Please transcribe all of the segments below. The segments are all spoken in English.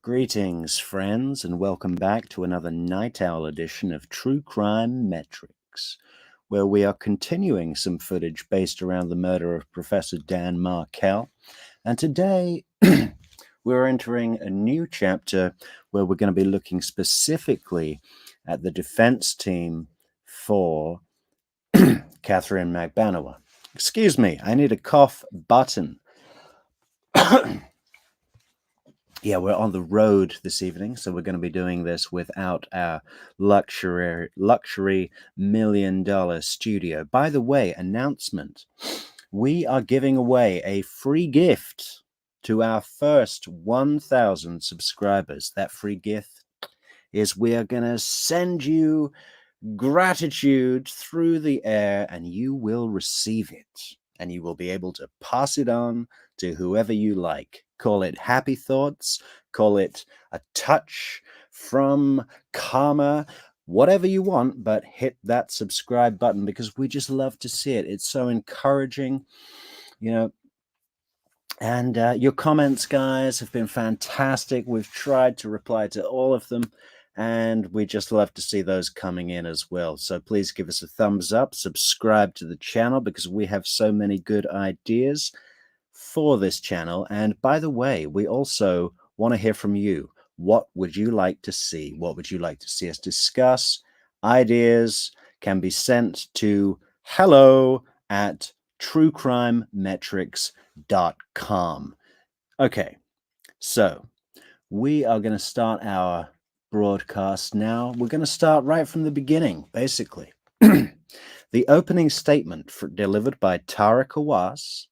Greetings, friends, and welcome back to another Night Owl edition of True Crime Metrix, where we are continuing some footage based around the murder of Professor Dan Markel. And today, we're entering a new chapter where we're going to be looking specifically at the defense team for Katherine Magbanua. Excuse me, I need a cough button. Yeah, we're on the road this evening, so we're going to be doing this without our luxury $1 million studio. By the way, announcement. We are giving away a free gift to our first 1,000 subscribers. That free gift is we are going to send you gratitude through the air, and you will receive it. And you will be able to pass it on to whoever you like. Call it happy thoughts, call it a touch from karma, whatever you want, but hit that subscribe button because we just love to see it. It's so encouraging, you know. And your comments, guys, have been fantastic. We've tried to reply to all of them, and we just love to see those coming in as well. So please give us a thumbs up, subscribe to the channel because we have so many good ideas for this channel. And by the way, we also want to hear from you. What would you like to see? What would you like to see us discuss? Ideas can be sent to hello@truecrimemetrics.com. Okay, so we are going to start our broadcast now. We're going to start right from the beginning, basically. The opening statement delivered by Tara Kawass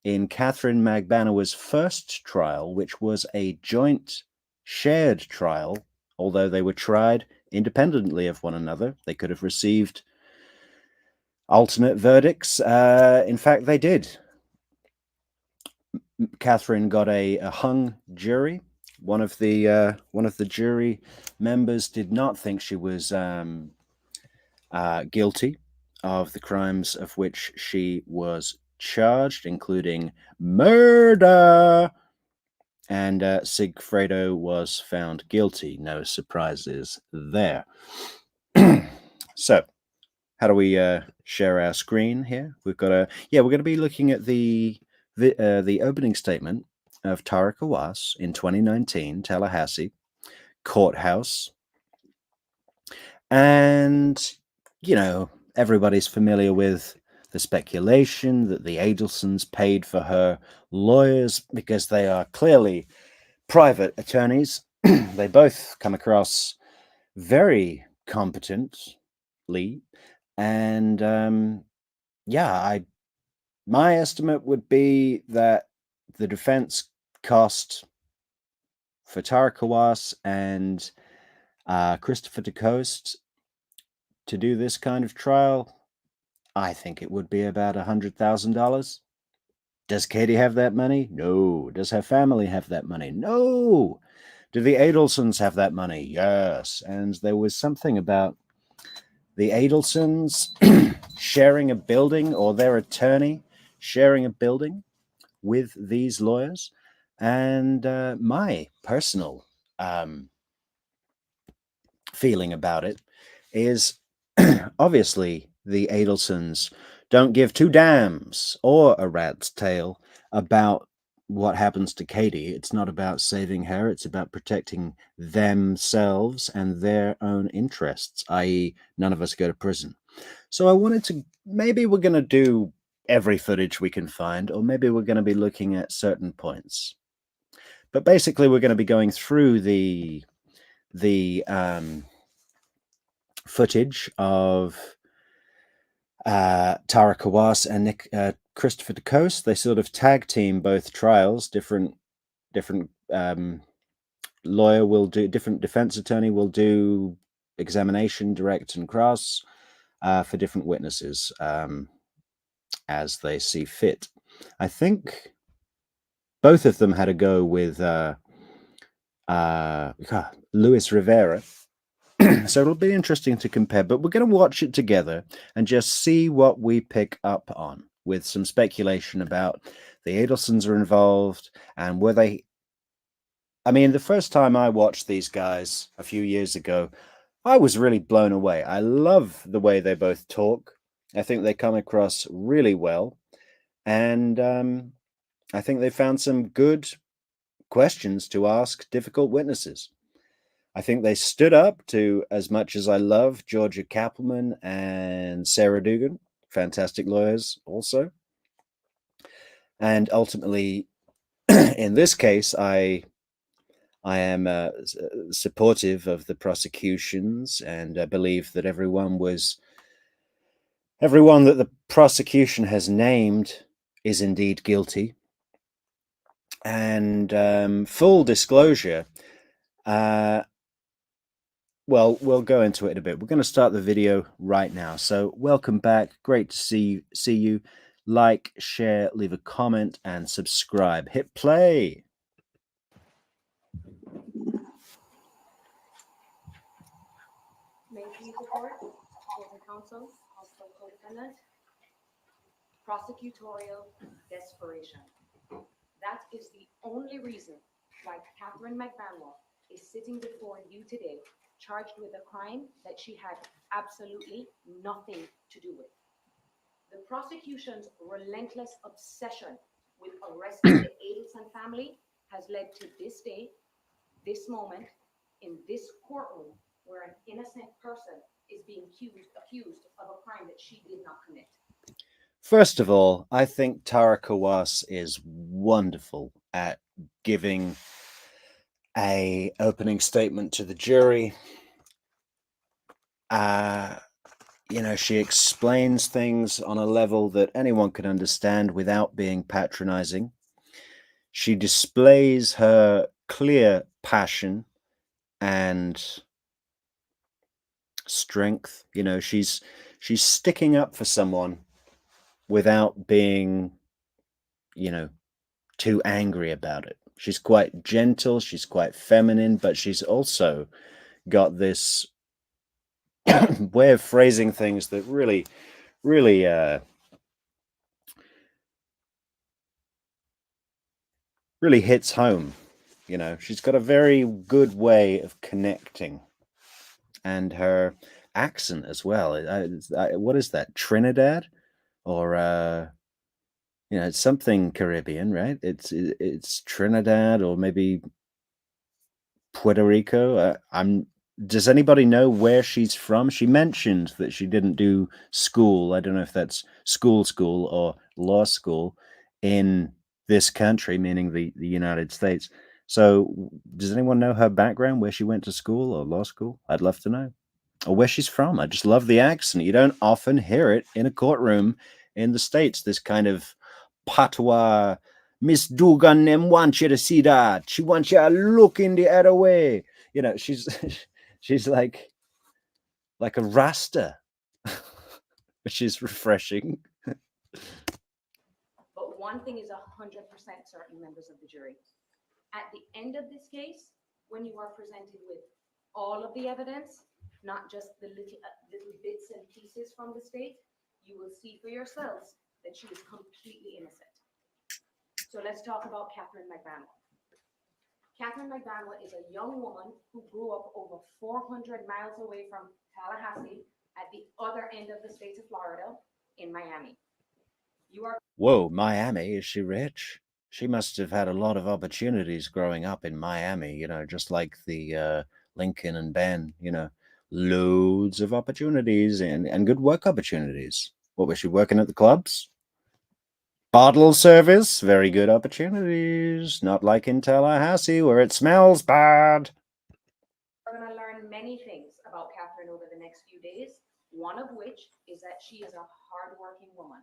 in Katherine Magbanua's first trial, which was a joint shared trial, although they were tried independently of one another. They could have received alternate verdicts. In fact, they did. Katherine got a hung jury. One of the jury members did not think she was guilty of the crimes of which she was charged, including murder. And Sigfredo was found guilty. No surprises there. So, how do we share our screen here? We've got we're going to be looking at the opening statement of Tara Kawass in 2019, Tallahassee courthouse. And, you know, everybody's familiar with the speculation that the Adelsons paid for her lawyers because they are clearly private attorneys. They both come across very competently. And my estimate would be that the defense cost for Tara Kawass and Christopher DeCoste to do this kind of trial, I think it would be about $100,000. Does Katie have that money? No. Does her family have that money? No. Do the Adelsons have that money? Yes. And there was something about the Adelsons sharing a building, or their attorney sharing a building with these lawyers. And my personal feeling about it is obviously the Adelsons don't give two damns or a rat's tail about what happens to Katie. It's not about saving her. It's about protecting themselves and their own interests, i.e. none of us go to prison. So I wanted to, maybe we're going to do every footage we can find, or maybe we're going to be looking at certain points. But basically we're going to be going through the footage of Tara Kawass and Christopher DeCoste. They sort of tag team both trials. Different lawyer will do, different defense attorney will do examination, direct and cross, for different witnesses as they see fit. I think both of them had a go with Luis Rivera. So it'll be interesting to compare, but we're going to watch it together and just see what we pick up on, with some speculation about the Adelsons are involved and were they I mean, the first time I watched these guys a few years ago, I was really blown away. I love the way they both talk. I think they come across really well. And I think they found some good questions to ask difficult witnesses. I think they stood up to, as much as I love Georgia Kappelman and Sarah Dugan, fantastic lawyers also. And ultimately, in this case, I am supportive of the prosecutions, and I believe that everyone that the prosecution has named is indeed guilty. And full disclosure, well, we'll go into it in a bit. We're going to start the video right now. So welcome back. Great to see you. Like, share, leave a comment, and subscribe. Hit play. May I please report, Golden Counsel, also co-defendant, prosecutorial desperation. That is the only reason why Katherine Magbanua is sitting before you today, charged with a crime that she had absolutely nothing to do with. The prosecution's relentless obsession with arresting the Adelson family has led to this day, this moment, in this courtroom, where an innocent person is being accused of a crime that she did not commit. First of all, I think Tara Kawass is wonderful at giving a opening statement to the jury. She explains things on a level that anyone can understand without being patronizing. She displays her clear passion and strength. She's sticking up for someone without being, too angry about it. She's quite gentle, she's quite feminine, but she's also got this way of phrasing things that really hits home. She's got a very good way of connecting, and her accent as well. What is that, Trinidad, or it's something Caribbean, right? It's Trinidad, or maybe Puerto Rico. Does anybody know where she's from? She mentioned that she didn't do school. I don't know if that's school or law school in this country, meaning the United States. So does anyone know her background, where she went to school or law school? I'd love to know. Or where she's from. I just love the accent. You don't often hear it in a courtroom in the States, this kind of patois. Miss Dugan them want you to see that. She wants you to look in the other way. She's she's like a rasta, which is refreshing. But one thing is 100% certain, members of the jury. At the end of this case, when you are presented with all of the evidence, not just the little bits and pieces from the state, you will see for yourselves that she is completely innocent. So let's talk about Katherine Magbanua. Katherine Magbanua is a young woman who grew up over 400 miles away from Tallahassee, at the other end of the state of Florida, in Miami. Whoa, Miami, is she rich? She must have had a lot of opportunities growing up in Miami, just like the Lincoln and Ben, loads of opportunities and good work opportunities. What was she working at the clubs? Bottle service, very good opportunities. Not like in Tallahassee where it smells bad. We're going to learn many things about Katherine over the next few days, one of which is that she is a hardworking woman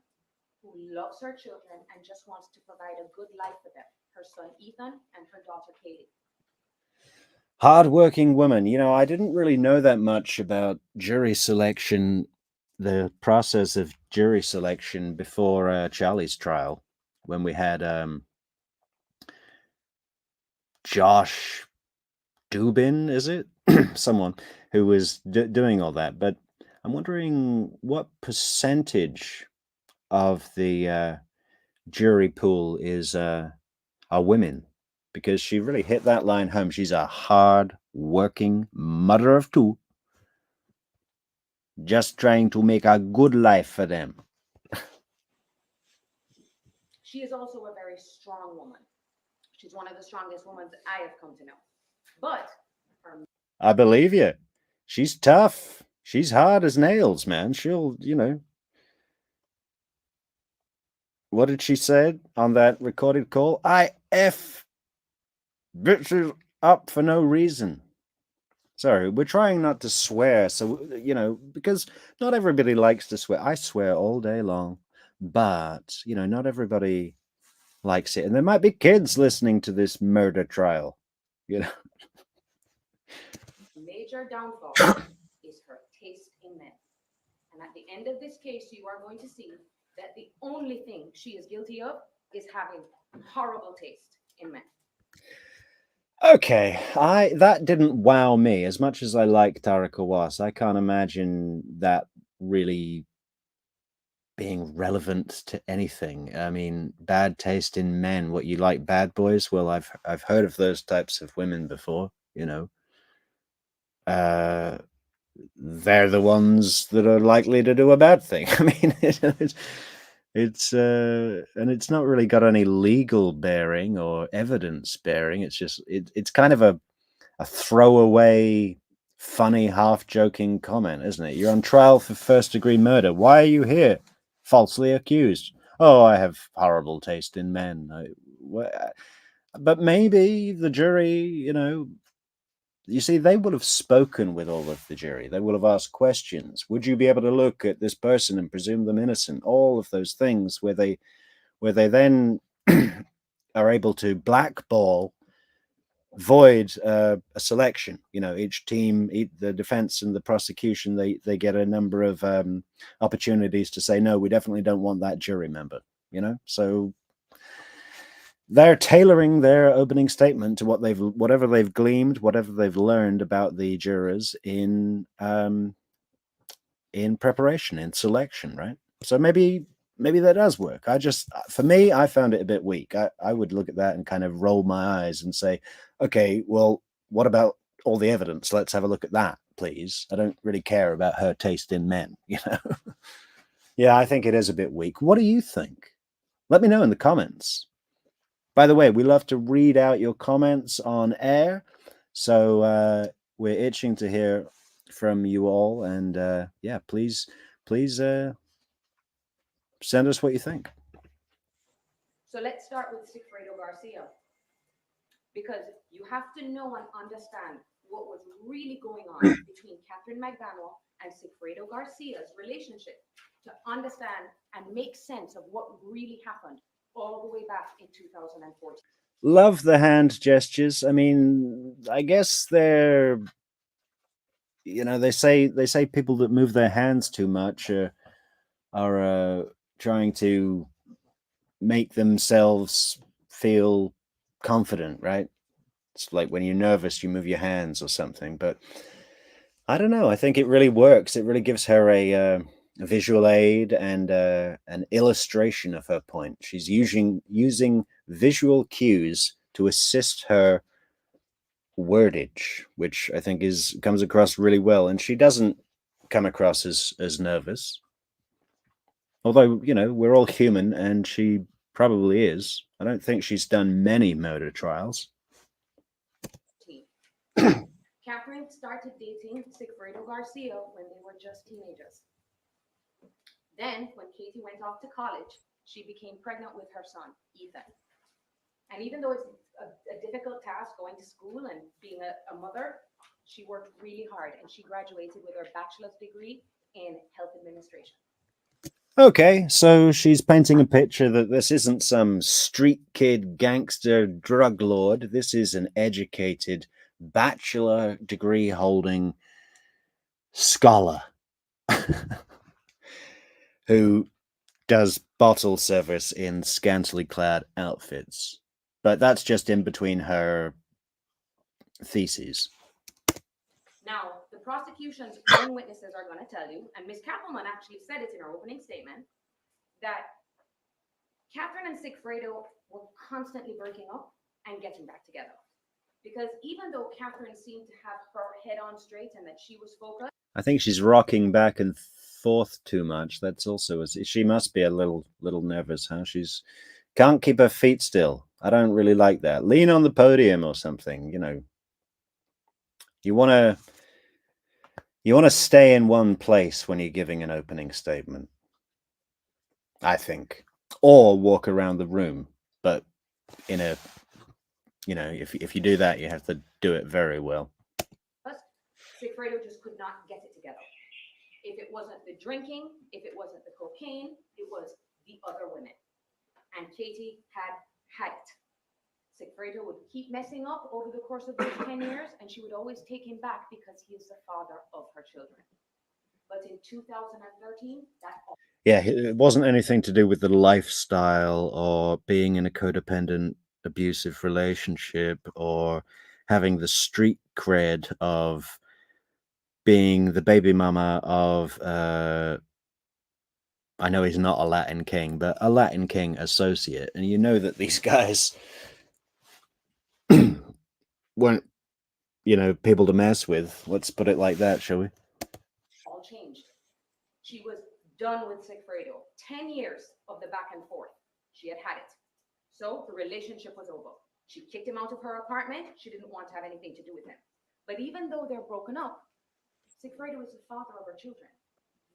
who loves her children and just wants to provide a good life for them, her son Ethan and her daughter Katie. Hardworking woman. I didn't really know that much about jury selection, the process of jury selection before Charlie's trial, when we had Josh Dubin, is it? Someone who was doing all that. But I'm wondering what percentage of the jury pool are women. because she really hit that line home. She's a hard working mother of two, just trying to make a good life for them. She is also a very strong woman. She's one of the strongest women I have come to know. But her I believe you. She's tough. She's hard as nails, man. She'll, what did she say on that recorded call? I F bitches up for no reason. Sorry, we're trying not to swear. So, because not everybody likes to swear. I swear all day long, but, not everybody likes it. And there might be kids listening to this murder trial, you know. major downfall is her taste in men. And at the end of this case, you are going to see that the only thing she is guilty of is having horrible taste in men. Okay, that didn't wow me as much as I like Tara Kawass. I can't imagine that really being relevant to anything. I mean, bad taste in men. What, you like bad boys? Well, I've heard of those types of women before. Uh, they're the ones that are likely to do a bad thing. I mean, and it's not really got any legal bearing or evidence bearing. It's just it's kind of a throwaway, funny, half joking comment, isn't it? You're on trial for first-degree murder. Why are you here? Falsely accused. Oh, I have horrible taste in men. But maybe the jury, you see, they would have spoken with all of the jury. They would have asked questions. Would you be able to look at this person and presume them innocent? All of those things where they then are able to blackball, void a selection. Each team, the defense and the prosecution, they get a number of opportunities to say, no, we definitely don't want that jury member. So they're tailoring their opening statement to whatever they've gleaned, whatever they've learned about the jurors in preparation, in selection, right? So maybe that does work. For me, I found it a bit weak. I would look at that and kind of roll my eyes and say, okay, well, what about all the evidence? Let's have a look at that, please. I don't really care about her taste in men, Yeah, I think it is a bit weak. What do you think? Let me know in the comments. By the way, we love to read out your comments on air. So we're itching to hear from you all. And yeah, please send us what you think. So let's start with Sigfredo Garcia, because you have to know and understand what was really going on between Katherine Magbanua and Sigfredo Garcia's relationship to understand and make sense of what really happened all the way back in 2014. Love the hand gestures. I mean, I guess they're, they say people that move their hands too much are trying to make themselves feel confident, right? It's like when you're nervous, you move your hands or something. But I don't know. I think it really works. It really gives her a visual aid and an illustration of her point. She's using visual cues to assist her wordage, which I think comes across really well. And she doesn't come across as nervous. Although, we're all human, and she probably is. I don't think she's done many murder trials. Katherine started dating Sigfredo Garcia when they were just teenagers. Then, when Katie went off to college, she became pregnant with her son, Ethan. And even though it's a difficult task going to school and being a mother, she worked really hard, and she graduated with her bachelor's degree in health administration. Okay, so she's painting a picture that this isn't some street kid gangster drug lord. This is an educated, bachelor degree holding scholar who does bottle service in scantily clad outfits. But that's just in between her theses. Now, the prosecution's own witnesses are going to tell you, and Ms. Kappelman actually said it in her opening statement, that Katherine and Sigfredo were constantly breaking up and getting back together. Because even though Catherine seemed to have her head on straight and that she was focused, I think she's rocking back and forth too much. That's also she must be a little nervous, huh? She's can't keep her feet still. I don't really like that. Lean on the podium or something, you know. You want to stay in one place when you're giving an opening statement, I think, or walk around the room. But in a, you know, if you do that, you have to do it very well. Sigfredo just could not get it together. If it wasn't the drinking, if it wasn't the cocaine, it was the other women. And Katie had it. Sigfredo would keep messing up over the course of those 10 years, and she would always take him back because he is the father of her children. But in 2013, yeah, it wasn't anything to do with the lifestyle or being in a codependent, abusive relationship or having the street cred of being the baby mama of I know he's not a Latin king, but a Latin king associate. And you know that these guys weren't, you know, people to mess with. Let's put it like that, shall we? All changed. She was done with Sigfredo. 10 years of the back and forth. She had it. So the relationship was over. She kicked him out of her apartment. She didn't want to have anything to do with him. But even though they're broken up, Sigfredo is the father of her children.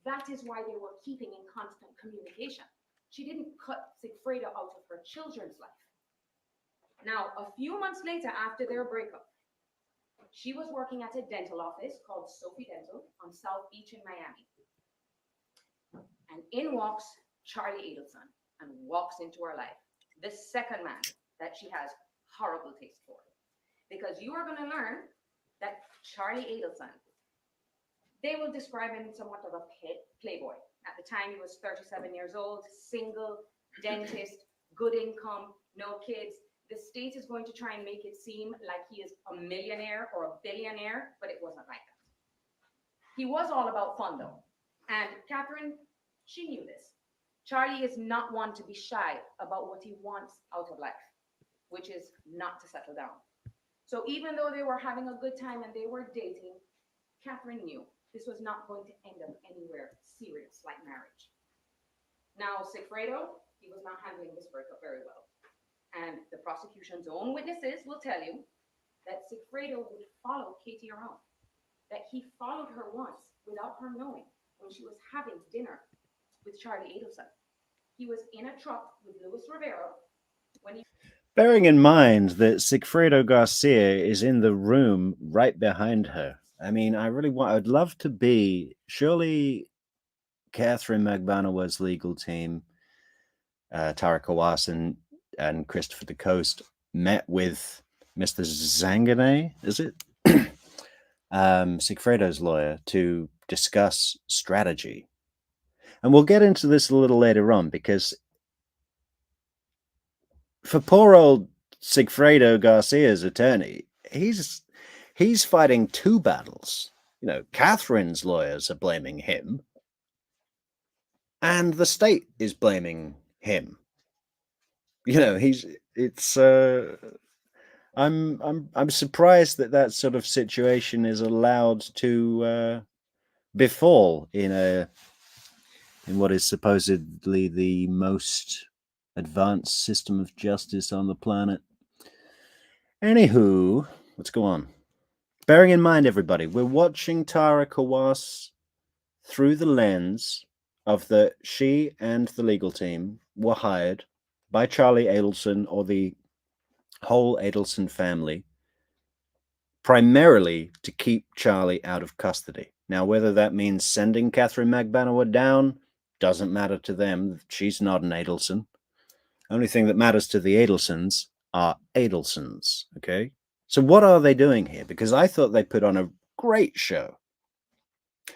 That is why they were keeping in constant communication. She didn't cut Sigfredo out of her children's life. Now, a few months later, after their breakup, she was working at a dental office called Sophie Dental on South Beach in Miami. And in walks Charlie Adelson and walks into her life. The second man that she has horrible taste for. Because you are going to learn that Charlie Adelson, they will describe him somewhat of a playboy. At the time, he was 37 years old, single, dentist, good income, no kids. The state is going to try and make it seem like he is a millionaire or a billionaire, but it wasn't like that. He was all about fun, though. And Catherine, she knew this. Charlie is not one to be shy about what he wants out of life, which is not to settle down. So even though they were having a good time and they were dating, Catherine knew this was not going to end up anywhere serious like marriage. Now, Sigfredo, he was not handling this breakup very well. And the prosecution's own witnesses will tell you that Sigfredo would follow Katie around, that he followed her once without her knowing when she was having dinner with Charlie Adelson. He was in a truck with Luis Rivera when he... Bearing in mind that Sigfredo Garcia is in the room right behind her. I mean, I'd love to be, surely Katherine Magbanua's legal team, Tara Kawass and Christopher DeCoste met with Mr. Zanganeh, is it? Sigfredo's lawyer, to discuss strategy. And we'll get into this a little later on, because for poor old Sigfredo Garcia's attorney, he's fighting two battles. You know, Catherine's lawyers are blaming him, and the state is blaming him. You know, I'm surprised that sort of situation is allowed to befall in what is supposedly the most advanced system of justice on the planet. Anywho, let's go on. Bearing in mind, everybody, we're watching Tara Kawass through the lens of that she and the legal team were hired by Charlie Adelson or the whole Adelson family primarily to keep Charlie out of custody. Now, whether that means sending Katherine Magbanua down doesn't matter to them. She's not an Adelson. Only thing that matters to the Adelsons are Adelsons, okay? So what are they doing here? Because I thought they put on a great show.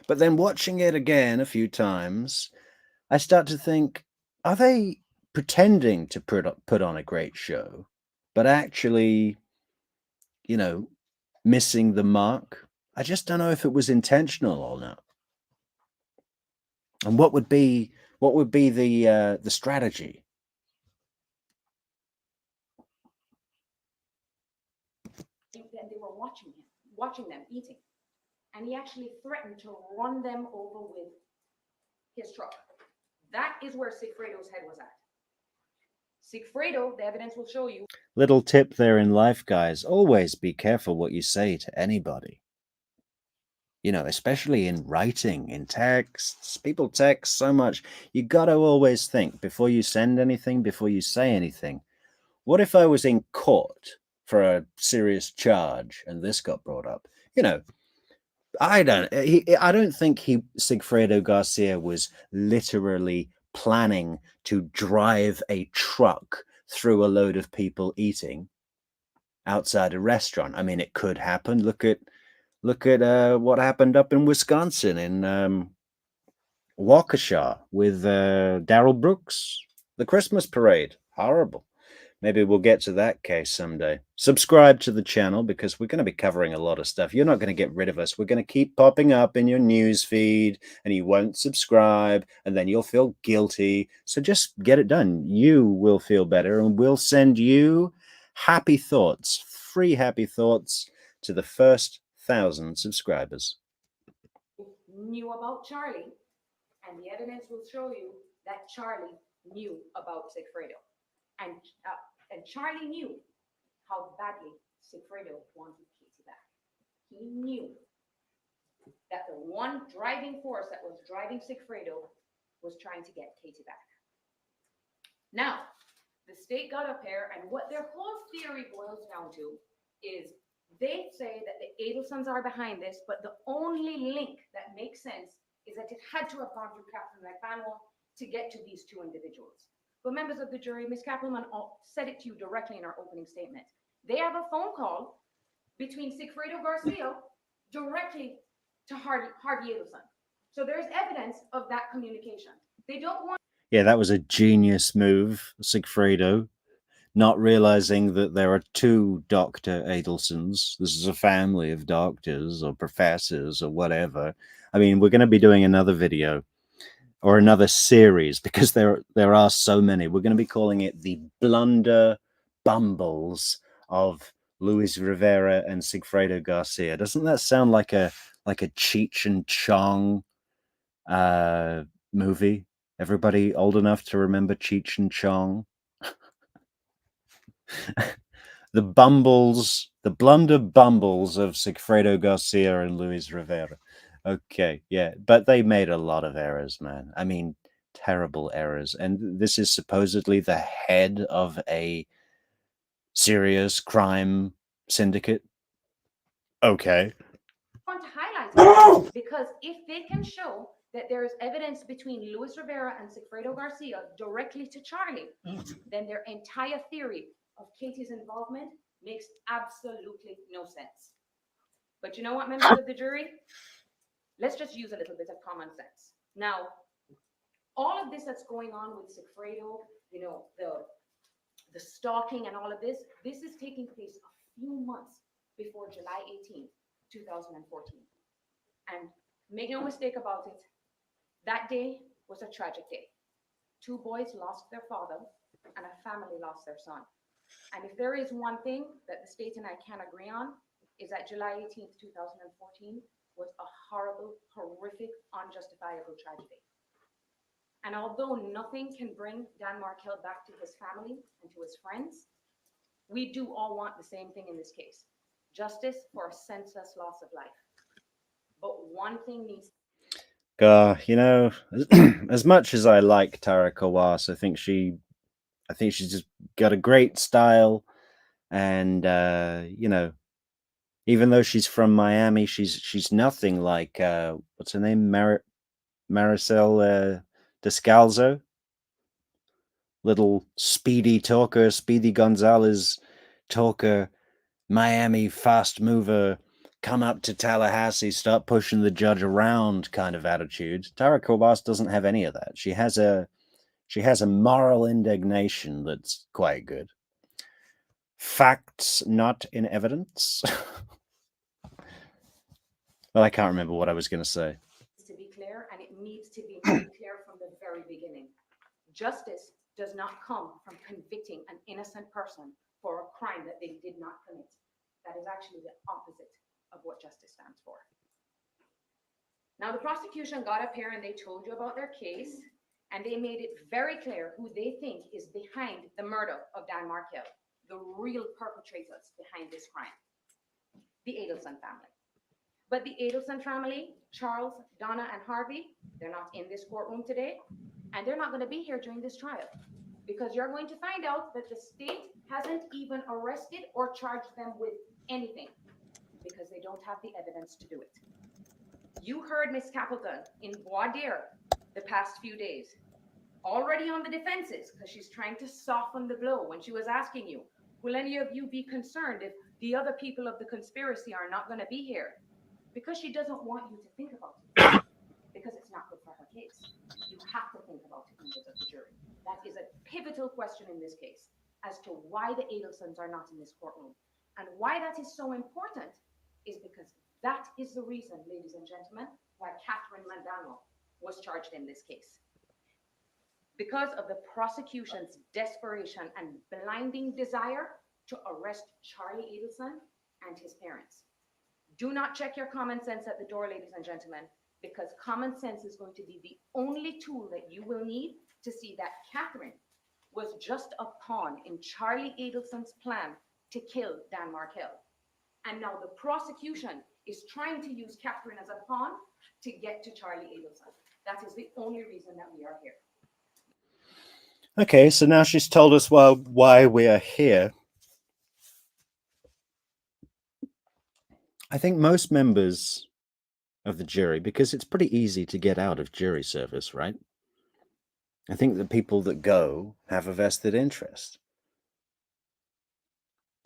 But then watching it again a few times, I start to think, are they pretending to put on a great show, but actually, you know, missing the mark? I just don't know if it was intentional or not. And what would be the strategy? that they were watching them eating. And he actually threatened to run them over with his truck. That is where Sigfredo's head was at. Sigfredo, the evidence will show you. Little tip there in life, guys. Always be careful what you say to anybody. You know, especially in writing, in texts. People text so much. You got to always think before you send anything, before you say anything. What if I was in court for a serious charge and this got brought up? You know, I don't think Sigfredo Garcia was literally planning to drive a truck through a load of people eating outside a restaurant. I mean, it could happen. Look at what happened up in Wisconsin in Waukesha with Daryl Brooks, the Christmas parade. Horrible. Maybe we'll get to that case someday. Subscribe to the channel because we're going to be covering a lot of stuff. You're not going to get rid of us. We're going to keep popping up in your news feed and you won't subscribe and then you'll feel guilty. So just get it done. You will feel better and we'll send you happy thoughts, free happy thoughts to the first 1,000 subscribers. Knew about Charlie, and the evidence will show you that Charlie knew about Sigfredo. And Charlie knew how badly Sigfredo wanted Katie back. He knew that the one driving force that was driving Sigfredo was trying to get Katie back. Now, the state got up here, and what their whole theory boils down to is they say that the Adelsons are behind this, but the only link that makes sense is that it had to have gone through Katherine Magbanua to get to these two individuals. But members of the jury, Ms. Kappelman said it to you directly in our opening statement. They have a phone call between Sigfredo Garcia directly to Harvey Adelson. So there's evidence of that communication. They don't want... Yeah, that was a genius move, Sigfredo, not realizing that there are two Dr. Adelsons. This is a family of doctors or professors or whatever. I mean, we're going to be doing another video or another series because there are so many. We're going to be calling it the Blunder Bumbles of Luis Rivera and Sigfredo Garcia. Doesn't that sound like a Cheech and Chong movie? Everybody old enough to remember Cheech and Chong? The Bumbles, the Blunder Bumbles of Sigfredo Garcia and Luis Rivera. Okay, yeah, but they made a lot of errors, man. I mean, terrible errors. And this is supposedly the head of a serious crime syndicate. Okay. I want to highlight it because if they can show that there is evidence between Luis Rivera and Sigfredo Garcia directly to Charlie, then their entire theory of Katie's involvement makes absolutely no sense. But you know what, members of the jury? Let's just use a little bit of common sense. Now, all of this that's going on with Sigfredo, you know, the stalking and all of this is taking place a few months before July 18th, 2014. And make no mistake about it, that day was a tragic day. Two boys lost their father and a family lost their son. And if there is one thing that the state and I can agree on, is that July 18th, 2014 was a horrible, horrific, unjustifiable tragedy. And although nothing can bring Dan Markell back to his family and to his friends, we do all want the same thing in this case: justice for a senseless loss of life. But one thing needs... You know, as much as I like Tara Kawass, I think she's just got a great style, and you know, even though she's from Miami, she's nothing like what's her name, Maricel Descalzo, little Speedy talker, Speedy Gonzalez talker, Miami fast mover, come up to Tallahassee, start pushing the judge around kind of attitude. Tara Kawass doesn't have any of that. She has a moral indignation that's quite good. Facts not in evidence. Well, I can't remember what I was going to say. To be clear, and it needs to be made clear from the very beginning. Justice does not come from convicting an innocent person for a crime that they did not commit. that is actually the opposite of what justice stands for. Now, the prosecution got up here and they told you about their case, and they made it very clear who they think is behind the murder of Dan Markell, the real perpetrators behind this crime, the Adelson family. But the Adelson family, Charles, Donna, and Harvey, they're not in this courtroom today, and they're not going to be here during this trial, because you're going to find out that the state hasn't even arrested or charged them with anything, because they don't have the evidence to do it. You heard Miss Capleton in voir dire the past few days, already on the defenses, because she's trying to soften the blow when she was asking you, will any of you be concerned if the other people of the conspiracy are not going to be here? Because she doesn't want you to think about it, because it's not good for her case. You have to think about it, members of the jury. That is a pivotal question in this case, as to why the Adelsons are not in this courtroom. And why that is so important is because that is the reason, ladies and gentlemen, why Katherine Magbanua was charged in this case. Because of the prosecution's desperation and blinding desire to arrest Charlie Adelson and his parents. Do not check your common sense at the door, ladies and gentlemen, because common sense is going to be the only tool that you will need to see that Katherine was just a pawn in Charlie Adelson's plan to kill Dan Markell. And now the prosecution is trying to use Katherine as a pawn to get to Charlie Adelson. That is the only reason that we are here. Okay, so now she's told us why we are here. I think most members of the jury, because it's pretty easy to get out of jury service, right? I think the people that go have a vested interest.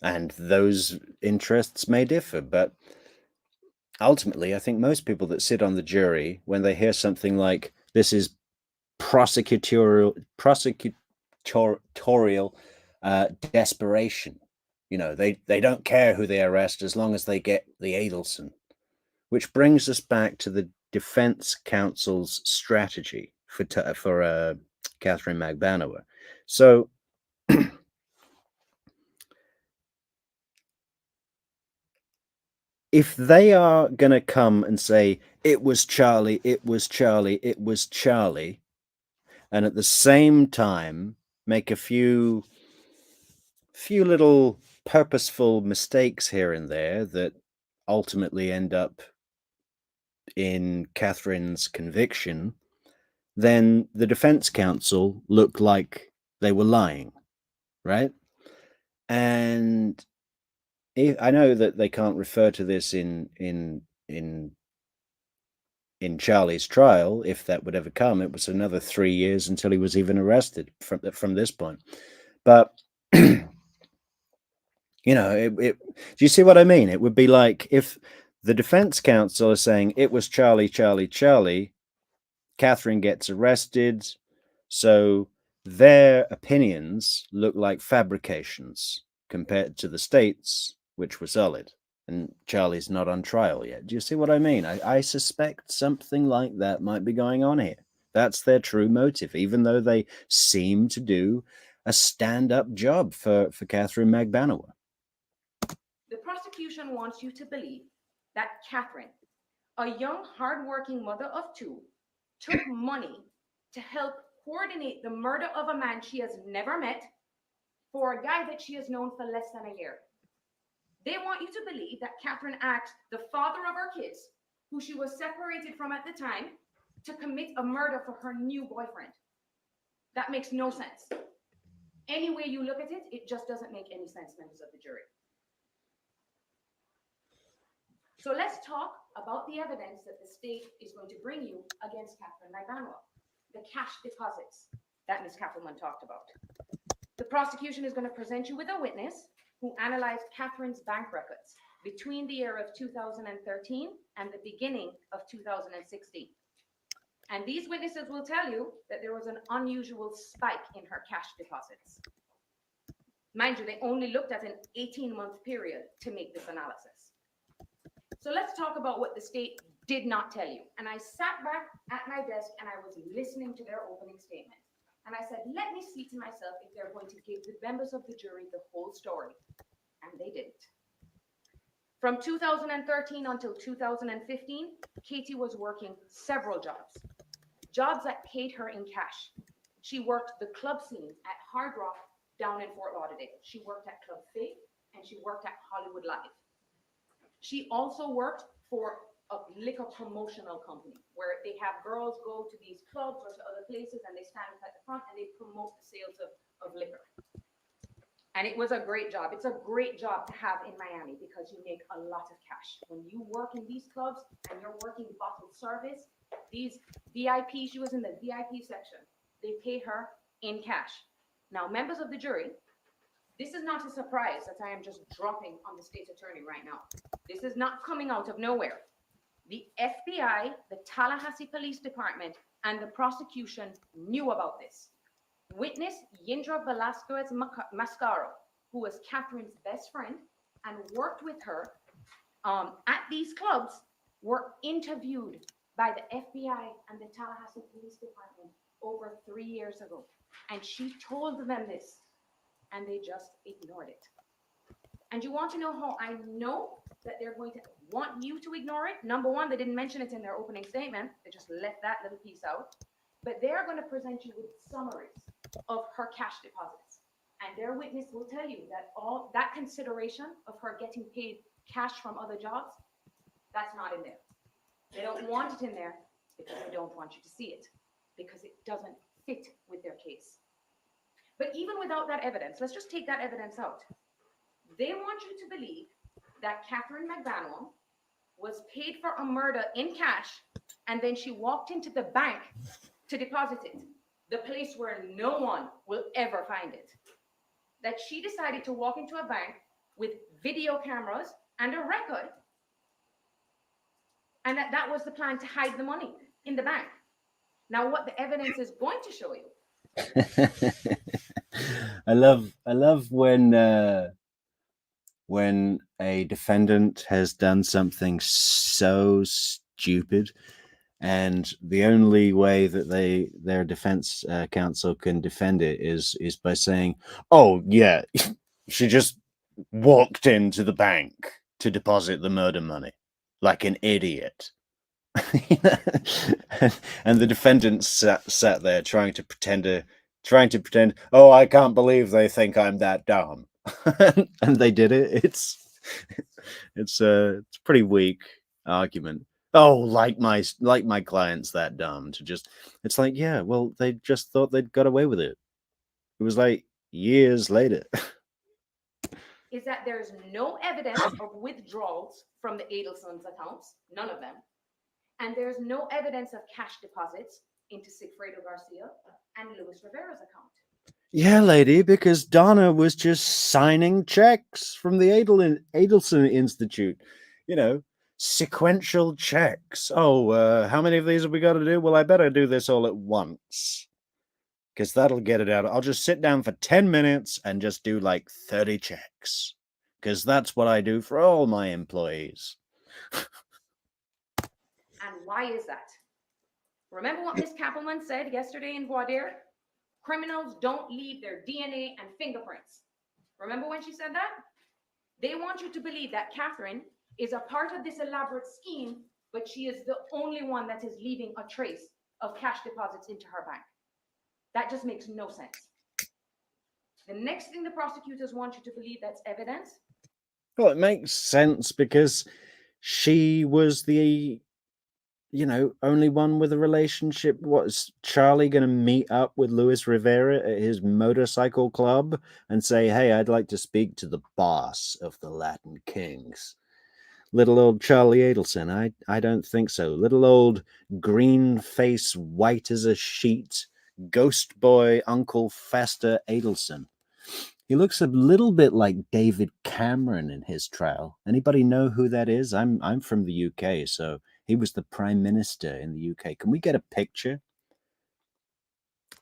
And those interests may differ, but ultimately, I think most people that sit on the jury, when they hear something like this is prosecutorial desperation, you know, they don't care who they arrest as long as they get the Adelson, which brings us back to the defense counsel's strategy for Katherine Magbanua. So if they are going to come and say, it was Charlie, it was Charlie, it was Charlie, and at the same time make a few little purposeful mistakes here and there that ultimately end up in Katherine's conviction, then the defense counsel looked like they were lying, right? And I know that they can't refer to this in Charlie's trial, if that would ever come. It was another 3 years until he was even arrested from this point. But you know, do you see what I mean? It would be like if the defense counsel is saying it was Charlie, Charlie, Charlie, Katherine gets arrested, so their opinions look like fabrications compared to the state's, which were solid. And Charlie's not on trial yet. Do you see what I mean? I suspect something like that might be going on here. That's their true motive, even though they seem to do a stand-up job for Katherine Magbanua. The prosecution wants you to believe that Katherine, a young, hardworking mother of two, took money to help coordinate the murder of a man she has never met for a guy that she has known for less than a year. They want you to believe that Katherine asked the father of her kids, who she was separated from at the time, to commit a murder for her new boyfriend. That makes no sense. Any way you look at it, it just doesn't make any sense, members of the jury. So let's talk about the evidence that the state is going to bring you against Katherine Magbanua, the cash deposits that Ms. Kappelman talked about. The prosecution is going to present you with a witness who analyzed Katherine's bank records between the year of 2013 and the beginning of 2016. And these witnesses will tell you that there was an unusual spike in her cash deposits. Mind you, they only looked at an 18-month period to make this analysis. So let's talk about what the state did not tell you. And I sat back at my desk and I was listening to their opening statement. And I said, let me see to myself if they're going to give the members of the jury the whole story. And they didn't. From 2013 until 2015, Katie was working several jobs, jobs that paid her in cash. She worked the club scene at Hard Rock down in Fort Lauderdale. She worked at Club Fig and she worked at Hollywood Live. She also worked for a liquor promotional company where they have girls go to these clubs or to other places and they stand at the front and they promote the sales of liquor. And it was a great job. It's a great job to have in Miami because you make a lot of cash. When you work in these clubs and you're working bottle service, these VIP, she was in the VIP section. They pay her in cash. Now, members of the jury, this is not a surprise that I am just dropping on the state attorney right now. This is not coming out of nowhere. The FBI, the Tallahassee Police Department, and the prosecution knew about this. Witness Yindra Velasquez Mascaro, who was Katherine's best friend and worked with her at these clubs, were interviewed by the FBI and the Tallahassee Police Department over 3 years ago. And she told them this, and they just ignored it. And you want to know how I know that they're going to want you to ignore it? Number one, they didn't mention it in their opening statement. They just left that little piece out. But they're going to present you with summaries of her cash deposits. And their witness will tell you that all that consideration of her getting paid cash from other jobs, that's not in there. They don't want it in there because they don't want you to see it, because it doesn't fit with their case. But even without that evidence, let's just take that evidence out. They want you to believe that Katherine Magbanua was paid for a murder in cash, and then she walked into the bank to deposit it, the place where no one will ever find it. That she decided to walk into a bank with video cameras and a record, and that was the plan, to hide the money in the bank. Now, what the evidence is going to show you. I love when a defendant has done something so stupid, and the only way that their defense counsel can defend it is by saying, "Oh yeah, she just walked into the bank to deposit the murder money like an idiot." And the defendant sat there trying to pretend, "Oh, I can't believe they think I'm that dumb." And they did it. It's a pretty weak argument. Oh, like my client's that dumb to just. It's like, yeah, well, they just thought they'd got away with it. It was like years later. Is that there's no evidence of withdrawals from the Adelson's accounts, none of them. And there's no evidence of cash deposits into Sigfredo Garcia and Luis Rivera's account. Yeah, lady, because Donna was just signing checks from the Adelson Institute. You know, sequential checks. Oh, how many of these have we got to do? Well, I better do this all at once, because that'll get it out. I'll just sit down for 10 minutes and just do like 30 checks, because that's what I do for all my employees. And why is that? Remember what Ms. Kappelman said yesterday in voir dire? Criminals don't leave their DNA and fingerprints. Remember when she said that? They want you to believe that Katherine is a part of this elaborate scheme, but she is the only one that is leaving a trace of cash deposits into her bank. That just makes no sense. The next thing the prosecutors want you to believe that's evidence. Well, it makes sense because she was the, only one with a relationship. What is Charlie going to meet up with Luis Rivera at his motorcycle club and say, "Hey, I'd like to speak to the boss of the Latin Kings"? Little old Charlie Adelson? I don't think so. Little old green face, white as a sheet, ghost boy Uncle Fester Adelson. He looks a little bit like David Cameron in his trial. Anybody know who that is? I'm from the UK, so he was the Prime Minister in the UK. Can we get a picture?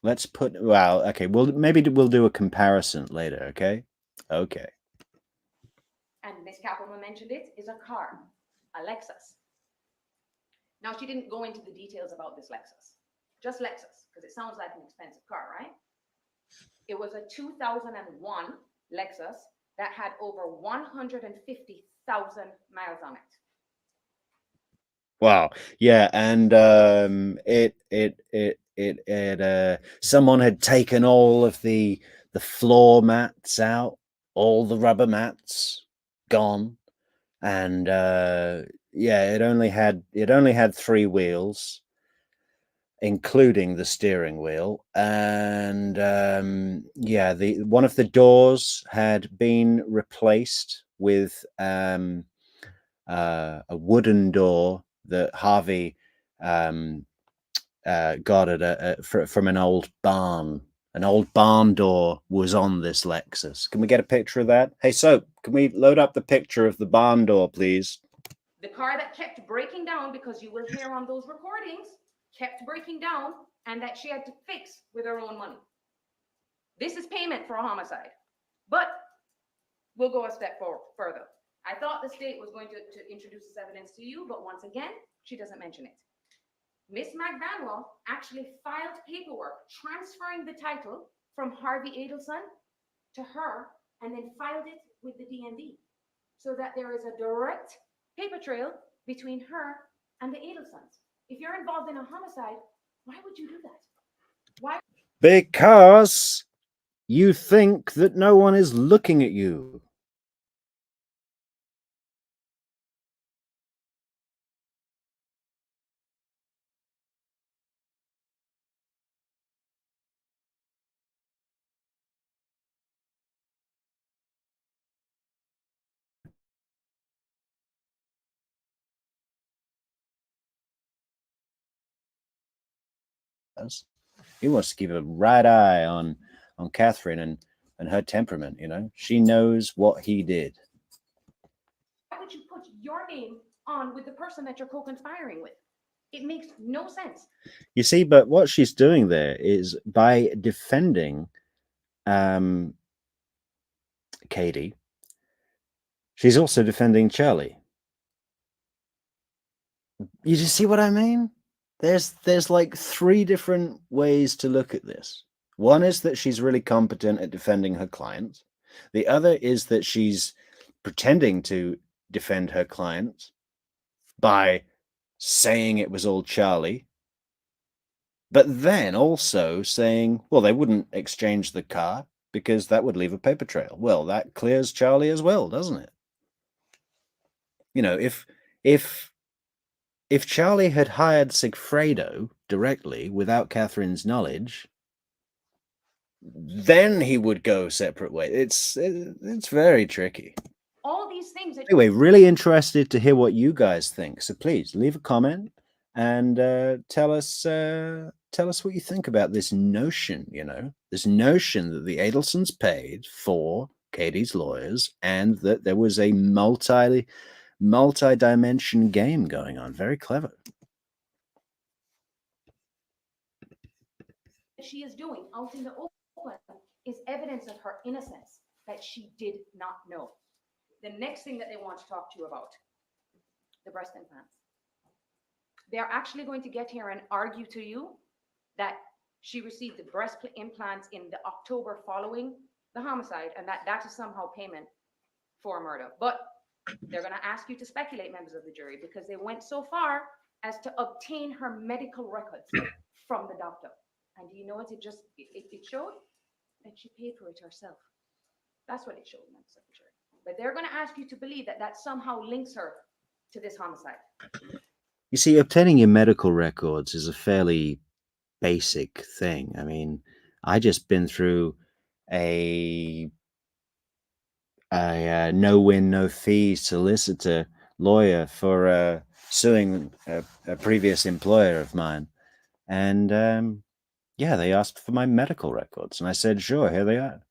Let's put, well, okay, maybe we'll do a comparison later, okay? Okay. And Ms. Kappelman mentioned it, is a car, a Lexus. Now, she didn't go into the details about this Lexus, just Lexus, because it sounds like an expensive car, right? It was a 2001 Lexus that had over 150,000 miles on it. Wow. Yeah, and someone had taken all of the floor mats out, all the rubber mats gone, and yeah, it only had 3 wheels, including the steering wheel, and yeah, the one of the doors had been replaced with a wooden door that Harvey got from an old barn. An old barn door was on this Lexus. Can we get a picture of that? Hey, Soap, can we load up the picture of the barn door, please? The car that kept breaking down, because you will hear on those recordings, kept breaking down, and that she had to fix with her own money. This is payment for a homicide. But we'll go a step further. I thought the state was going to introduce this evidence to you, but once again, she doesn't mention it. Miss Magbanua actually filed paperwork transferring the title from Harvey Adelson to her, and then filed it with the DMV, so that there is a direct paper trail between her and the Adelsons. If you're involved in a homicide, why would you do that? Why? Because you think that no one is looking at you. He wants to keep a right eye on Katherine and her temperament. You know, she knows what he did. Why would you put your name on with the person that you're co-conspiring with? It makes no sense. You see, but what she's doing there is by defending Katie, she's also defending Charlie. You just see what I mean? There's like 3 different ways to look at this. One is that she's really competent at defending her client. The other is that she's pretending to defend her client by saying it was all Charlie, but then also saying, well, they wouldn't exchange the car because that would leave a paper trail. Well, that clears Charlie as well, doesn't it? You know, if Charlie had hired Sigfredo directly without Catherine's knowledge, then he would go separate ways. It's very tricky. All these things that Anyway, really interested to hear what you guys think. So please leave a comment and tell us what you think about this notion. You know, this notion that the Adelsons paid for Katie's lawyers and that there was a multi-dimension game going on. Very clever. she is doing out in the open is evidence of her innocence that she did not know. The next thing that they want to talk to you about, the breast implants. They're actually going to get here and argue to you that she received the breast implants in the October following the homicide, and that is somehow payment for murder. But they're going to ask you to speculate, members of the jury, because they went so far as to obtain her medical records from the doctor. And do you know what it showed? That she paid for it herself. That's what it showed, members of the jury. But they're going to ask you to believe that somehow links her to this homicide. You see, obtaining your medical records is a fairly basic thing. I mean, I just been through a no win, no fee solicitor lawyer for suing a previous employer of mine. And yeah, they asked for my medical records. And I said, sure, here they are.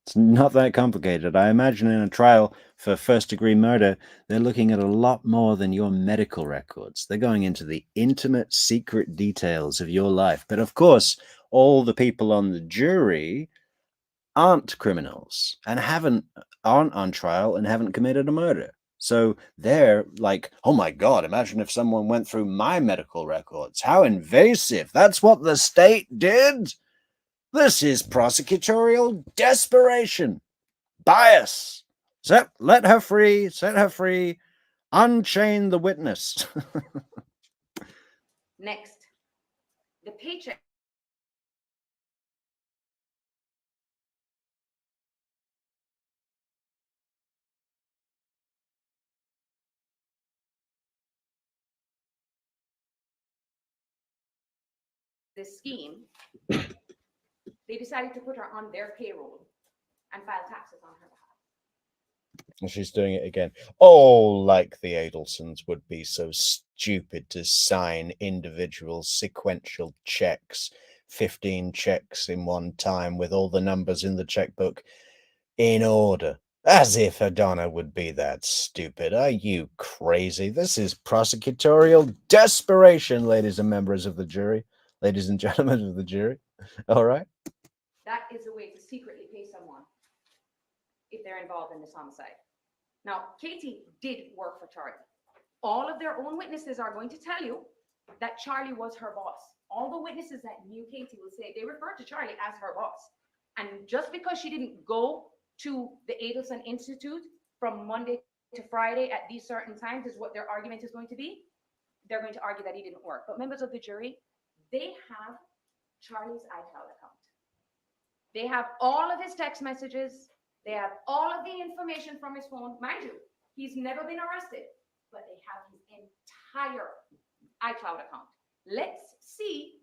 It's not that complicated. I imagine in a trial for first-degree murder, they're looking at a lot more than your medical records. They're going into the intimate, secret details of your life. But of course, all the people on the jury aren't criminals and aren't on trial and haven't committed a murder. So they're like, oh my God, imagine if someone went through my medical records. How invasive. That's what the state did. This is prosecutorial desperation, bias, Let her free. Set her free. Unchain the witness. Next, the paycheck this scheme, they decided to put her on their payroll and file taxes on her behalf. And she's doing it again. Oh, like the Adelsons would be so stupid to sign individual sequential checks, 15 checks in one time with all the numbers in the checkbook in order. As if Adonna would be that stupid. Are you crazy? This is prosecutorial desperation, ladies and members of the jury. Ladies and gentlemen of the jury. All right? That is a way to secretly pay someone if they're involved in this homicide. Now, Katie did work for Charlie. All of their own witnesses are going to tell you that Charlie was her boss. All the witnesses that knew Katie will say they referred to Charlie as her boss. And just because she didn't go to the Adelson Institute from Monday to Friday at these certain times is what their argument is going to be. They're going to argue that he didn't work. But members of the jury, they have Charlie's iCloud account. They have all of his text messages. They have all of the information from his phone. Mind you, he's never been arrested, but they have his entire iCloud account. Let's see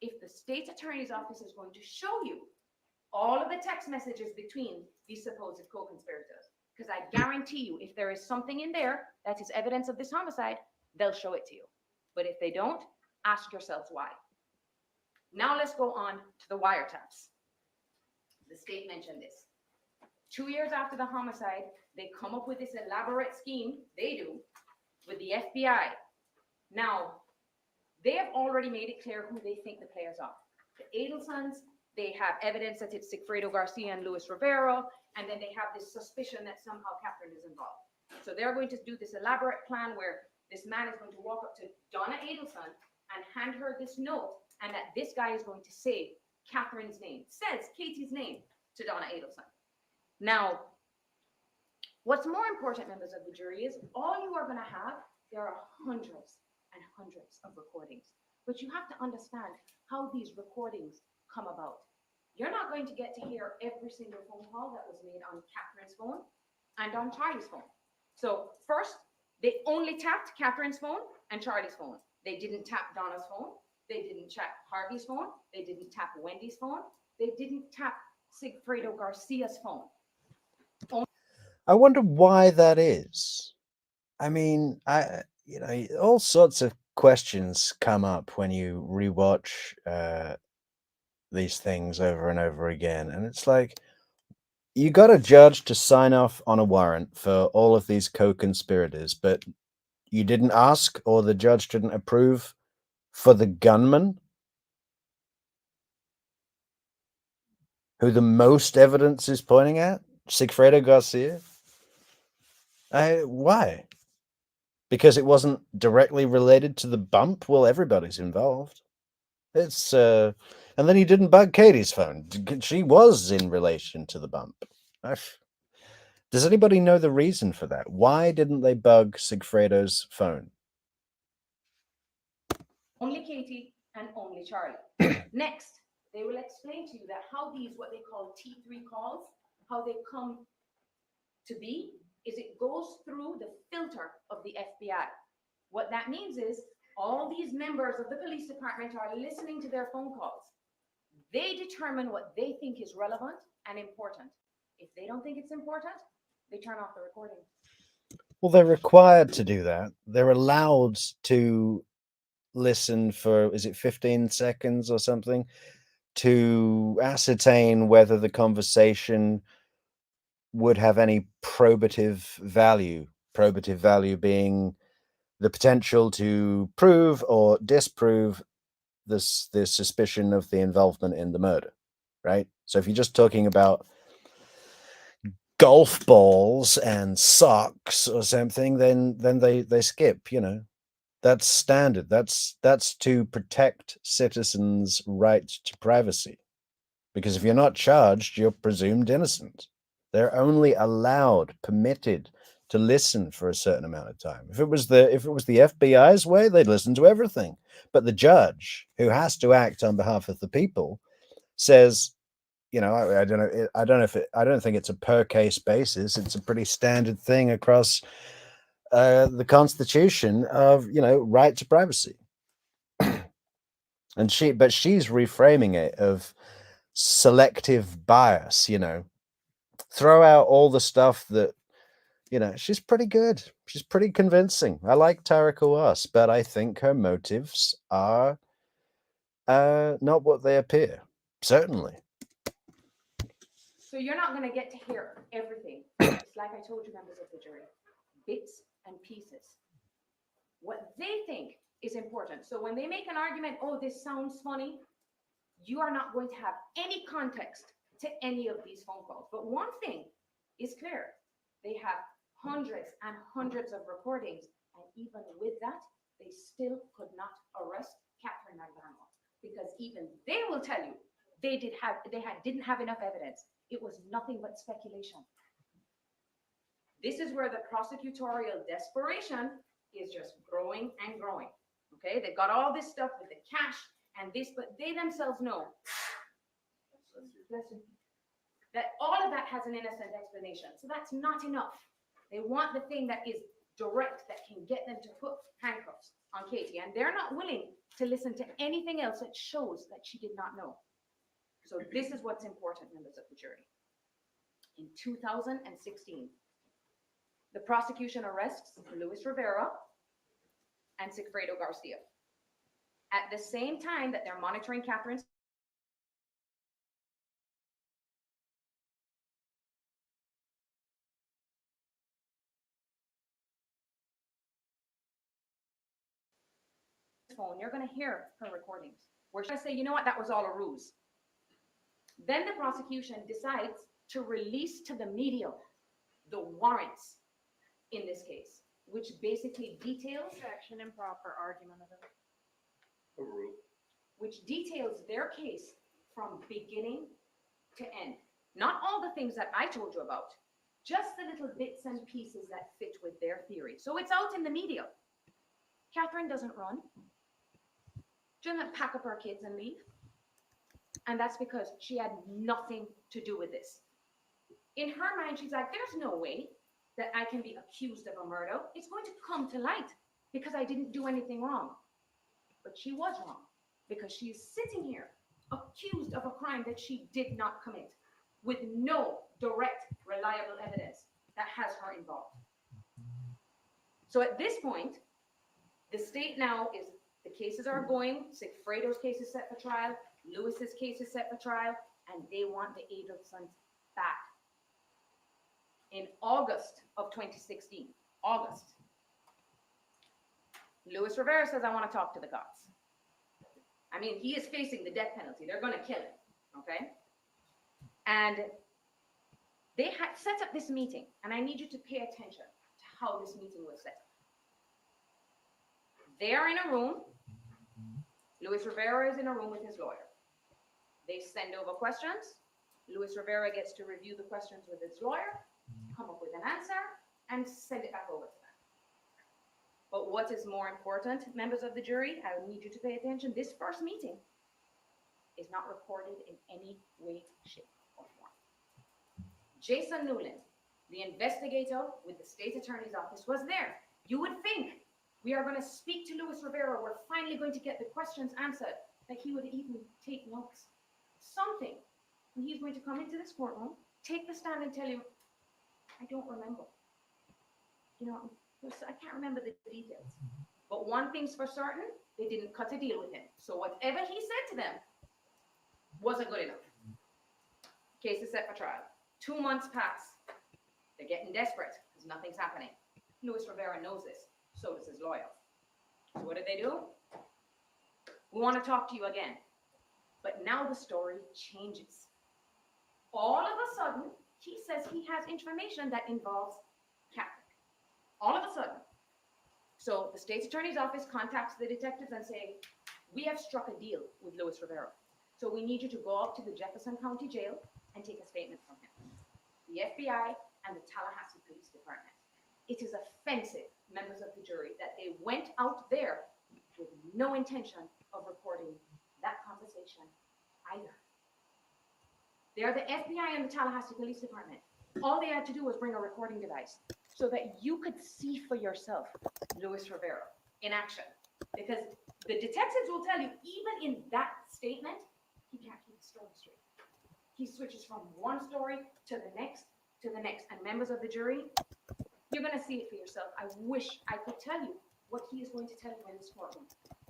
if the state attorney's office is going to show you all of the text messages between these supposed co-conspirators. Because I guarantee you, if there is something in there that is evidence of this homicide, they'll show it to you. But if they don't, ask yourselves why. Now let's go on to the wiretaps. The state mentioned this. 2 years after the homicide, they come up with this elaborate scheme, they do, with the FBI. Now, they have already made it clear who they think the players are. The Adelsons, they have evidence that it's Sigfredo Garcia and Luis Rivero, and then they have this suspicion that somehow Katherine is involved. So they're going to do this elaborate plan where this man is going to walk up to Donna Adelson and hand her this note, and that this guy is going to say Katherine's name, says Katie's name to Donna Adelson. Now, what's more important, members of the jury, is all you are going to have, there are hundreds and hundreds of recordings. But you have to understand how these recordings come about. You're not going to get to hear every single phone call that was made on Katherine's phone and on Charlie's phone. So first, they only tapped Katherine's phone and Charlie's phone. They didn't tap Donna's phone. They didn't tap Harvey's phone. They didn't tap Wendy's phone. They didn't tap Sigfredo Garcia's phone. I wonder why that is. I mean, all sorts of questions come up when you rewatch these things over and over again, and it's like you got a judge to sign off on a warrant for all of these co-conspirators, but you didn't ask, or the judge didn't approve for the gunman who the most evidence is pointing at, Sigfredo Garcia. Why? Because it wasn't directly related to the bump? Well, everybody's involved. It's and then he didn't bug Katie's phone. She was in relation to the bump. Does anybody know the reason for that? Why didn't they bug Sigfredo's phone? Only Katie and only Charlie. Next, they will explain to you that how these, what they call T3 calls, how they come to be, is it goes through the filter of the FBI. What that means is all these members of the police department are listening to their phone calls. They determine what they think is relevant and important. If they don't think it's important, they turn off the recording. Well, they're required to do that. They're allowed to listen for, is it 15 seconds or something, to ascertain whether the conversation would have any probative value. Probative value being the potential to prove or disprove the suspicion of the involvement in the murder, right? So if you're just talking about golf balls and socks or something, then they skip, That's standard. That's to protect citizens' right to privacy. Because if you're not charged, you're presumed innocent. They're only allowed, permitted to listen for a certain amount of time. If it was the FBI's way, they'd listen to everything. But the judge, who has to act on behalf of the people, says, you know, I don't know, I don't think it's a per case basis. It's a pretty standard thing across the Constitution of, you know, right to privacy. And she's reframing it of selective bias, you know. Throw out all the stuff that, you know, she's pretty good. She's pretty convincing. I like Tara Kawass, but I think her motives are not what they appear. Certainly. So you're not going to get to hear everything. It's like I told you, members of the jury, bits and pieces. What they think is important. So when they make an argument, oh, this sounds funny, you are not going to have any context to any of these phone calls. But one thing is clear. They have hundreds and hundreds of recordings. And even with that, they still could not arrest Katherine Magbanua, because even they will tell you didn't have enough evidence. It was nothing but speculation. This is where the prosecutorial desperation is just growing and growing. Okay, they've got all this stuff with the cash and this, but they themselves know that all of that has an innocent explanation. So that's not enough. They want the thing that is direct, that can get them to put handcuffs on Katie, and they're not willing to listen to anything else that shows that she did not know. So this is what's important, members of the jury. In 2016, the prosecution arrests Luis Rivera and Sigfredo Garcia. At the same time that they're monitoring Katherine's phone, you're going to hear her recordings where she's going to say, you know what, that was all a ruse. Then the prosecution decides to release to the media the warrants in this case, which basically details Objection, improper argument of it. which details their case from beginning to end. Not all the things that I told you about, just the little bits and pieces that fit with their theory. So it's out in the media. Katherine doesn't run. She doesn't pack up her kids and leave. And that's because she had nothing to do with this. In her mind, she's like, there's no way that I can be accused of a murder. It's going to come to light because I didn't do anything wrong. But she was wrong, because she is sitting here accused of a crime that she did not commit, with no direct, reliable evidence that has her involved. So at this point, the state now is, the cases are going, Sigfredo's case is set for trial, Lewis's case is set for trial, and they want the Adelsons back. In August of 2016, August, Luis Rivera says, I want to talk to the cops. I mean, he is facing the death penalty. They're going to kill him, okay? And they had set up this meeting, and I need you to pay attention to how this meeting was set up. They are in a room. Luis Rivera is in a room with his lawyer. They send over questions. Luis Rivera gets to review the questions with his lawyer, come up with an answer, and send it back over to them. But what is more important, members of the jury, I need you to pay attention. This first meeting is not recorded in any way, shape, or form. Jason Newland, the investigator with the state attorney's office, was there. You would think, we are going to speak to Luis Rivera, we're finally going to get the questions answered, that he would even take notes. Something. And he's going to come into this courtroom, take the stand and tell you, I don't remember. You know, I can't remember the details. But one thing's for certain, they didn't cut a deal with him. So whatever he said to them wasn't good enough. Case is set for trial. 2 months pass. They're getting desperate because nothing's happening. Luis Rivera knows this. So does his lawyer. So what do? We want to talk to you again. But now the story changes. All of a sudden, he says he has information that involves Katherine. All of a sudden. So the state's attorney's office contacts the detectives and say, we have struck a deal with Luis Rivera. So we need you to go up to the Jefferson County Jail and take a statement from him. the FBI, and the Tallahassee Police Department. It is offensive, members of the jury, that they went out there with no intention of recording that conversation either. They're the FBI and the Tallahassee Police Department. All they had to do was bring a recording device so that you could see for yourself Luis Rivera in action. Because the detectives will tell you, even in that statement, he can't keep the story straight. He switches from one story to the next, to the next. And members of the jury, you're going to see it for yourself. I wish I could tell you what he is going to tell you in this courtroom.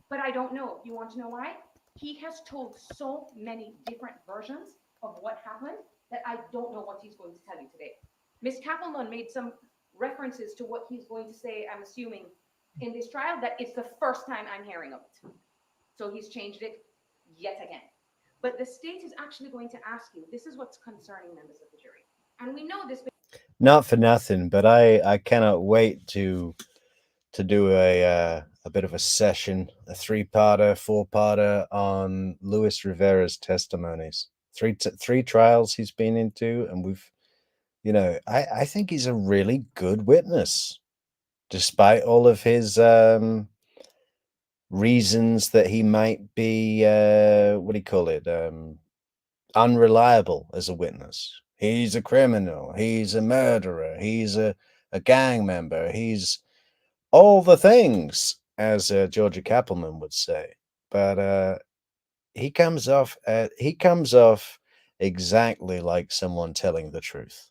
But I don't know. You want to know why? He has told so many different versions of what happened that I don't know what he's going to tell you today. Ms. Kappelman made some references to what he's going to say, I'm assuming, in this trial, that it's the first time I'm hearing of it. So he's changed it yet again. But the state is actually going to ask you, this is what's concerning members of the jury. And we know this. Not for nothing, but I cannot wait to do a bit of a session, a 3-parter, 4-parter on Luis Rivera's testimonies. Three trials he's been into, and we've, I think he's a really good witness, despite all of his reasons that he might be what do you call it, unreliable as a witness. He's a criminal, he's a murderer, he's a gang member, he's all the things, as Georgia Kappelman would say. But he comes off exactly like someone telling the truth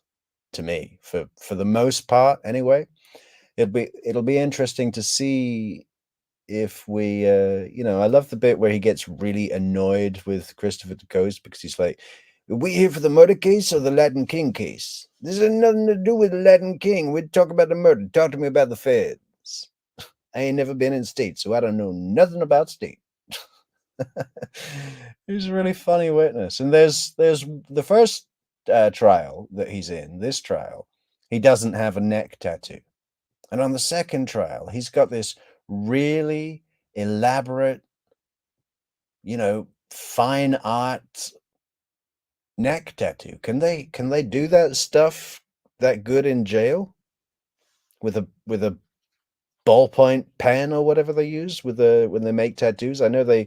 to me, for the most part anyway. It'll be interesting to see if we I love the bit where he gets really annoyed with Christopher DeCoste, because he's like, "Are we here for the murder case or the Latin King case? This has nothing to do with the Latin King. We'd talk about the murder. Talk to me about the feds. I ain't never been in state, so I don't know nothing about state." He's a really funny witness. And there's the first trial that he's in, this trial, he doesn't have a neck tattoo. And on the second trial, he's got this really elaborate, fine art neck tattoo. Can they do that stuff that good in jail with a ballpoint pen or whatever they use when they make tattoos? I know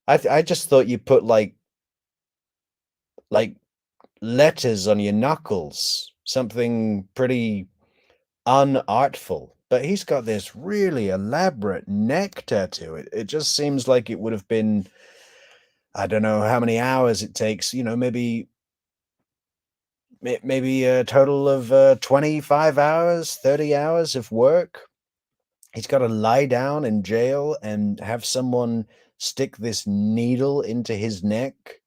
I just thought you put like letters on your knuckles, something pretty unartful. But he's got this really elaborate neck tattoo. It just seems like it would have been, I don't know how many hours it takes, maybe a total of 25 hours, 30 hours of work. He's got to lie down in jail and have someone stick this needle into his neck,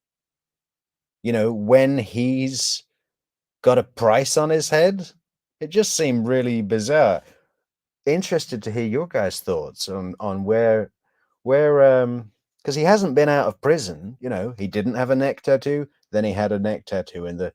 when he's got a price on his head. It just seemed really bizarre. Interested to hear your guys' thoughts on where because he hasn't been out of prison. He didn't have a neck tattoo, then he had a neck tattoo in the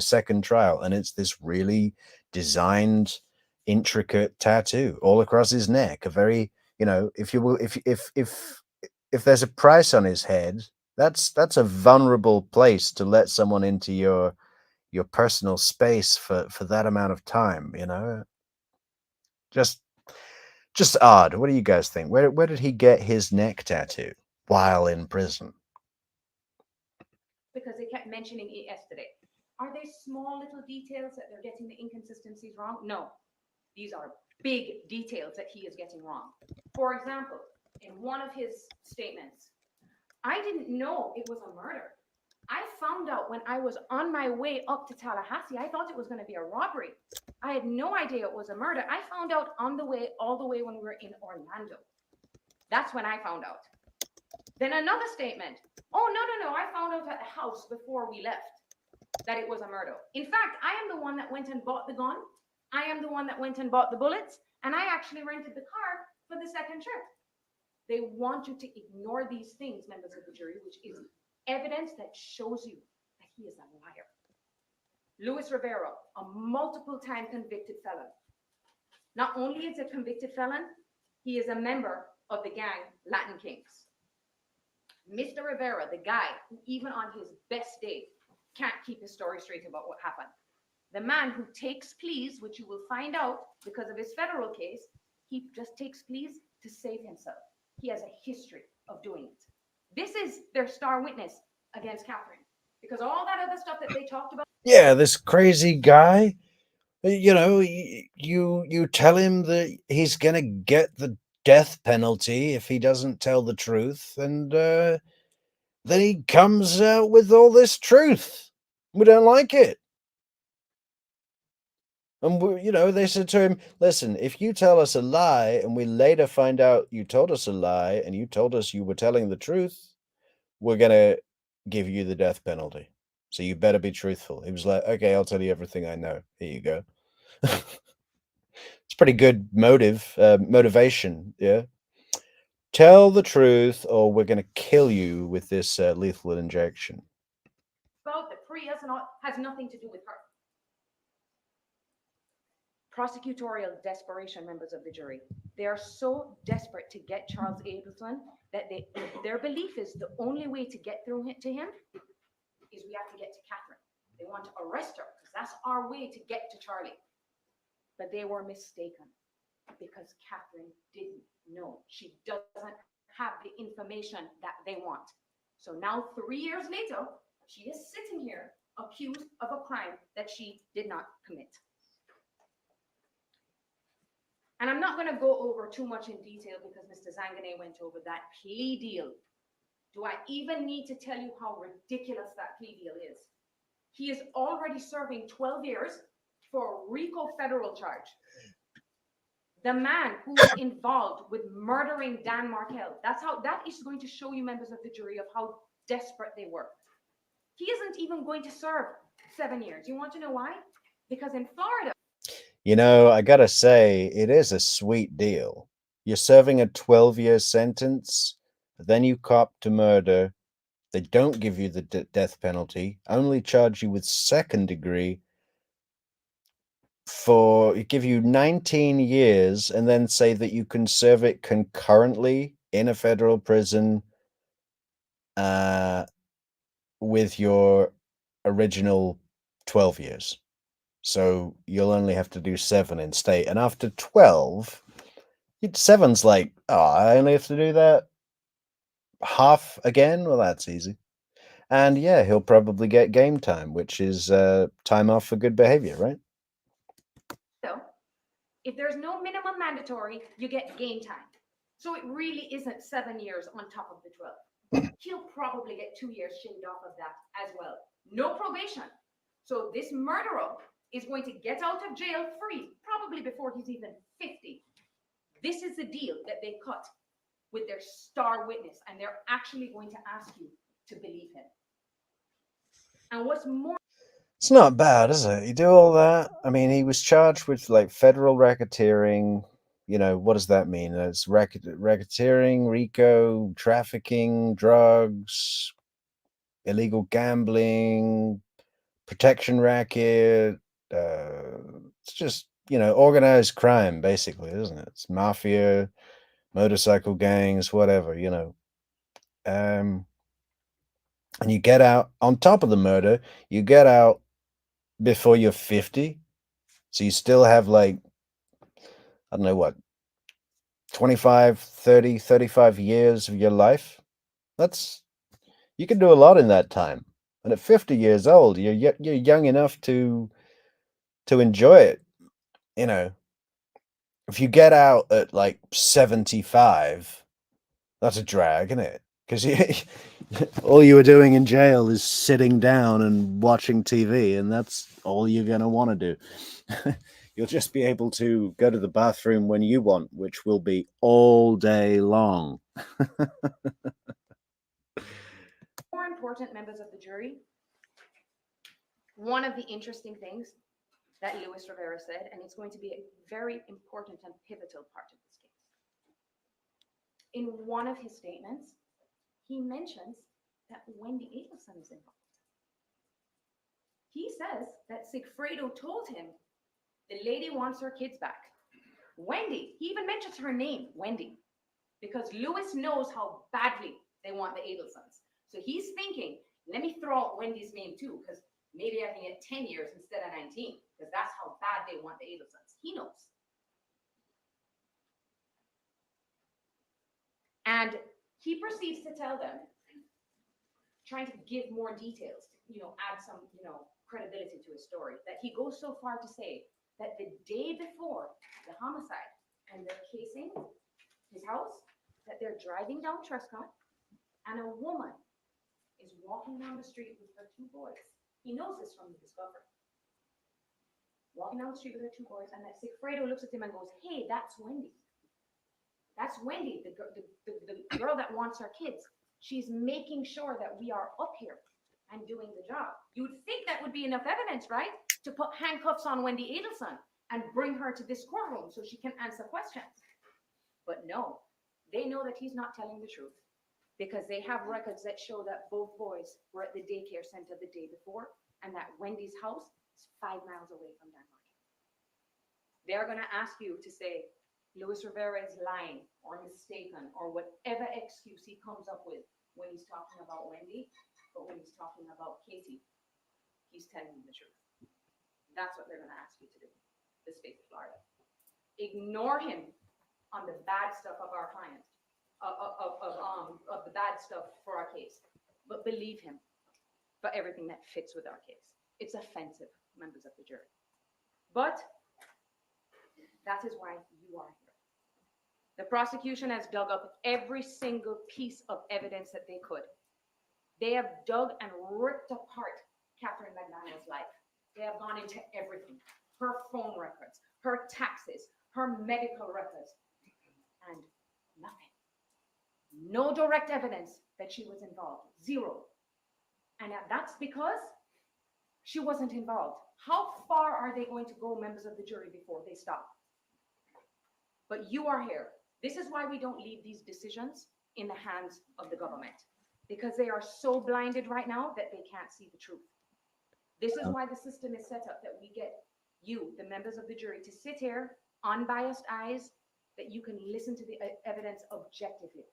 second trial, and it's this really designed, intricate tattoo all across his neck. A very, if you will, if there's a price on his head, that's a vulnerable place to let someone into your personal space for that amount of time. Just odd. What do you guys think? Where did he get his neck tattoo while in prison? Because they kept mentioning it yesterday. Are they small little details that they're getting the inconsistencies wrong? No. These are big details that he is getting wrong. For example, in one of his statements, I didn't know it was a murder. I found out when I was on my way up to Tallahassee. I thought it was going to be a robbery. I had no idea it was a murder. I found out on the way, all the way when we were in Orlando. That's when I found out. Then another statement. Oh, no. I found out at the house before we left that it was a murder. In fact, I am the one that went and bought the gun. I am the one that went and bought the bullets. And I actually rented the car for the second trip. They want you to ignore these things, members of the jury, which is evidence that shows you that he is a liar. Luis Rivera, a multiple-time convicted felon. Not only is a convicted felon, he is a member of the gang Latin Kings. Mr. Rivera, the guy who even on his best day can't keep his story straight about what happened. The man who takes pleas, which you will find out because of his federal case, he just takes pleas to save himself. He has a history of doing it. This is their star witness against Catherine, because all that other stuff that they talked about. Yeah, this crazy guy. You know, you tell him that he's gonna get the death penalty if he doesn't tell the truth, and then he comes out with all this truth. We don't like it. And they said to him, "Listen, if you tell us a lie, and we later find out you told us a lie, and you told us you were telling the truth, we're gonna give you the death penalty. So you better be truthful." He was like, "Okay, I'll tell you everything I know. Here you go." It's pretty good motivation. Yeah, tell the truth, or we're gonna kill you with this lethal injection. About the Prius and all has nothing to do with her. Prosecutorial desperation, members of the jury. They are so desperate to get Charles Adelson that their belief is the only way to get through to him is we have to get to Catherine. They want to arrest her because that's our way to get to Charlie. But they were mistaken because Catherine didn't know. She doesn't have the information that they want. So now, 3 years later, she is sitting here accused of a crime that she did not commit. And I'm not going to go over too much in detail because Mr. Zangané went over that plea deal. Do I even need to tell you how ridiculous that plea deal is? He is already serving 12 years for a RICO federal charge. The man who was involved with murdering Dan Markel, that is going to show you, members of the jury, of how desperate they were. He isn't even going to serve 7 years. You want to know why? Because in Florida, I gotta say, it is a sweet deal. You're serving a 12-year sentence, then you cop to murder. They don't give you the death penalty, only charge you with second degree give you 19 years, and then say that you can serve it concurrently in a federal prison with your original 12 years. So you'll only have to do 7 in state. And after 12, 7's like, oh, I only have to do that half again? Well, that's easy. And yeah, he'll probably get game time, which is time off for good behavior, right? if there's no minimum mandatory, you get game time. So it really isn't 7 years on top of the 12. He'll probably get 2 years shaved off of that as well. No probation. So this murderer is going to get out of jail free, probably before he's even 50. This is the deal that they cut with their star witness, and they're actually going to ask you to believe him. And what's more, it's not bad, is it? You do all that. I mean, he was charged with like federal racketeering. What does that mean? It's racketeering, RICO, trafficking, drugs, illegal gambling, protection racket. It's just, organized crime, basically, isn't it? It's mafia, motorcycle gangs, whatever, and you get out on top of the murder, you get out before you're 50. So you still have like, I don't know what, 25, 30, 35 years of your life. You can do a lot in that time. And at 50 years old, you're young enough to enjoy it. If you get out at like 75, that's a drag, isn't it? Because all you were doing in jail is sitting down and watching TV, and that's all you're going to want to do. You'll just be able to go to the bathroom when you want, which will be all day long. more important, members of the jury, one of the interesting things that Luis Rivera said, and it's going to be a very important and pivotal part of this case. In one of his statements, he mentions that Wendy Adelson is involved. He says that Sigfredo told him the lady wants her kids back. Wendy, he even mentions her name, Wendy, because Luis knows how badly they want the Adelsons. So he's thinking, let me throw out Wendy's name too, because Maybe I can get 10 years instead of 19, because that's how bad they want the Adelsons. He knows. And he proceeds to tell them, trying to give more details, add some, credibility to his story, that he goes so far to say that the day before the homicide and they're casing his house, that they're driving down Trescott and a woman is walking down the street with her two boys. He knows this from the discovery. Walking down the street with her two boys, and that Sigfredo looks at him and goes, "Hey, that's Wendy. That's Wendy, the girl that wants our kids. She's making sure that we are up here and doing the job." You would think that would be enough evidence, right? To put handcuffs on Wendy Adelson and bring her to this courtroom so she can answer questions. But no, they know that he's not telling the truth, because they have records that show that both boys were at the daycare center the day before, and that Wendy's house is 5 miles away from Denmark. They're going to ask you to say Luis Rivera is lying or mistaken or whatever excuse he comes up with when he's talking about Wendy, but when he's talking about Katie, he's telling you the truth. That's what they're going to ask you to do, the state of Florida. Ignore him on the bad stuff of our client, of the bad stuff for our case, but believe him for everything that fits with our case. It's offensive, members of the jury. But that is why you are here. The prosecution has dug up every single piece of evidence that they could. They have dug and ripped apart Katherine Magbanua's life. They have gone into everything: her phone records, her taxes, her medical records, and nothing. No direct evidence that she was involved. Zero. And that's because she wasn't involved. How far are they going to go, members of the jury, before they stop? But you are here. This is why we don't leave these decisions in the hands of the government, because they are so blinded right now that they can't see the truth. This is why the system is set up, that we get you, the members of the jury, to sit here, unbiased eyes, that you can listen to the evidence objectively.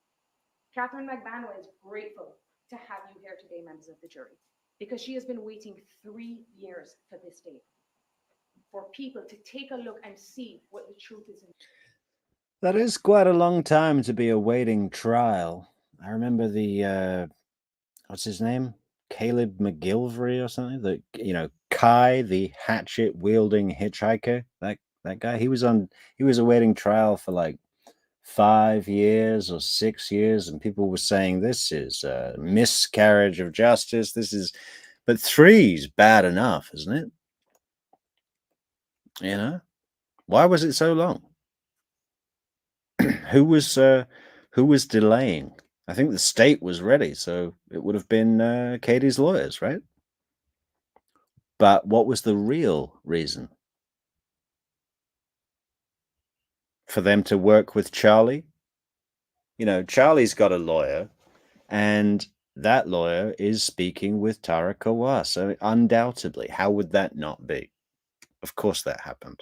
Katherine Magbanua is grateful to have you here today, members of the jury, because she has been waiting 3 years for this day, for people to take a look and see what the truth is. That is quite a long time to be awaiting trial. I remember the what's his name? Caleb McGilvery or something. Kai, the hatchet wielding hitchhiker. That guy. He was awaiting trial for like 5 years or 6 years, and people were saying this is a miscarriage of justice. But 3's bad enough, isn't it? Why was it so long? Who was delaying? I think the state was ready, so it would have been Katie's lawyers, right? But what was the real reason? For them to work with Charlie? Charlie's got a lawyer, and that lawyer is speaking with Tara Kawass. So undoubtedly, how would that not be? Of course that happened.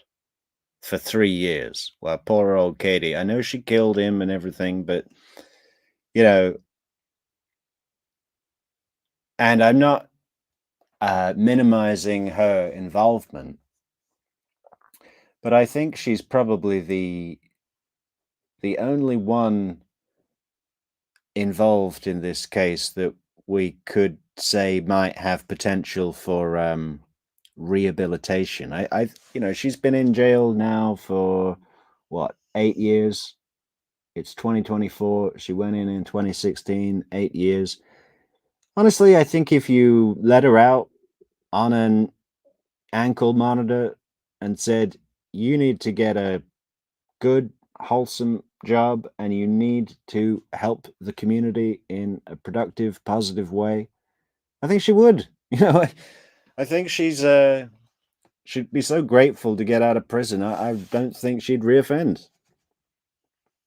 For 3 years. Well, poor old Katie. I know she killed him and everything, but and I'm not minimizing her involvement, but I think she's probably the only one involved in this case that we could say might have potential for rehabilitation. She's been in jail now for what, 8 years? It's 2024. She went in 2016, 8 years. Honestly, I think if you let her out on an ankle monitor and said, you need to get a good, wholesome job and you need to help the community in a productive, positive way, I think she would. I think she'd be so grateful to get out of prison. I don't think she'd reoffend.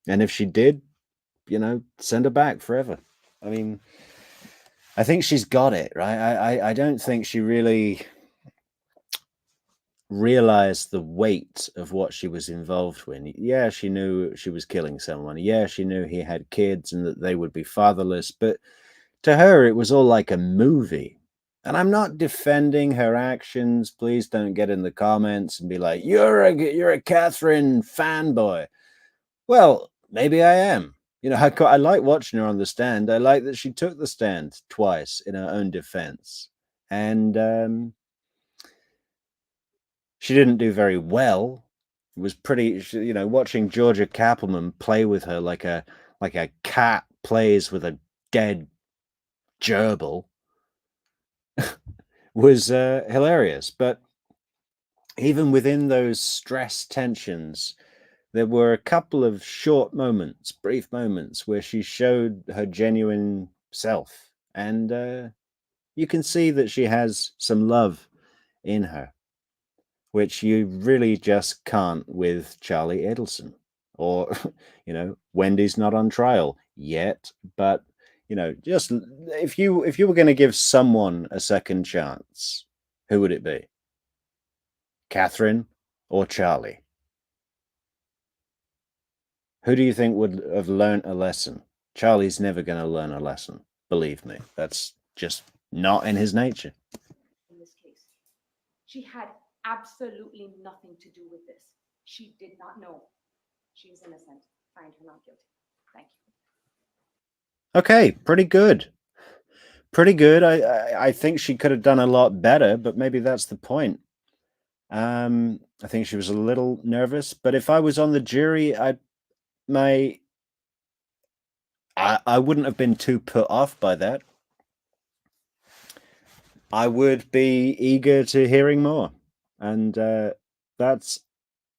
And if she did, send her back forever. I mean, I think she's got it, right? I don't think she really realized the weight of what she was involved with. Yeah, she knew she was killing someone. Yeah, she knew he had kids and that they would be fatherless. But to her, it was all like a movie. And I'm not defending her actions. Please don't get in the comments and be like, you're a Katherine fanboy. Well, maybe I am. I like watching her on the stand. I like that she took the stand twice in her own defense. And she didn't do very well. It was pretty, watching Georgia Kappelman play with her like a cat plays with a dead gerbil was hilarious. But even within those stress tensions, there were a couple of short moments, brief moments, where she showed her genuine self. And you can see that she has some love in her, which you really just can't with Charlie Adelson. Or, Wendy's not on trial yet, but just if you were going to give someone a second chance, who would it be? Katherine or Charlie? Who do you think would have learned a lesson? Charlie's never going to learn a lesson. Believe me, that's just not in his nature. In this case, she had absolutely nothing to do with this. She did not know. She is innocent. Find her not guilty. Thank you. Okay, pretty good. Pretty good. I think she could have done a lot better, but maybe that's the point. I think she was a little nervous, but if I was on the jury, I wouldn't have been too put off by that. I would be eager to hearing more, and that's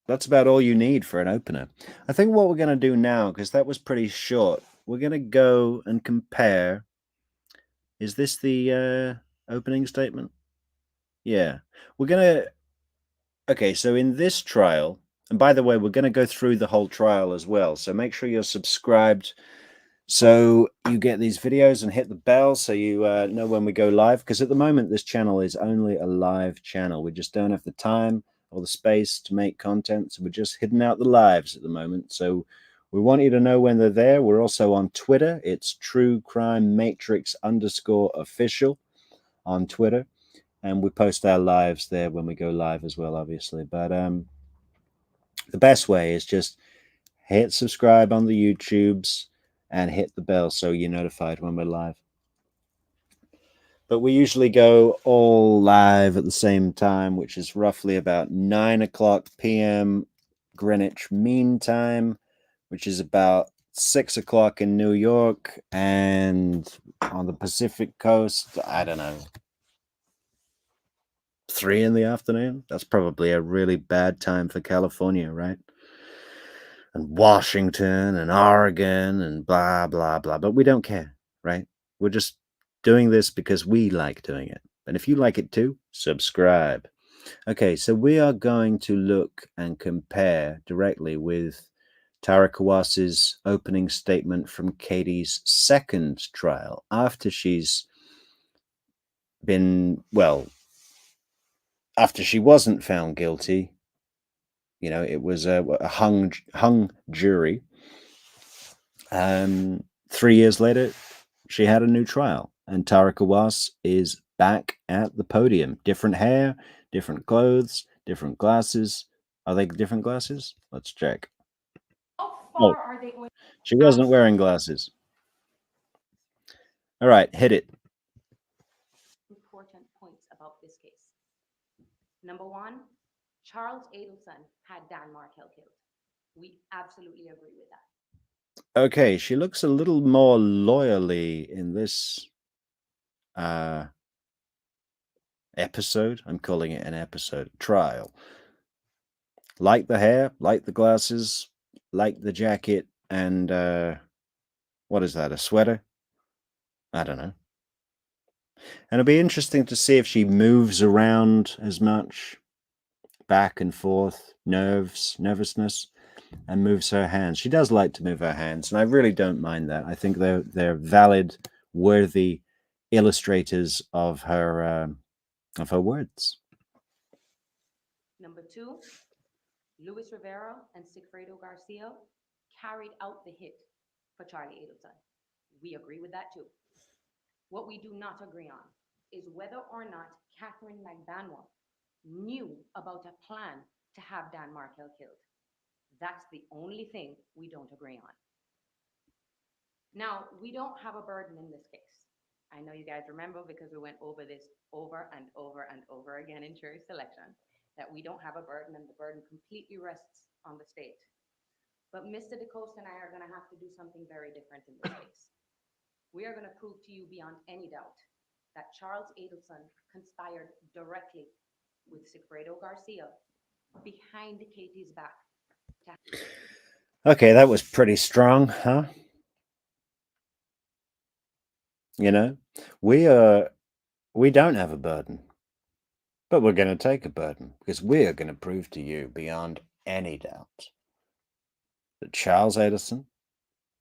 about all you need for an opener. I think what we're going to do now, because that was pretty short, we're going to go and compare. Is this the opening statement? Yeah, we're going to. Okay, so in this trial, and by the way, we're going to go through the whole trial as well. So make sure you're subscribed so you get these videos, and hit the bell so you know when we go live. Because at the moment, this channel is only a live channel. We just don't have the time or the space to make content. So we're just hitting out the lives at the moment. So we want you to know when they're there. We're also on Twitter. It's True Crime Matrix _official on Twitter. And we post our lives there when we go live as well, obviously. But the best way is just hit subscribe on the YouTubes and hit the bell so you're notified when we're live. But we usually go all live at the same time, which is roughly about 9 o'clock p.m. Greenwich Mean Time, which is about 6 o'clock in New York, and on the Pacific Coast, I don't know, 3 in the afternoon. That's probably a really bad time for California, right? And Washington and Oregon and blah, blah, blah. But we don't care, right? We're just doing this because we like doing it. And if you like it too, subscribe. Okay, so we are going to look and compare directly with Tara Kawass's opening statement from Katie's second trial after she's been, well, after she wasn't found guilty. It was a hung jury. 3 years later, she had a new trial, and Tara Kawass is back at the podium. Different hair, different clothes, different glasses. Are they different glasses? Let's check. How Oh, far are they going? she wasn't wearing glasses. All right, hit it. Important points about this case. Number one, Charles Adelson had Dan Markel killed. We absolutely agree with that. Okay, she looks a little more loyally in this episode. I'm calling it an episode. Trial. Like the hair, like the glasses, like the jacket, and what is that, a sweater? I don't know. And it'll be interesting to see if she moves around as much, back and forth, nervousness, and moves her hands. She does like to move her hands, and I really don't mind that. I think they're valid, worthy illustrators of her words. Number two, Luis Rivera and Sigfredo Garcia carried out the hit for Charlie Adelson. We agree with that too. What we do not agree on is whether or not Katherine Magbanua knew about a plan to have Dan Markel killed. That's the only thing we don't agree on. Now, we don't have a burden in this case. I know you guys remember because we went over this over and over and over again in jury selection, that we don't have a burden and the burden completely rests on the state. But Mr. DeCoste and I are going to have to do something very different in this case. We are going to prove to you beyond any doubt that Charles Adelson conspired directly with Sigfredo Garcia behind Katie's back. Okay, that was pretty strong, huh? You know, we don't have a burden, but we're going to take a burden because we are going to prove to you beyond any doubt that Charles Adelson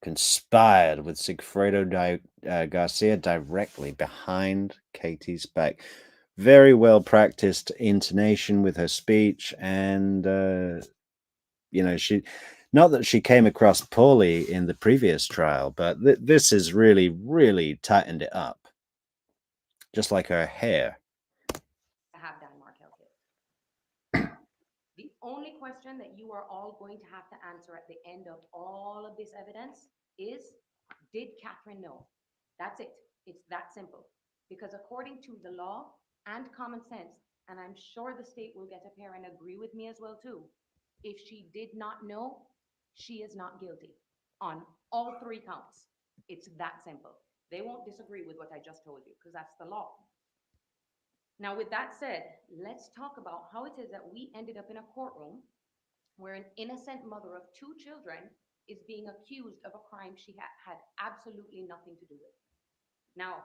conspired with Sigfredo Garcia directly behind Katie's back. Very well practiced intonation with her speech, and she, not that she came across poorly in the previous trial, but this has really, really tightened it up, just like her hair. Have Dan Markel killed. The only question that you are all going to have to answer at the end of all of this evidence is, did Katherine know? That's it. It's that simple. Because according to the law and common sense, and I'm sure the state will get up here and agree with me as well too, if she did not know, she is not guilty on all 3 counts. It's that simple. They won't disagree with what I just told you because that's the law. Now, with that said, let's talk about how it is that we ended up in a courtroom where an innocent mother of 2 children is being accused of a crime she had absolutely nothing to do with. Now,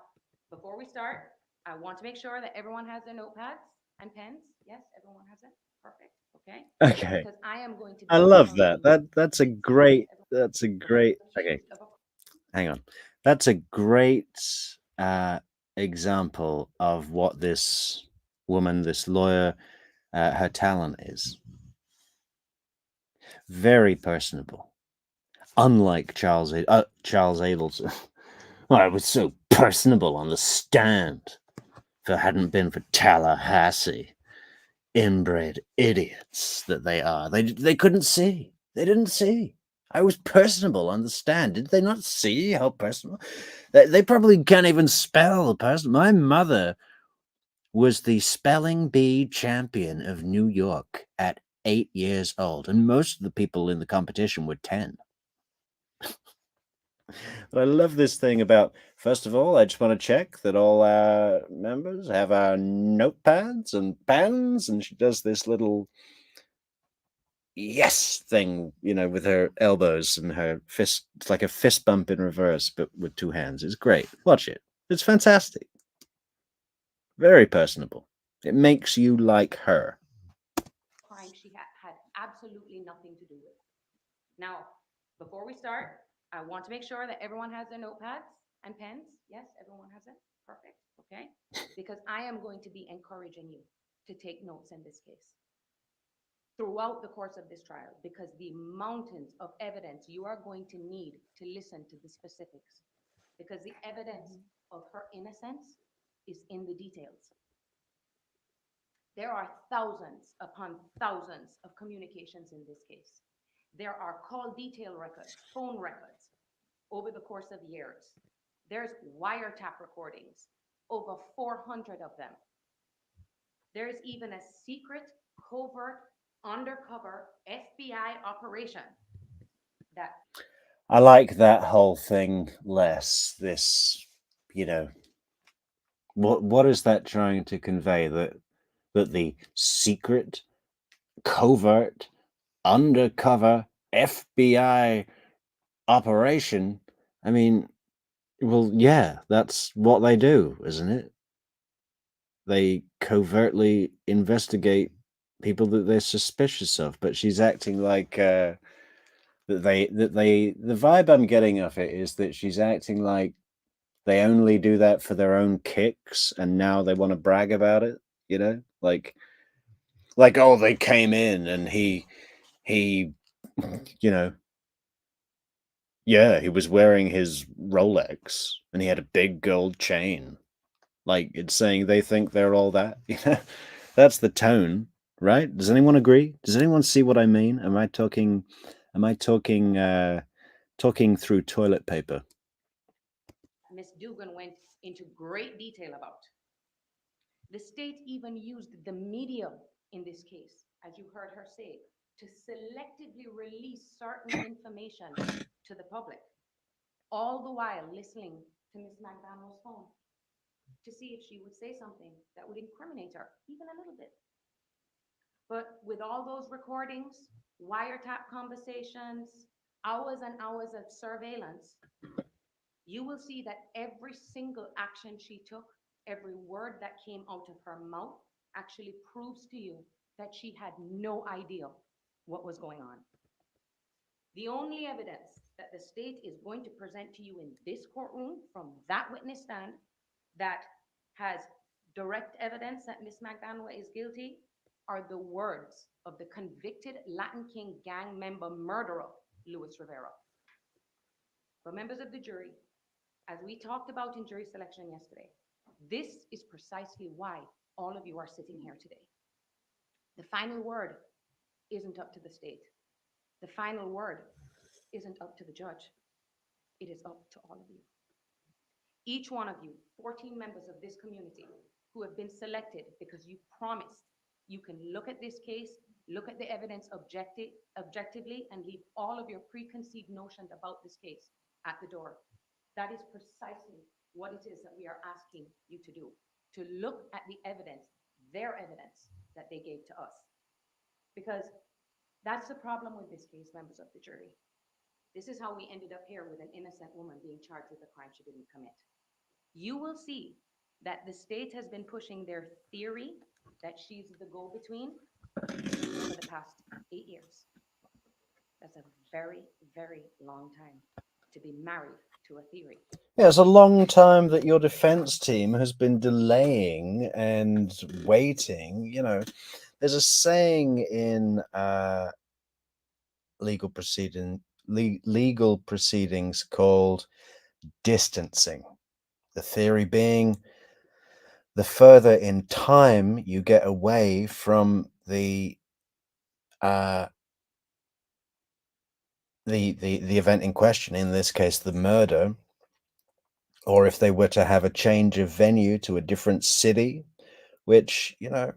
before we start, I want to make sure that everyone has their notepads and pens. Yes, everyone has it. Perfect. Okay. Okay. Because I am going to. I love that. That's a great. Okay. Hang on. That's a great example of what this woman, this lawyer, her talent is. Very personable. Unlike Charles Adelson. I was so personable on the stand. If it hadn't been for Tallahassee, inbred idiots that they are, they couldn't see. They didn't see. I was personable on the stand. Did they not see how personable? They probably can't even spell person. My mother was the spelling bee champion of New York at 8 years old, and most of the people in the competition were 10. But I love this thing about, first of all, I just want to check that all our members have our notepads and pens, and she does this little yes thing, with her elbows and her fist. It's like a fist bump in reverse, but with 2 hands. It's great. Watch it. It's fantastic. Very personable. It makes you like her. Crime she had absolutely nothing to do with. Now, before we start, I want to make sure that everyone has their notepads and pens. Yes, everyone has it. Perfect. Okay. Because I am going to be encouraging you to take notes in this case throughout the course of this trial, because the mountains of evidence you are going to need to listen to the specifics, because the evidence of her innocence is in the details. There are thousands upon thousands of communications in this case. There are call detail records, phone records over the course of years. There's wiretap recordings, over 400 of them. There's even a secret, covert, undercover FBI operation that. I like that whole thing less. This, what is that trying to convey? That the secret, covert, undercover FBI operation. I mean, well, yeah, that's what they do, isn't it? They covertly investigate people that they're suspicious of, but she's acting like the vibe I'm getting of it is that she's acting like they only do that for their own kicks, and now they want to brag about it, like, oh, they came in and he yeah, he was wearing his Rolex and he had a big gold chain. Like it's saying they think they're all that. That's the tone, right? Does anyone agree? Does anyone see what I mean? Am I talking talking through toilet paper? Ms. Dugan went into great detail about. The state even used the media in this case, as you heard her say, to selectively release certain information to the public, all the while listening to Ms. Magbanua's phone to see if she would say something that would incriminate her, even a little bit. But with all those recordings, wiretap conversations, hours and hours of surveillance, you will see that every single action she took, every word that came out of her mouth, actually proves to you that she had no idea what was going on. The only evidence that the state is going to present to you in this courtroom from that witness stand that has direct evidence that Ms. Magbanua is guilty are the words of the convicted Latin King gang member murderer, Luis Rivera. But members of the jury, as we talked about in jury selection yesterday, this is precisely why all of you are sitting here today. The final word isn't up to the state. The final word isn't up to the judge. It is up to all of you. Each one of you, 14 members of this community who have been selected because you promised you can look at this case, look at the evidence objectively, and leave all of your preconceived notions about this case at the door. That is precisely what it is that we are asking you to do, to look at the evidence, their evidence that they gave to us. Because that's the problem with this case, members of the jury. This is how we ended up here with an innocent woman being charged with a crime she didn't commit. You will see that the state has been pushing their theory that she's the go-between for the past 8 years. That's a very, very long time to be married to a theory. Yeah, it's a long time that your defense team has been delaying and waiting. You know, there's a saying in legal proceedings called distancing. The theory being the further in time you get away from the event in question, in this case the murder, or if they were to have a change of venue to a different city, which, you know,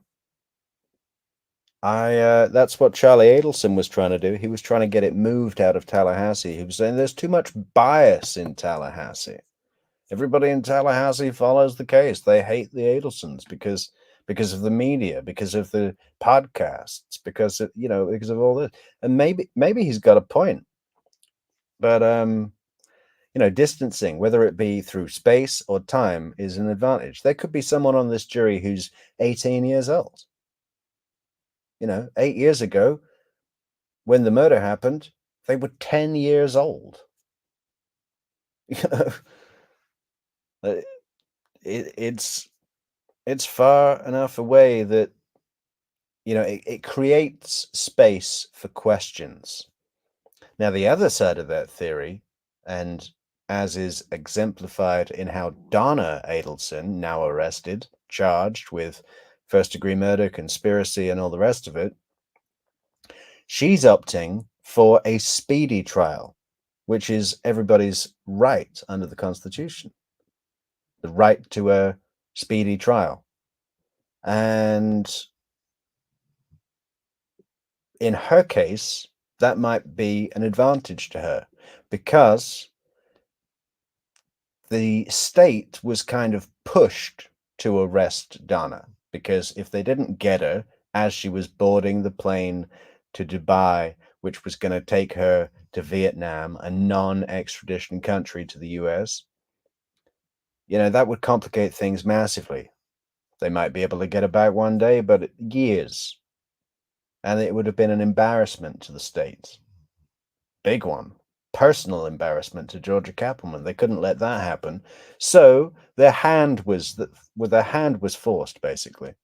that's what Charlie Adelson was trying to do. He was trying to get it moved out of Tallahassee. He was saying there's too much bias in Tallahassee. Everybody in Tallahassee follows the case. They hate the Adelsons because of the media, because of the podcasts, because of, because of all this. And maybe he's got a point. But distancing, whether it be through space or time, is an advantage. There could be someone on this jury who's 18 years old. 8 years ago, when the murder happened, they were 10 years old. It's far enough away that it creates space for questions. Now, the other side of that theory, and as is exemplified in how Donna Adelson, now arrested, charged with first-degree murder, conspiracy, and all the rest of it, she's opting for a speedy trial, which is everybody's right under the Constitution. The right to a speedy trial. And in her case, that might be an advantage to her because the state was kind of pushed to arrest Donna, because if they didn't get her as she was boarding the plane to Dubai, which was going to take her to Vietnam, a non-extradition country to the US, that would complicate things massively. They might be able to get her back one day, but years. And it would have been an embarrassment to the state. Big one. Personal embarrassment to Georgia Cappleman. They couldn't let that happen. So their hand was forced, basically.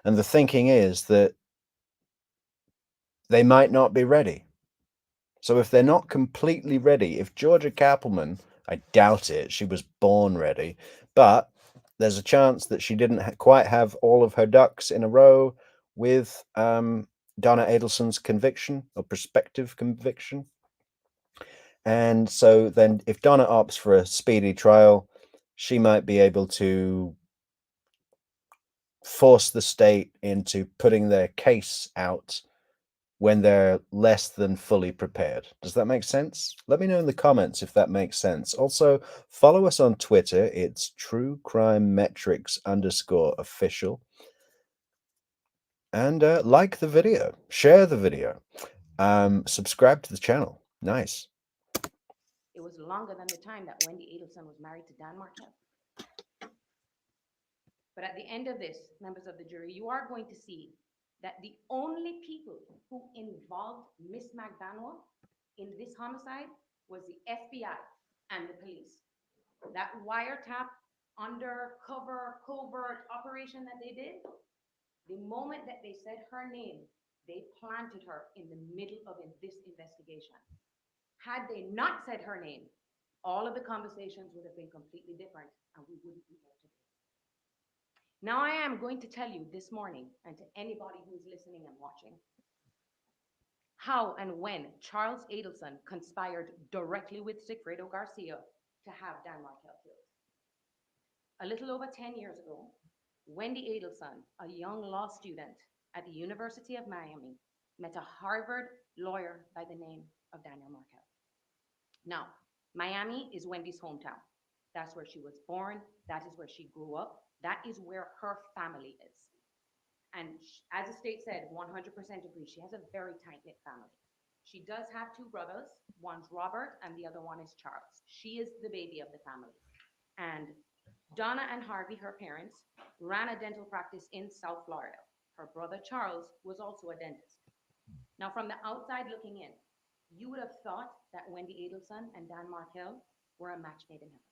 And the thinking is that they might not be ready. So if they're not completely ready, if Georgia Cappleman, I doubt it, she was born ready, but there's a chance that she didn't quite have all of her ducks in a row with Donna Adelson's conviction or prospective conviction. And so then if Donna opts for a speedy trial, she might be able to force the state into putting their case out when they're less than fully prepared. Does that make sense? Let me know in the comments if that makes sense. Also, follow us on Twitter. It's True Crime Metrix _official. And like the video, share the video, subscribe to the channel. Nice. It was longer than the time that Wendy Adelson was married to Dan Markel. But at the end of this, members of the jury, you are going to see that the only people who involved Miss Magbanua in this homicide was the FBI and the police. That wiretap, undercover, covert operation that they did, the moment that they said her name, they planted her in the middle of this investigation. Had they not said her name, all of the conversations would have been completely different and we wouldn't be here today. Now I am going to tell you this morning, and to anybody who's listening and watching, how and when Charles Adelson conspired directly with Sigfredo Garcia to have Dan Markel killed. A little over 10 years ago, Wendy Adelson, a young law student at the University of Miami, met a Harvard lawyer by the name of Daniel Markel. Now, Miami is Wendy's hometown. That's where she was born. That is where she grew up. That is where her family is. And as the state said, 100% agree, she has a very tight-knit family. She does have two brothers. One's Robert and the other one is Charles. She is the baby of the family. And Donna and Harvey, her parents, ran a dental practice in South Florida. Her brother Charles was also a dentist. Now, from the outside looking in, you would have thought that Wendy Adelson and Dan Markel were a match made in heaven.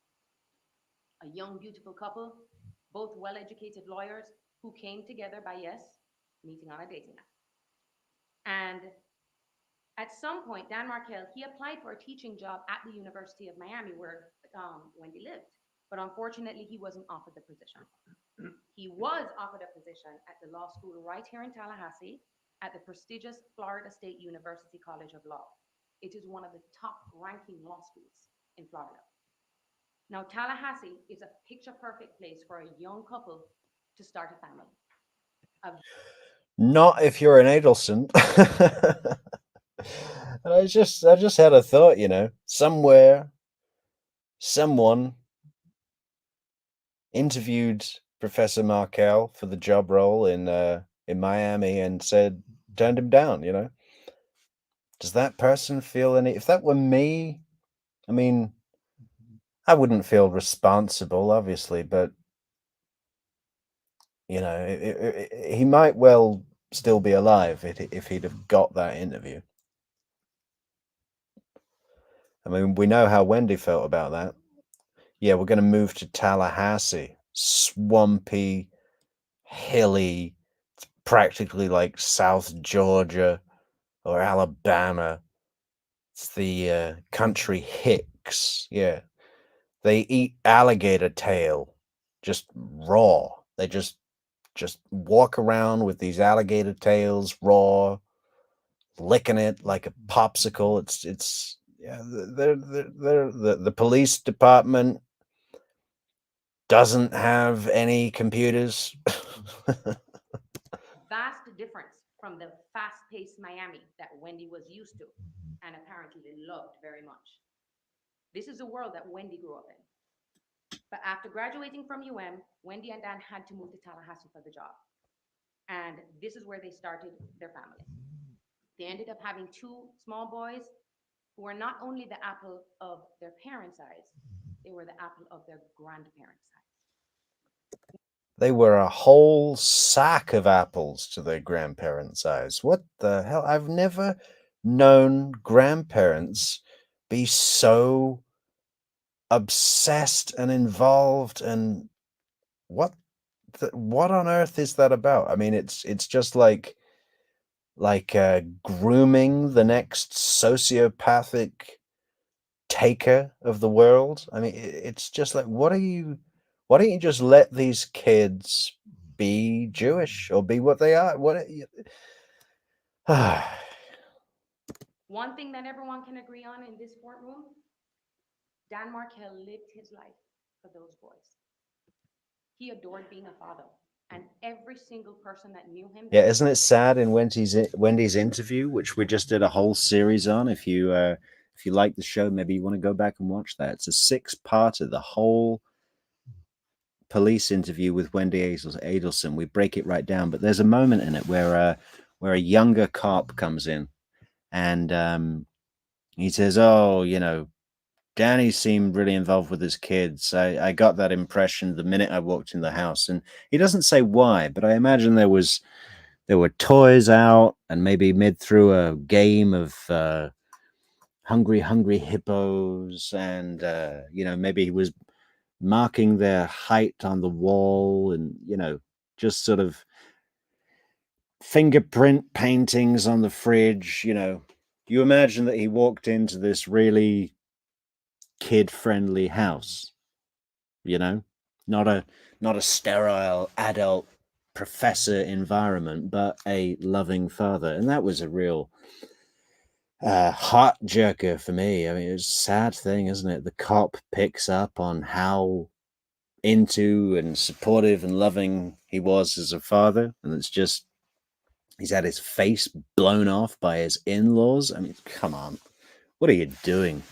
A young, beautiful couple, both well-educated lawyers who came together by, yes, meeting on a dating app. And at some point, Dan Markel, he applied for a teaching job at the University of Miami where Wendy lived. But unfortunately, he wasn't offered the position. He was offered a position at the law school right here in Tallahassee at the prestigious Florida State University College of Law. It is one of the top-ranking law schools in Florida. Now, Tallahassee is a picture-perfect place for a young couple to start a family. Not if you're an Adelson. And I just had a thought, you know, somewhere, someone interviewed Professor Markel for the job role in Miami and turned him down, you know. Does that person feel any? If that were me, I mean, I wouldn't feel responsible, obviously, but you know, he might well still be alive if he'd have got that interview. I mean, we know how Wendy felt about that. Yeah, we're going to move to Tallahassee, swampy, hilly, practically like South Georgia or Alabama. It's the country hicks. Yeah, they eat alligator tail, just raw. They just walk around with these alligator tails raw, licking it like a popsicle. It's yeah. The police department doesn't have any computers. Vast difference from the fast-paced Miami that Wendy was used to and apparently loved very much. This is the world that Wendy grew up in. But after graduating from Wendy and Dan had to move to Tallahassee for the job. And this is where they started their family. They ended up having two small boys who were not only the apple of their parents' eyes, they were the apple of their grandparents' eyes. They were a whole sack of apples to their grandparents' eyes. What the hell? I've never known grandparents be so obsessed and involved. And what on earth is that about? I mean, it's just like grooming the next sociopathic taker of the world. I mean, it's just like, what are you Why don't you just let these kids be Jewish or be what they are? One thing that everyone can agree on in this courtroom, Dan Markel lived his life for those boys. He adored being a father, and every single person that knew him. Yeah, isn't it sad in Wendy's interview, which we just did a whole series on? If you like the show, maybe you want to go back and watch that. It's a 6-parter, the whole police interview with Wendy Adelson. We break it right down, but there's a moment in it where a younger cop comes in, and he says, "Oh, Danny seemed really involved with his kids. I got that impression the minute I walked in the house." And he doesn't say why, but I imagine there were toys out, and maybe mid through a game of hungry hippos, and maybe he was marking their height on the wall, and just sort of fingerprint paintings on the fridge. You imagine that he walked into this really kid-friendly house, not a sterile adult professor environment, but a loving father. And that was a real heart jerker for me. I mean, it's a sad thing, isn't it? The cop picks up on how into and supportive and loving he was as a father, and it's just he's had his face blown off by his in-laws. I mean, come on, what are you doing?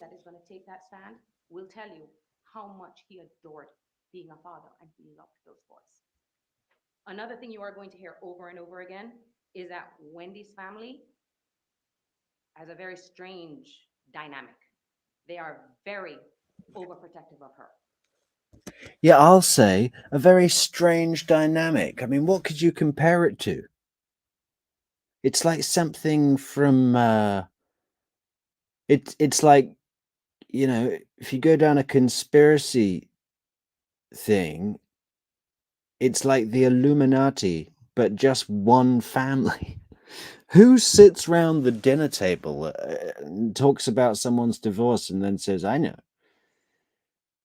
That is going to take that stand will tell you how much he adored being a father and he loved those boys. Another thing you are going to hear over and over again is that Wendy's family has a very strange dynamic. They are very overprotective of her. Yeah, I'll say a very strange dynamic. I mean, what could you compare it to? It's like something from it's like, if you go down a conspiracy thing, it's like the Illuminati, but just one family. Who sits round the dinner table and talks about someone's divorce and then says, "I know.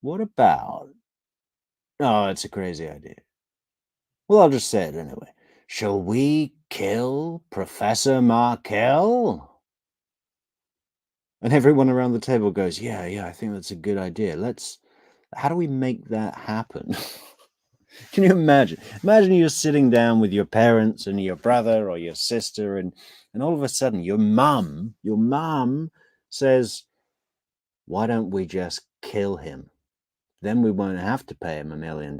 What about?" Oh, it's a crazy idea. Well, I'll just say it anyway. Shall we kill Professor Markel? And everyone around the table goes, yeah, I think that's a good idea. How do we make that happen? Can you imagine? Imagine you're sitting down with your parents and your brother or your sister, and all of a sudden your mum says, why don't we just kill him? Then we won't have to pay him $1 million,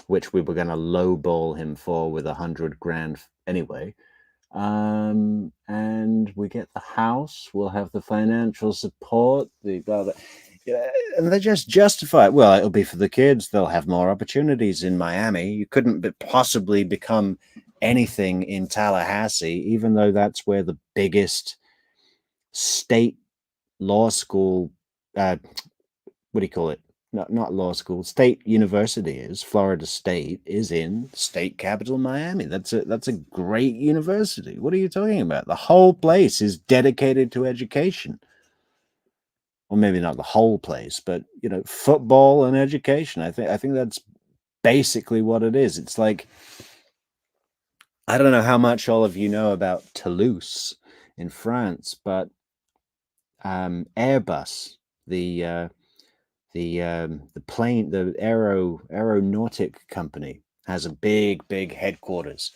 which we were going to lowball him for with $100,000 anyway. And we get the house, we'll have the financial support, the blah, blah. And they just justify it. Well, it'll be for the kids. They'll have more opportunities in Miami. You couldn't possibly become anything in Tallahassee, even though that's where the biggest state law school, what do you call it? Not law school, state university is. Florida State is in state capital Miami. That's a great university. What are you talking about? The whole place is dedicated to education. Well, maybe not the whole place, but football and education. I think that's basically what it is. It's like, I don't know how much all of you know about Toulouse in France, but Airbus, the plane, the aeronautic company, has a big headquarters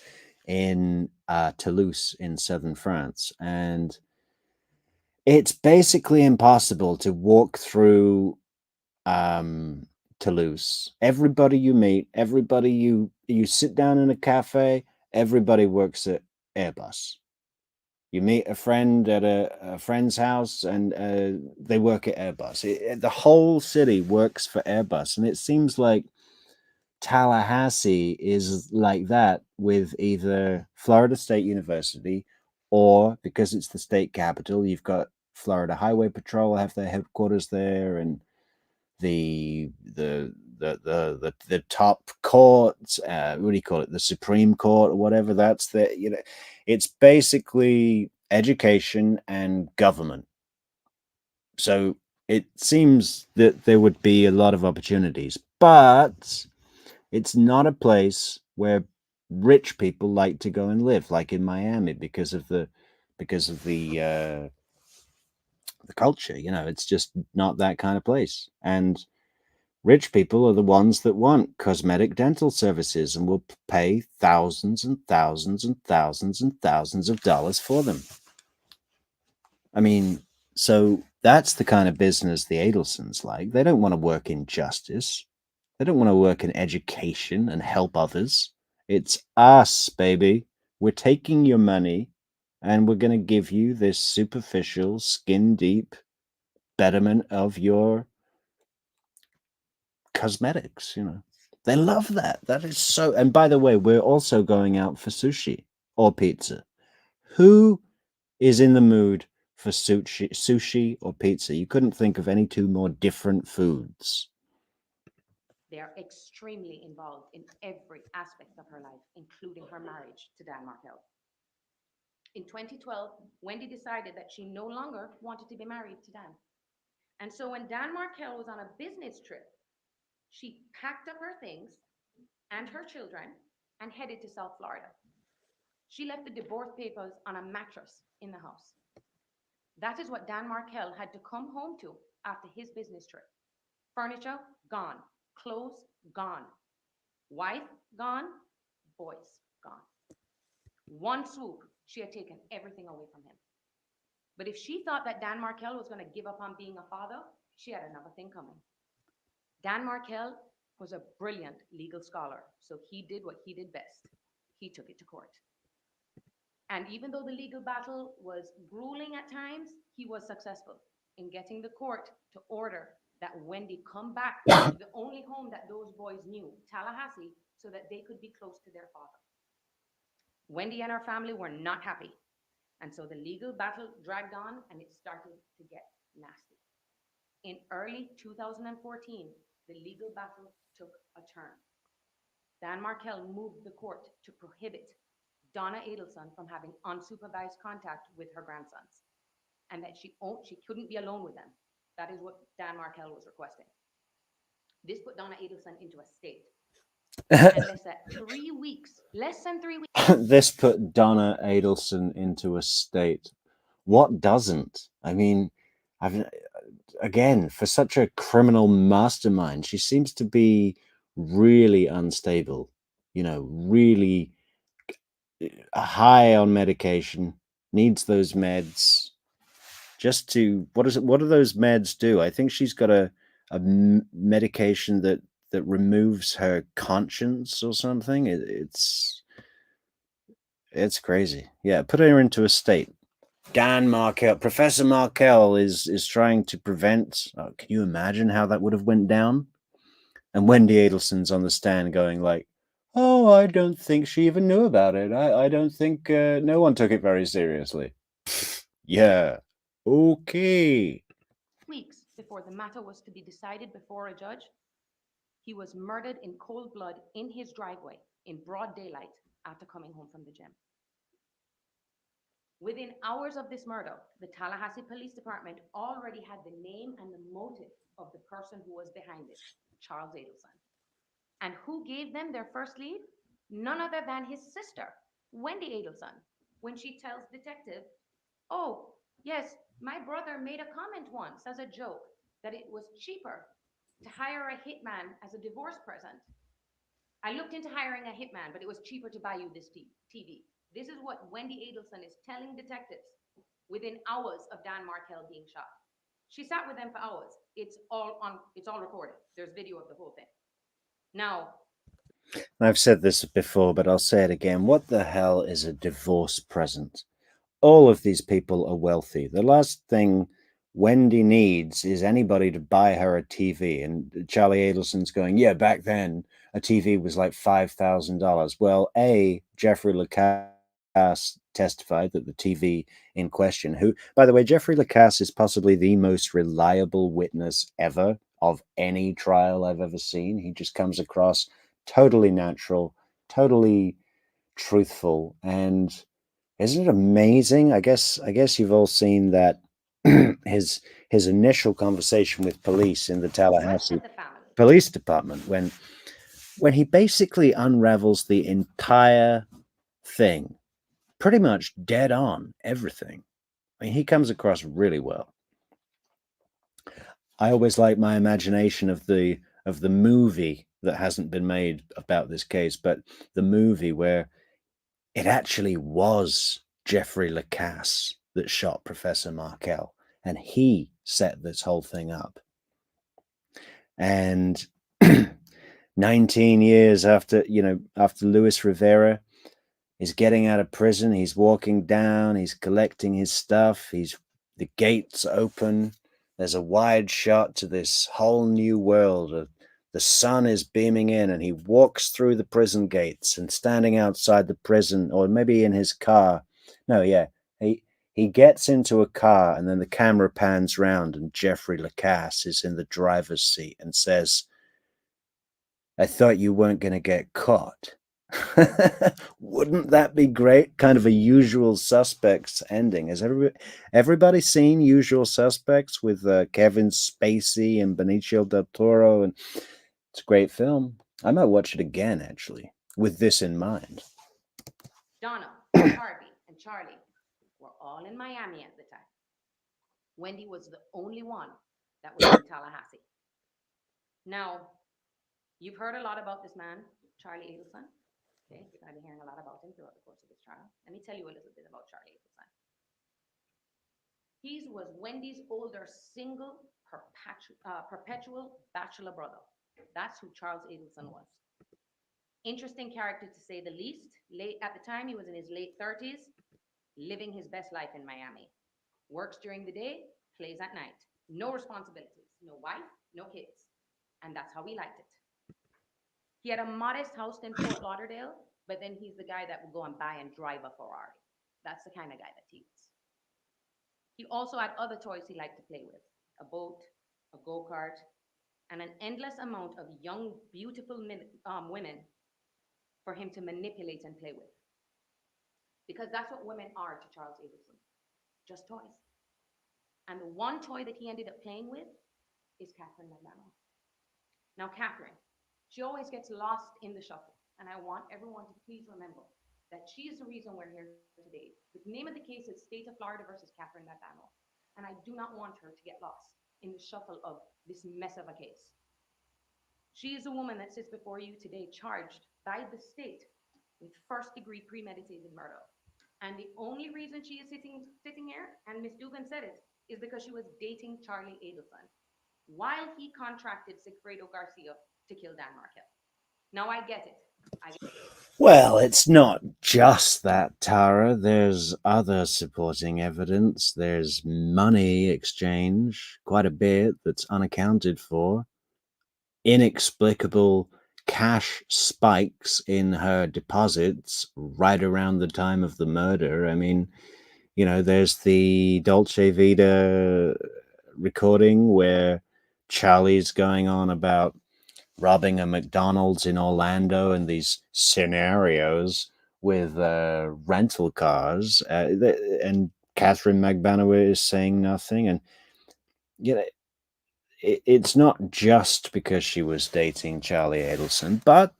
in Toulouse in southern France, and it's basically impossible to walk through Toulouse. Everybody you meet, everybody you sit down in a cafe, everybody works at Airbus. You meet a friend at a friend's house, and they work at Airbus. The whole city works for Airbus, and it seems like Tallahassee is like that with either Florida State University, or because it's the state capital, you've got Florida Highway Patrol have their headquarters there, and the top court, what do you call it, the Supreme Court or whatever, that's it's basically education and government. So it seems that there would be a lot of opportunities, but it's not a place where rich people like to go and live, like in Miami, because of the culture. You know, it's just not that kind of place. And rich people are the ones that want cosmetic dental services and will pay thousands and thousands and thousands and thousands of dollars for them. I mean, so that's the kind of business the Adelsons like. They don't want to work in justice. They don't want to work in education and help others. It's us, baby. We're taking your money and we're going to give you this superficial, skin deep betterment of your cosmetics, you know. They love that. That is so. And by the way, we're also going out for sushi or pizza. Who is in the mood for sushi or pizza? You couldn't think of any two more different foods. They are extremely involved in every aspect of her life, including her marriage to Dan Markel. In 2012, Wendy decided that she no longer wanted to be married to Dan. And so when Dan Markel was on a business trip, she packed up her things and her children and headed to South Florida. She left the divorce papers on a mattress in the house. That is what Dan Markel had to come home to after his business trip. Furniture, gone. Clothes, gone. Wife, gone. Boys, gone. One swoop, she had taken everything away from him. But if she thought that Dan Markel was going to give up on being a father, she had another thing coming. Dan Markel was a brilliant legal scholar, so he did what he did best. He took it to court. And even though the legal battle was grueling at times, he was successful in getting the court to order that Wendy come back to the only home that those boys knew, Tallahassee, so that they could be close to their father. Wendy and her family were not happy. And so the legal battle dragged on and it started to get nasty. In early 2014, the legal battle took a turn. Dan Markel moved the court to prohibit Donna Adelson from having unsupervised contact with her grandsons, and that she couldn't be alone with them. That is what Dan Markel was requesting. This put Donna Adelson into a state. And less than 3 weeks. This put Donna Adelson into a state. What doesn't? I mean, again, for such a criminal mastermind, she seems to be really unstable, you know, really high on medication, needs those meds just to, what do those meds do? I think she's got a medication that removes her conscience or something. It's crazy. Yeah, put her into a state. Dan Markel, Professor Markel is trying to prevent. Oh, can you imagine how that would have went down? And Wendy Adelson's on the stand going like, "Oh, I don't think she even knew about it. I don't think no one took it very seriously." Yeah. Okay. Weeks before the matter was to be decided before a judge, he was murdered in cold blood in his driveway in broad daylight after coming home from the gym. Within hours of this murder, the Tallahassee Police Department already had the name and the motive of the person who was behind it, Charles Adelson. And who gave them their first lead? None other than his sister, Wendy Adelson, when she tells detective, "Oh, yes, my brother made a comment once as a joke that it was cheaper to hire a hitman as a divorce present. I looked into hiring a hitman, but it was cheaper to buy you this TV." This is what Wendy Adelson is telling detectives within hours of Dan Markel being shot. She sat with them for hours. It's all recorded. There's video of the whole thing. Now, I've said this before, but I'll say it again. What the hell is a divorce present? All of these people are wealthy. The last thing Wendy needs is anybody to buy her a TV. And Charlie Adelson's going, yeah, back then a TV was like $5,000. Well, Jeffrey Lacasse testified that the TV in question, who, by the way, Jeffrey Lacasse is possibly the most reliable witness ever of any trial I've ever seen. He just comes across totally natural, totally truthful, and isn't it amazing? I guess you've all seen that his his initial conversation with police in the Tallahassee And the family. police department when he basically unravels the entire thing, pretty much dead on everything. I mean, he comes across really well. I always like my imagination of the movie that hasn't been made about this case, but the movie where it actually was Jeffrey Lacasse that shot Professor Markel, and he set this whole thing up. And 19 years after, after Luis Rivera is getting out of prison, he's walking down, he's collecting his stuff, the gates open, there's a wide shot to this whole new world. The sun is beaming in, and he walks through the prison gates, and standing outside the prison, or maybe in his car. No, yeah, he gets into a car, and then the camera pans round, and Jeffrey Lacasse is in the driver's seat and says, "I thought you weren't going to get caught." Wouldn't that be great? Kind of a Usual Suspects ending. Has everybody seen Usual Suspects with Kevin Spacey and Benicio del Toro? And it's a great film. I might watch it again, actually, with this in mind. Donna, Harvey, and Charlie were all in Miami at the time. Wendy was the only one that was in Tallahassee. Now, you've heard a lot about this man, Charlie Adelson. Okay, I've been hearing a lot about him throughout the course of this trial. Let me tell you a little bit about Charlie Adelson. He was Wendy's older single perpetual bachelor brother. That's who Charles Adelson was. Interesting character to say the least. At the time, he was in his late 30s, living his best life in Miami. Works during the day, plays at night. No responsibilities, no wife, no kids. And that's how he liked it. He had a modest house in Fort Lauderdale, but then he's the guy that would go and buy and drive a Ferrari. That's the kind of guy that he is. He also had other toys he liked to play with, a boat, a go-kart, and an endless amount of young, beautiful women for him to manipulate and play with. Because that's what women are to Charles Adelson, just toys. And the one toy that he ended up playing with is Katherine Magbanua. Now, Katherine, she always gets lost in the shuffle, and I want everyone to please remember that she is the reason we're here today. The name of the case is State of Florida versus Katherine Magbanua, and I do not want her to get lost in the shuffle of this mess of a case. She is a woman that sits before you today charged by the state with first-degree premeditated murder. And the only reason she is sitting here, and Ms. Dugan said it, is because she was dating Charlie Adelson while he contracted Sigfredo Garcia to kill Dan Markel. Now, I get it. Well, it's not just that, Tara. There's other supporting evidence. There's money exchange, quite a bit, that's unaccounted for. Inexplicable cash spikes in her deposits right around the time of the murder. I mean, there's the Dolce Vita recording where Charlie's going on about robbing a McDonald's in Orlando and these scenarios with rental cars. And Katherine Magbanua is saying nothing. And, it's not just because she was dating Charlie Adelson, but,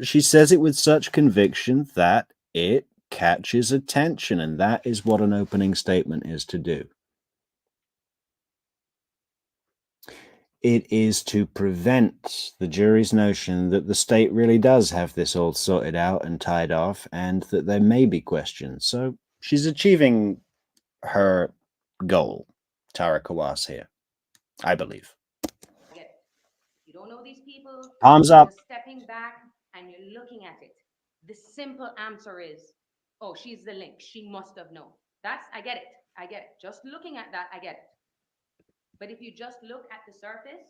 she says it with such conviction that it catches attention, and that is what an opening statement is to do. It is to prevent the jury's notion that the state really does have this all sorted out and tied off, and that there may be questions. So she's achieving her goal, Tara Kawass here, I believe. You don't know these people. Palms up. You're stepping back and you're looking at it. The simple answer is, oh, she's the link. She must have known. I get it. I get it. Just looking at that, I get it. But if you just look at the surface,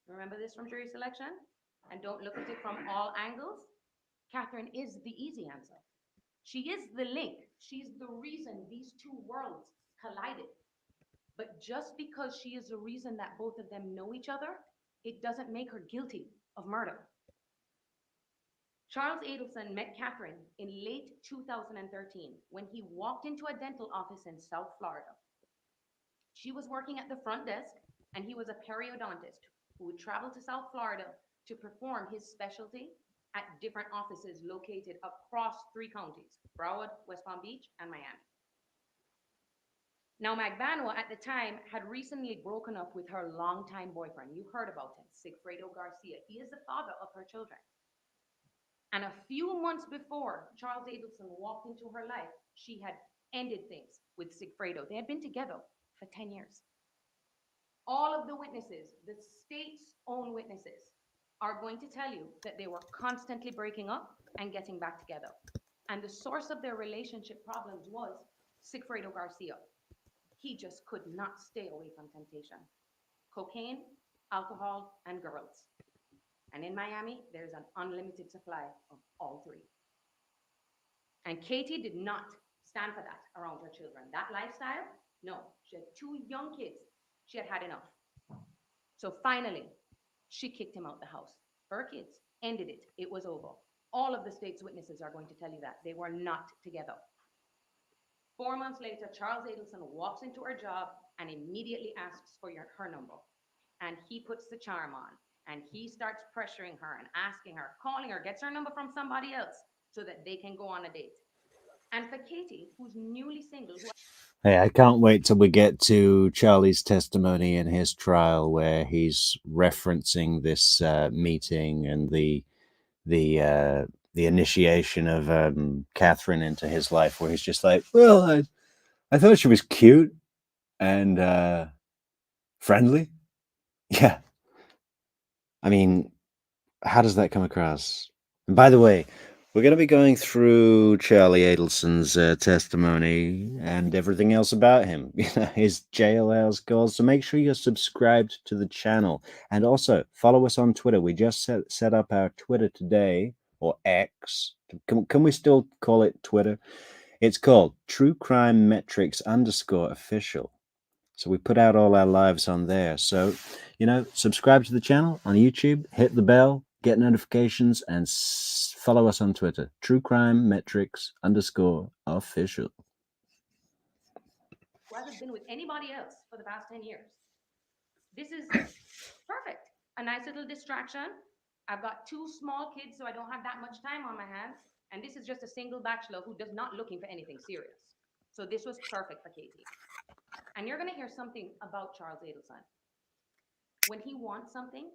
remember this from jury selection, and don't look at it from all angles, Katherine is the easy answer. She is the link. She's the reason these two worlds collided. But just because she is the reason that both of them know each other, it doesn't make her guilty of murder. Charles Adelson met Katherine in late 2013 when he walked into a dental office in South Florida. She was working at the front desk, and he was a periodontist who would travel to South Florida to perform his specialty at different offices located across 3 counties, Broward, West Palm Beach, and Miami. Now, Magbanua at the time had recently broken up with her longtime boyfriend. You heard about him, Sigfredo Garcia. He is the father of her children. And a few months before Charles Adelson walked into her life, she had ended things with Sigfredo. They had been together for 10 years. All of the witnesses, the state's own witnesses, are going to tell you that they were constantly breaking up and getting back together. And the source of their relationship problems was Sigfredo Garcia. He just could not stay away from temptation. Cocaine, alcohol, and girls. And in Miami, there's an unlimited supply of all three. And Katie did not stand for that around her children. That lifestyle, no. She had 2 young kids. She had had enough. So finally, she kicked him out the house. Her kids ended it. It was over. All of the state's witnesses are going to tell you that. They were not together. 4 months later, Charles Adelson walks into her job and immediately asks for her number. And he puts the charm on. And he starts pressuring her and asking her, calling her, gets her number from somebody else so that they can go on a date. And for Katie, who's newly single, Hey, I can't wait till we get to Charlie's testimony in his trial, where he's referencing this meeting and the initiation of Catherine into his life, where he's just like, well, I thought she was cute and friendly. Yeah, I mean, how does that come across? And by the way, we're going to be going through Charlie Adelson's testimony and everything else about him, his jailhouse goals. So make sure you're subscribed to the channel, and also follow us on Twitter. We just set up our Twitter today, or X. Can we still call it Twitter? It's called True Crime Metrix _official. So we put out all our lives on there. So, subscribe to the channel on YouTube, hit the bell, get notifications, and follow us on Twitter. True Crime Metrix _official. who hasn't been with anybody else for the past 10 years. This is perfect. A nice little distraction. I've got 2 small kids, so I don't have that much time on my hands. And this is just a single bachelor who does not looking for anything serious. So this was perfect for Katie. And you're going to hear something about Charles Adelson. When he wants something,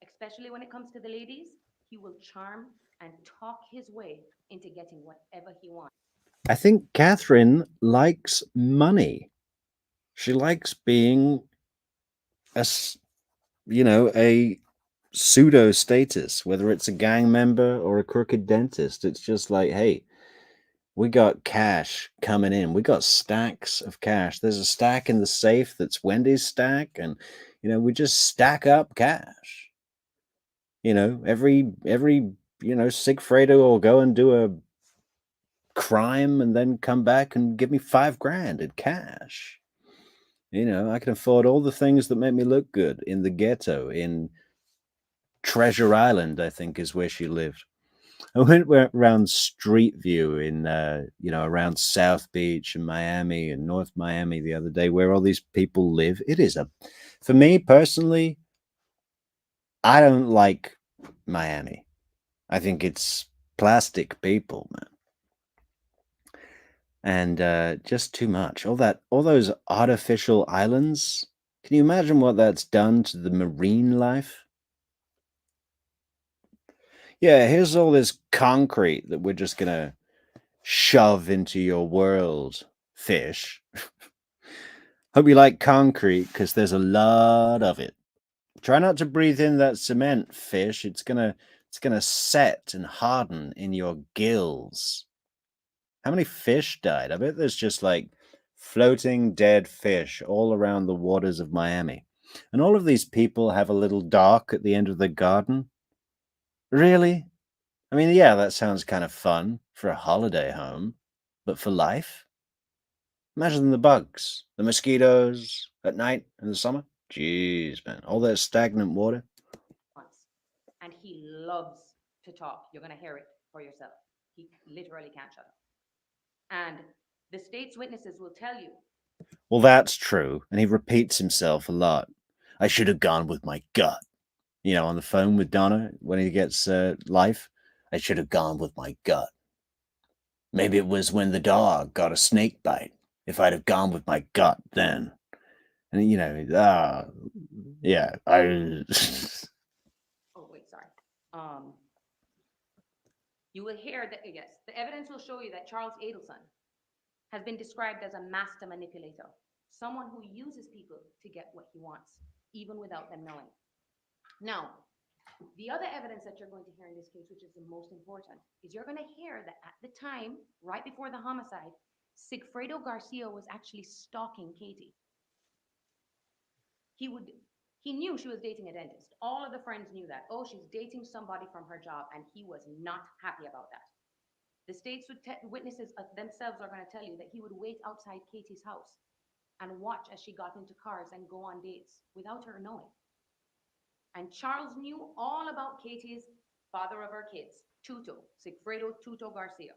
especially when it comes to the ladies, he will charm and talk his way into getting whatever he wants. I think Catherine likes money. She likes being a pseudo status, whether it's a gang member or a crooked dentist. It's just like, hey, we got cash coming in. We got stacks of cash. There's a stack in the safe that's Wendy's stack, and we just stack up cash. Every Sigfredo will go and do a crime and then come back and give me $5,000 in cash. I can afford all the things that make me look good in the ghetto, in Treasure Island, I think is where she lived. I went around Street View in, around South Beach and Miami and North Miami the other day, where all these people live. It is for me personally, I don't like Miami. I think it's plastic people, man. And just too much. All those artificial islands. Can you imagine what that's done to the marine life? Yeah, here's all this concrete that we're just gonna shove into your world, fish. Hope you like concrete, because there's a lot of it. Try not to breathe in that cement, fish. It's gonna set and harden in your gills. How many fish died? I bet there's just like floating dead fish all around the waters of Miami. And all of these people have a little dock at the end of the garden. Really? I mean, yeah, that sounds kind of fun for a holiday home, but for life? Imagine the bugs, the mosquitoes at night in the summer. Jeez, man, all that stagnant water. And he loves to talk. You're going to hear it for yourself. He literally can't shut up. And the state's witnesses will tell you Well, that's true. And he repeats himself a lot. I should have gone with my gut. You know, on the phone with Donna when he gets life. I should have gone with my gut. Maybe it was when the dog got a snake bite. If I'd have gone with my gut then. And, you know, yeah, I. Oh, wait, sorry. You will hear that, yes, the evidence will show you that Charles Adelson has been described as a master manipulator, someone who uses people to get what he wants, even without them knowing. Now, the other evidence that you're going to hear in this case, which is the most important, is you're going to hear that at the time, right before the homicide, Sigfredo Garcia was actually stalking Katie. He knew she was dating a dentist. All of the friends knew that. Oh, she's dating somebody from her job, and he was not happy about that. The state's witnesses themselves are going to tell you that he would wait outside Katie's house and watch as she got into cars and go on dates without her knowing. And Charles knew all about Katie's father of her kids, Tuto, Sigfredo Tuto Garcia,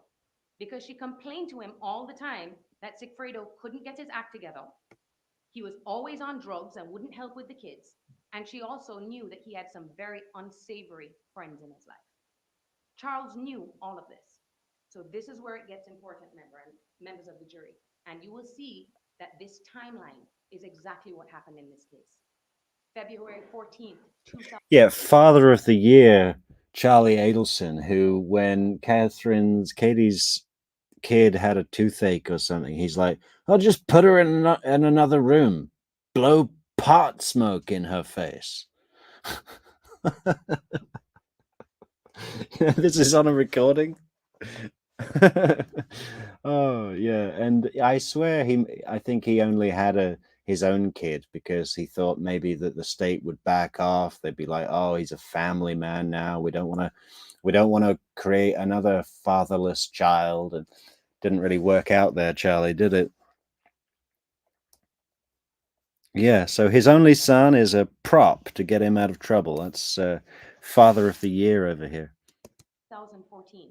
because she complained to him all the time that Sigfredo couldn't get his act together. He was always on drugs and wouldn't help with the kids. And she also knew that he had some very unsavory friends in his life. Charles knew all of this. So this is where it gets important, members of the jury. And you will see that this timeline is exactly what happened in this case. February 14th, 2000. Yeah, Father of the Year, Charlie Adelson, who, when Katie's kid had a toothache or something, he's like, I'll just put her in another room, blow pot smoke in her face. This is on a recording. Oh yeah, and I swear I think he only had his own kid because he thought maybe that the state would back off. They'd be like, oh, he's a family man now. We don't want to create another fatherless child. And didn't really work out there, Charlie, did it? Yeah, so his only son is a prop to get him out of trouble. That's Father of the Year over here. 2014,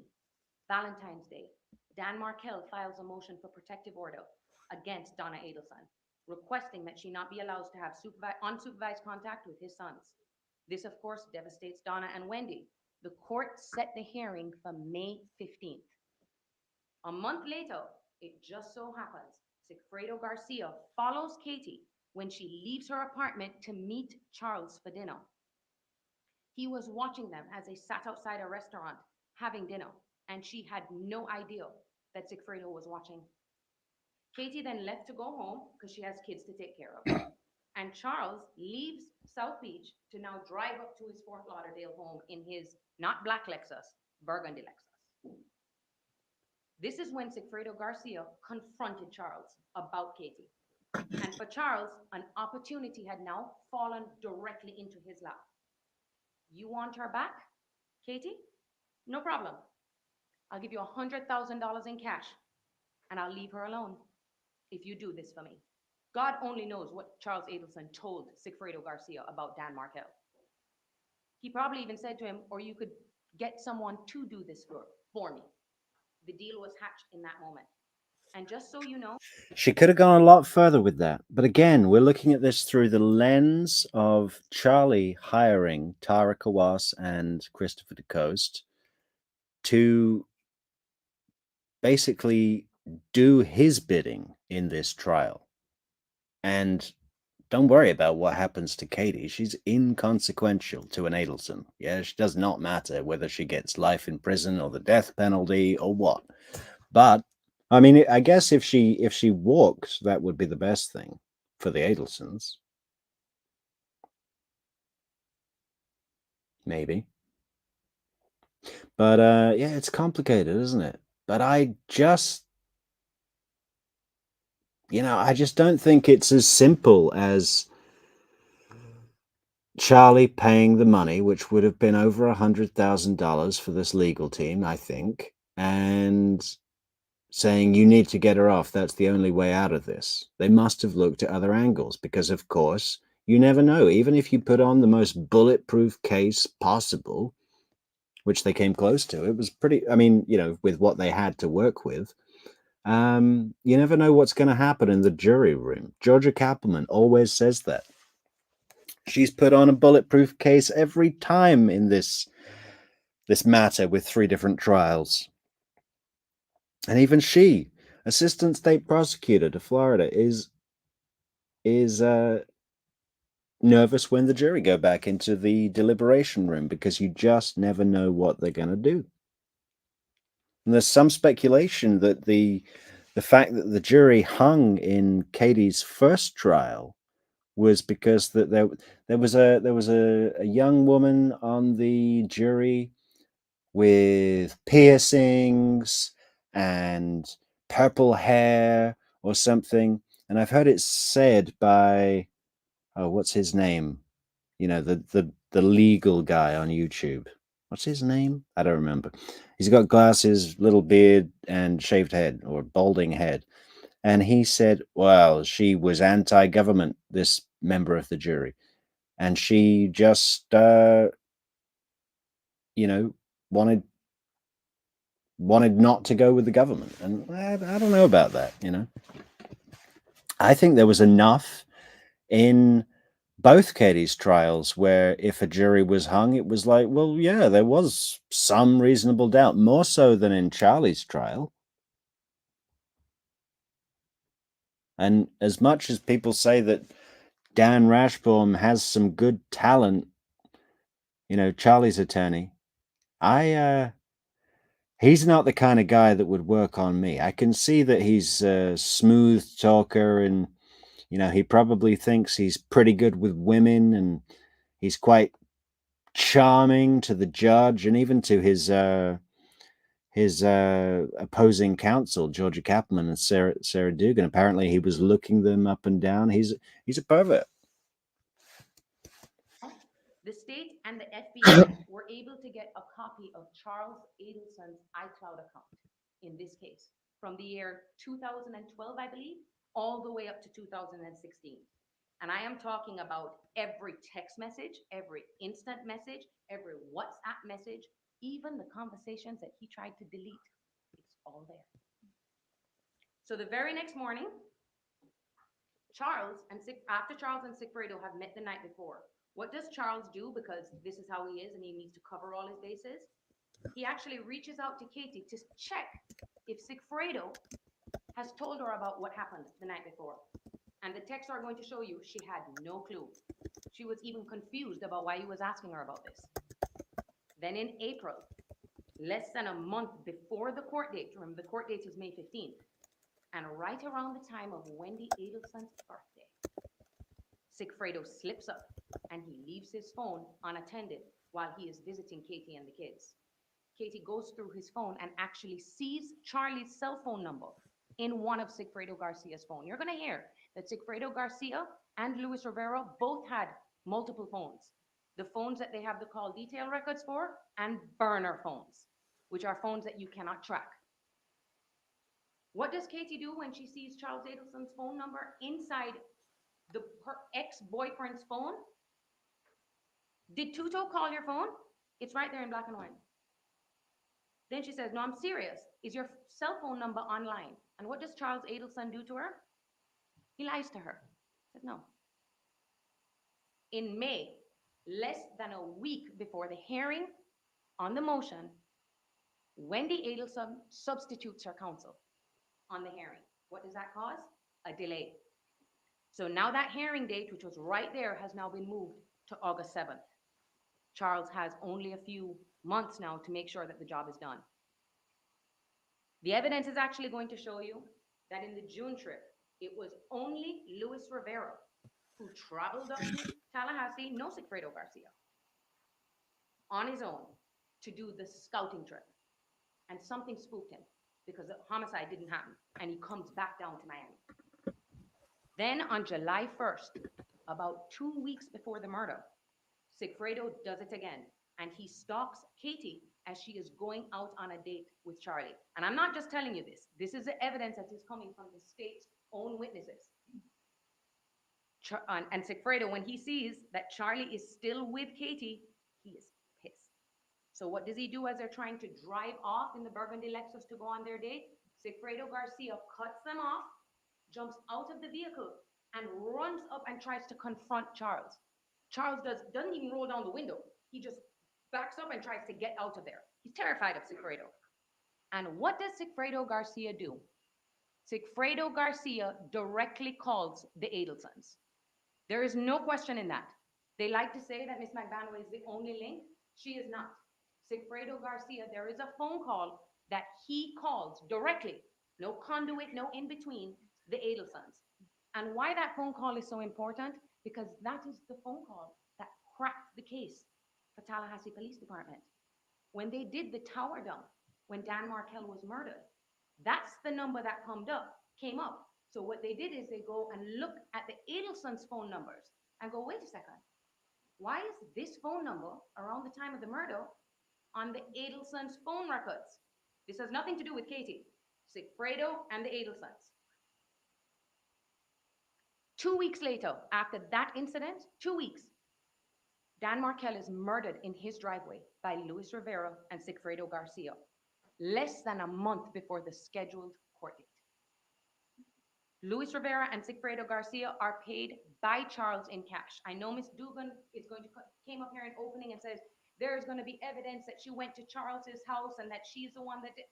Valentine's Day, Dan Markel files a motion for protective order against Donna Adelson, requesting that she not be allowed to have unsupervised contact with his sons. This, of course, devastates Donna and Wendy. The court set the hearing for May 15th. A month later, it just so happens, Sigfredo Garcia follows Katie when she leaves her apartment to meet Charles for dinner. He was watching them as they sat outside a restaurant having dinner, and she had no idea that Sigfredo was watching. Katie then left to go home because she has kids to take care of. And Charles leaves South Beach to now drive up to his Fort Lauderdale home in his not black Lexus, burgundy Lexus. This is when Sigfredo Garcia confronted Charles about Katie. And for Charles, an opportunity had now fallen directly into his lap. You want her back, Katie? No problem. I'll give you $100,000 in cash, and I'll leave her alone if you do this for me. God only knows what Charles Adelson told Sigfredo Garcia about Dan Markel. He probably even said to him, or you could get someone to do this for me. The deal was hatched in that moment. And just so you know, she could have gone a lot further with that. But again, we're looking at this through the lens of Charlie hiring Tara Kawass and Christopher DeCoste to basically do his bidding in this trial. And don't worry about what happens to Katie. She's inconsequential to an Adelson. Yeah, it does not matter whether she gets life in prison or the death penalty or what. But I mean, I guess if she walks, that would be the best thing for the Adelsons. Maybe. But yeah, it's complicated, isn't it? But I just don't think it's as simple as Charlie paying the money, which would have been over $100,000 for this legal team, I think, and saying you need to get her off. That's the only way out of this. They must have looked at other angles because, of course, you never know. Even if you put on the most bulletproof case possible, which they came close to, it was pretty, I mean, with what they had to work with, You never know what's going to happen in the jury room. Georgia Kappelman always says that. She's put on a bulletproof case every time in this matter with 3 different trials. And even she, assistant state prosecutor to Florida, is nervous when the jury go back into the deliberation room because you just never know what they're going to do. And there's some speculation that the fact that the jury hung in Katie's first trial was because that there was a young woman on the jury with piercings and purple hair or something. And I've heard it said by, oh, what's his name? You know, the legal guy on YouTube. What's his name? I don't remember. He's got glasses, little beard, and shaved head or balding head. And he said, well, she was anti-government, this member of the jury. And she just, you know, wanted not to go with the government. And I don't know about that, you know. I think there was enough in both Katie's trials where if a jury was hung, it was like, well, yeah, there was some reasonable doubt, more so than in Charlie's trial. And as much as people say that Dan Rashbaum has some good talent, you know, Charlie's attorney, he's not the kind of guy that would work on me. I can see that he's a smooth talker and, you know, he probably thinks he's pretty good with women and he's quite charming to the judge and even to his opposing counsel, Georgia Kappelman and Sarah Dugan. Apparently he was looking them up and down. He's a pervert. The state and the FBI were able to get a copy of Charles Adelson's iCloud account in this case from the year 2012, I believe, all the way up to 2016. And I am talking about every text message, every instant message, every WhatsApp message, even the conversations that he tried to delete. It's all there. So the very next morning, after Charles and Sigfredo have met the night before, what does Charles do? Because this is how he is and he needs to cover all his bases. He actually reaches out to Katie to check if Sigfredo has told her about what happened the night before. And the texts are going to show you she had no clue. She was even confused about why he was asking her about this. Then in April, less than a month before the court date, remember the court date is May 15th, and right around the time of Wendy Adelson's birthday, Sigfredo slips up and he leaves his phone unattended while he is visiting Katie and the kids. Katie goes through his phone and actually sees Charlie's cell phone number in one of Sigfredo Garcia's phone. You're going to hear that Sigfredo Garcia and Luis Rivera both had multiple phones. The phones that they have the call detail records for and burner phones, which are phones that you cannot track. What does Katie do when she sees Charles Adelson's phone number inside her ex-boyfriend's phone? Did Tuto call your phone? It's right there in black and white. Then she says, no, I'm serious. Is your cell phone number online? And what does Charles Adelson do to her? He lies to her. He said, no. In May, less than a week before the hearing on the motion, Wendy Adelson substitutes her counsel on the hearing. What does that cause? A delay. So now that hearing date, which was right there, has now been moved to August 7th. Charles has only a few months now to make sure that the job is done. The evidence is actually going to show you that in the June trip, it was only Luis Rivera who traveled up to Tallahassee, no Sigfredo Garcia, on his own to do the scouting trip. And something spooked him because the homicide didn't happen, and he comes back down to Miami. Then on July 1st, about 2 weeks before the murder, Sigfredo does it again, and he stalks Katie as she is going out on a date with Charlie. And I'm not just telling you this. This is the evidence that is coming from the state's own witnesses. And Sigfredo, when he sees that Charlie is still with Katie, he is pissed. So what does he do as they're trying to drive off in the burgundy Lexus to go on their date? Sigfredo Garcia cuts them off, jumps out of the vehicle, and runs up and tries to confront Charles. Charles doesn't even roll down the window. He just backs up and tries to get out of there. He's terrified of Sigfredo. And what does Sigfredo Garcia do? Sigfredo Garcia directly calls the Adelsons. There is no question in that. They like to say that Miss Magbanua is the only link. She is not. Sigfredo Garcia, there is a phone call that he calls directly, no conduit, no in between, the Adelsons. And why that phone call is so important? Because that is the phone call that cracked the case for Tallahassee Police Department. When they did the tower dump, when Dan Markel was murdered, that's the number that came up. So what they did is they go and look at the Adelson's phone numbers and go, wait a second, why is this phone number around the time of the murder on the Adelson's phone records? This has nothing to do with Katie, Sigfredo and the Adelsons. 2 weeks later, after that incident, 2 weeks, Dan Markel is murdered in his driveway by Luis Rivera and Sigfredo Garcia, less than a month before the scheduled court date. Luis Rivera and Sigfredo Garcia are paid by Charles in cash. I know Ms. Dugan came up here in opening and says there's going to be evidence that she went to Charles's house and that she's the one that did.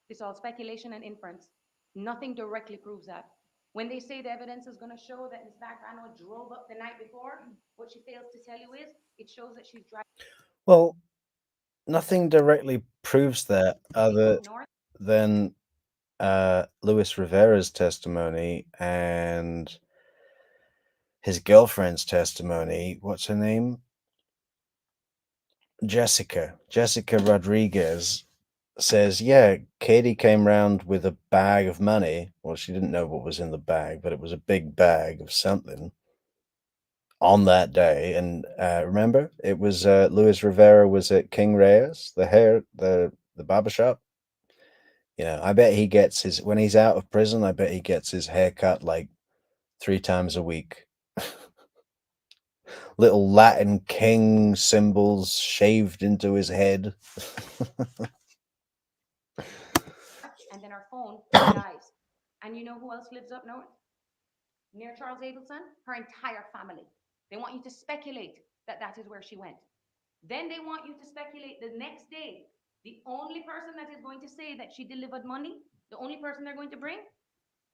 It's all speculation and inference. Nothing directly proves that. When they say the evidence is going to show that Ms. Magbanua drove up the night before, what she fails to tell you is it shows that she's driving. Well, nothing directly proves that other than Luis Rivera's testimony and his girlfriend's testimony. What's her name? Jessica Rodriguez says, yeah, Katie came round with a bag of money. Well, she didn't know what was in the bag, but it was a big bag of something on that day. And remember, it was Luis Rivera was at King Reyes, the barber shop. You know, I bet he gets his, when he's out of prison, I bet he gets his hair cut like 3 times a week. Little Latin king symbols shaved into his head. And then our phone dies. And you know who else lives up north? Near Charles Adelson? Her entire family. They want you to speculate that that is where she went. Then they want you to speculate the next day. The only person that is going to say that she delivered money, the only person they're going to bring,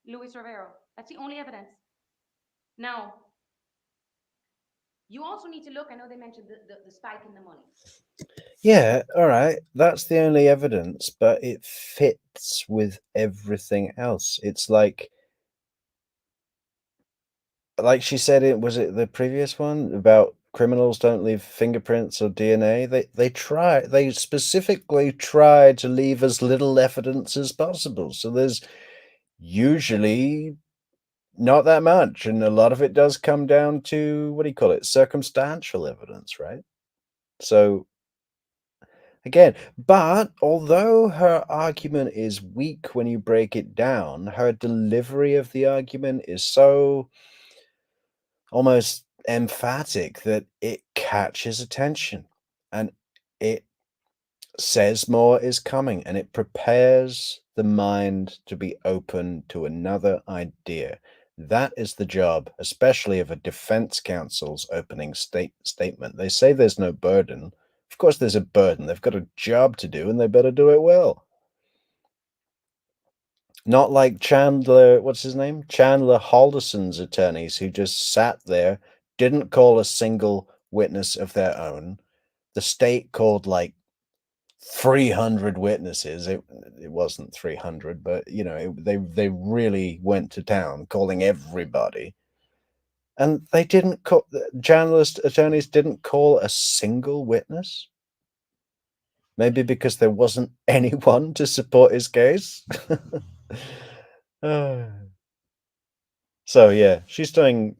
Luis Rivera. That's the only evidence. Now, you also need to look, I know they mentioned the spike in the money. Yeah, all right. That's the only evidence, but it fits with everything else. It's like she said, it was it the previous one about criminals don't leave fingerprints or DNA. They specifically try to leave as little evidence as possible. So there's usually not that much, and a lot of it does come down to, what do you call it, circumstantial evidence, right? So again, but although her argument is weak when you break it down, her delivery of the argument is so almost emphatic that it catches attention, and it says more is coming, and it prepares the mind to be open to another idea. That is the job, especially of a defense counsel's opening statement. They say there's no burden. Of course there's a burden. They've got a job to do, and they better do it well. Not like Chandler, what's his name? Chandler Halderson's attorneys, who just sat there, didn't call a single witness of their own. The state called like 300 witnesses. It wasn't 300, but you know, they really went to town calling everybody. And they didn't call, Chandler's attorneys didn't call a single witness. Maybe because there wasn't anyone to support his case. So yeah, she's doing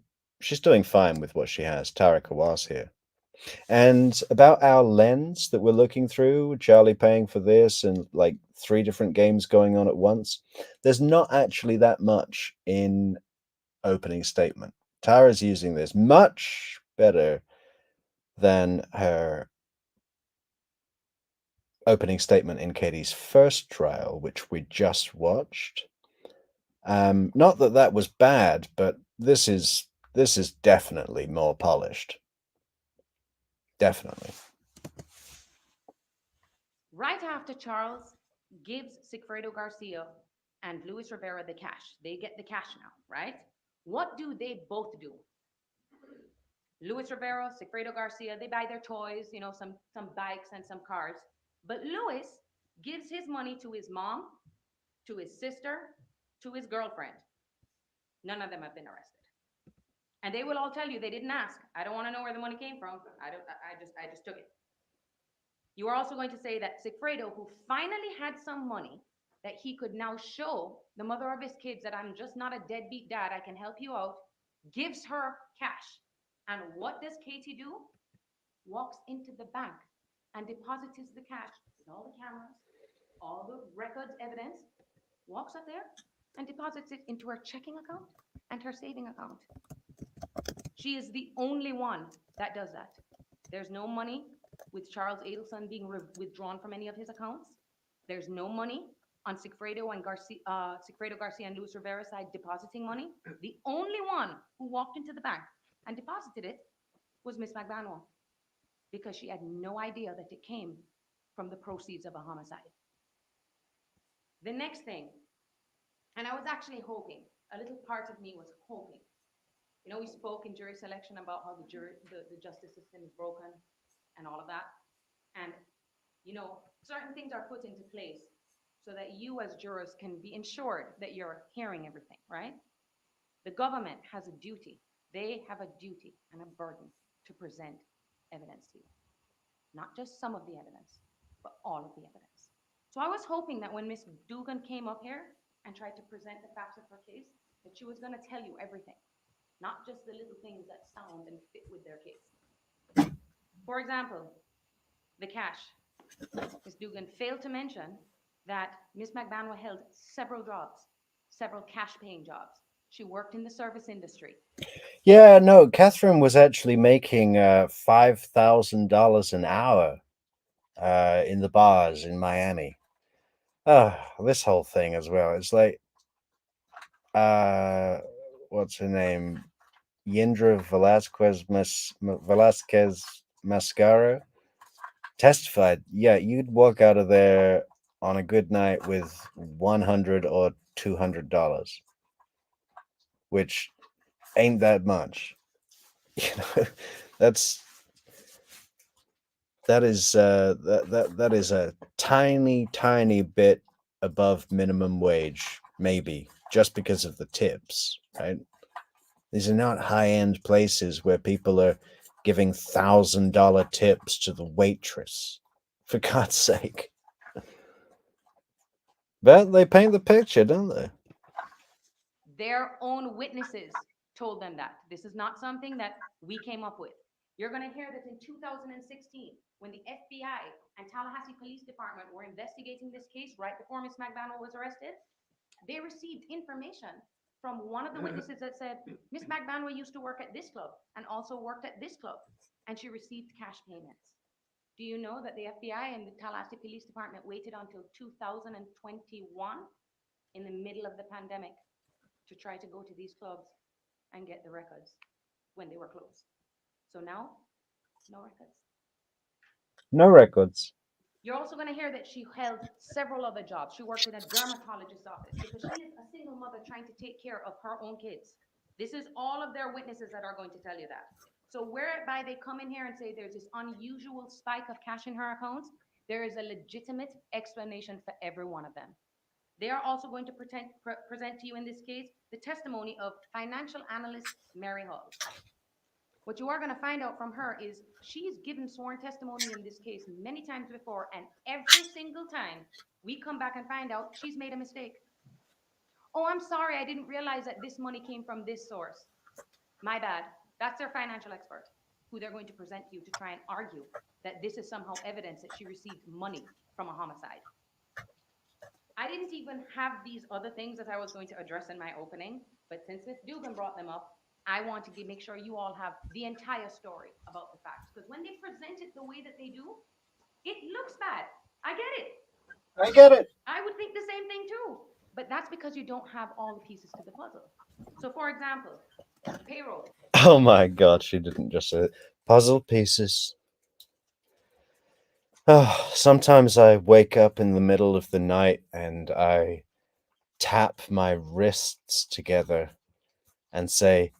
fine with what she has. Tara Kawass here. And about our lens that we're looking through, Charlie paying for this and like 3 different games going on at once, there's not actually that much in opening statement. Tara's using this much better than her opening statement in Katie's first trial, which we just watched. Not that that was bad, but this is definitely more polished. Definitely. Right after Charles gives Sigfredo Garcia and Luis Rivera the cash, they get the cash now, right? What do they both do? Luis Rivera, Sigfredo Garcia, they buy their toys, you know, some bikes and some cars. But Luis gives his money to his mom, to his sister, to his girlfriend. None of them have been arrested. And they will all tell you they didn't ask. I don't want to know where the money came from. I just took it. You are also going to say that Sigfredo, who finally had some money that he could now show the mother of his kids that I'm just not a deadbeat dad, I can help you out, gives her cash. And what does Katie do? Walks into the bank and deposits the cash with all the cameras, all the records, evidence, walks up there and deposits it into her checking account and her saving account. She is the only one that does that. There's no money with Charles Adelson being withdrawn from any of his accounts. There's no money on Sigfredo Garcia and Luis Rivera's side depositing money. The only one who walked into the bank and deposited it was Miss Magbanua, because she had no idea that it came from the proceeds of a homicide. The next thing, and I was actually hoping, a little part of me was hoping. You know, we spoke in jury selection about how the justice system is broken and all of that. And, you know, certain things are put into place so that you as jurors can be ensured that you're hearing everything, right? The government has a duty. They have a duty and a burden to present evidence to you. Not just some of the evidence, but all of the evidence. So I was hoping that when Ms. Dugan came up here and tried to present the facts of her case, that she was going to tell you everything, not just the little things that sound and fit with their case. For example, the cash. Ms. Dugan failed to mention that Ms. Magbanua held several jobs, several cash-paying jobs. She worked in the service industry. Yeah, no, Catherine was actually making $5,000 an hour in the bars in Miami. This whole thing as well. It's like, what's her name? Yindra Velasquez Mascara testified. Yeah, you'd walk out of there on a good night with $100 or $200, which ain't that much. You know, that's that is that is a tiny bit above minimum wage, maybe just because of the tips, right? These are not high-end places where people are giving $1,000 tips to the waitress, for God's sake. But they paint the picture, don't they? Their own witnesses told them that. This is not something that we came up with. You're going to hear that in 2016, when the FBI and Tallahassee Police Department were investigating this case right before Ms. Magbanua was arrested, they received information from one of the witnesses that said, Ms. Magbanua used to work at this club and also worked at this club, and she received cash payments. Do you know that the FBI and the Tallahassee Police Department waited until 2021, in the middle of the pandemic, to try to go to these clubs and get the records when they were closed? So now, no records. No records. You're also going to hear that she held several other jobs. She worked in a dermatologist's office because she is a single mother trying to take care of her own kids. This is all of their witnesses that are going to tell you that. So whereby they come in here and say there's this unusual spike of cash in her accounts, there is a legitimate explanation for every one of them. They are also going to present to you in this case the testimony of financial analyst Mary Hall. What you are going to find out from her is she's given sworn testimony in this case many times before, and every single time we come back and find out she's made a mistake. Oh, I'm sorry, I didn't realize that this money came from this source. My bad. That's their financial expert, who they're going to present to you to try and argue that this is somehow evidence that she received money from a homicide. I didn't even have these other things that I was going to address in my opening, but since Ms. Dugan brought them up, I want to make sure you all have the entire story about the facts. Because when they present it the way that they do, it looks bad. I get it. I get it. I would think the same thing too. But that's because you don't have all the pieces to the puzzle. So, for example, payroll. Oh my god, she didn't just say it. Puzzle pieces. Oh, sometimes I wake up in the middle of the night and I tap my wrists together and say,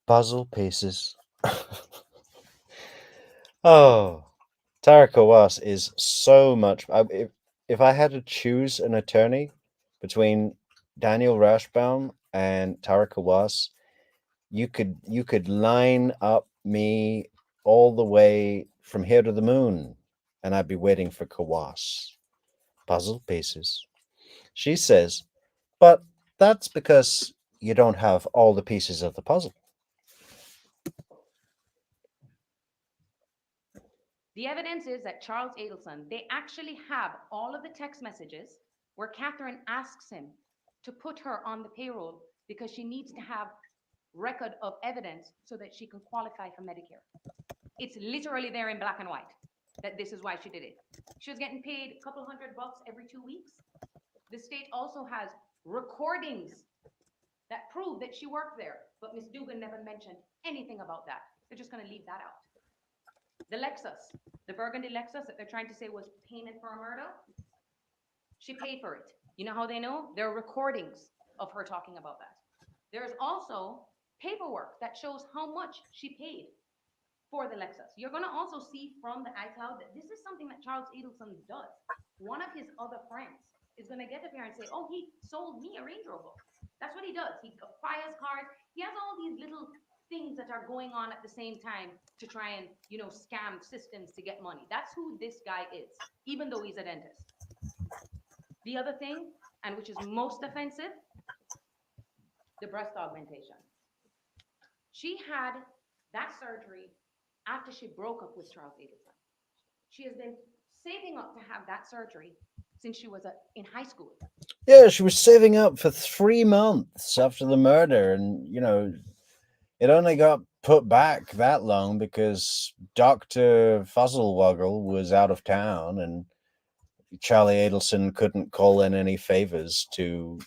puzzle pieces. Oh, Tara Kawass is so much. If I had to choose an attorney between Daniel Rashbaum and Tara Kawass, you could line up me all the way from here to the moon, and I'd be waiting for Kawass. Puzzle pieces. She says, but that's because you don't have all the pieces of the puzzle. The evidence is that Charles Adelson, they actually have all of the text messages where Catherine asks him to put her on the payroll because she needs to have record of evidence so that she can qualify for Medicare. It's literally there in black and white that this is why she did it. She was getting paid a couple $100 every 2 weeks. The state also has recordings that prove that she worked there, but Miss Dugan never mentioned anything about that. They're just going to leave that out. The Lexus, the burgundy Lexus that they're trying to say was payment for a murder, she paid for it. You know how they know? There are recordings of her talking about that. There's also paperwork that shows how much she paid for the Lexus. You're going to also see from the iCloud that this is something that Charles Adelson does. One of his other friends is going to get up here and say, oh, he sold me a Range Rover. That's what he does. He acquires cars. He has all these little things that are going on at the same time to try and, scam systems to get money. That's who this guy is, even though he's a dentist. The other thing, and which is most offensive, the breast augmentation. She had that surgery after she broke up with Charles Adelson. She has been saving up to have that surgery since she was in high school. Yeah, she was saving up for 3 months after the murder, and it only got put back that long because Dr. Fuzzlewuggle was out of town and Charlie Adelson couldn't call in any favors to,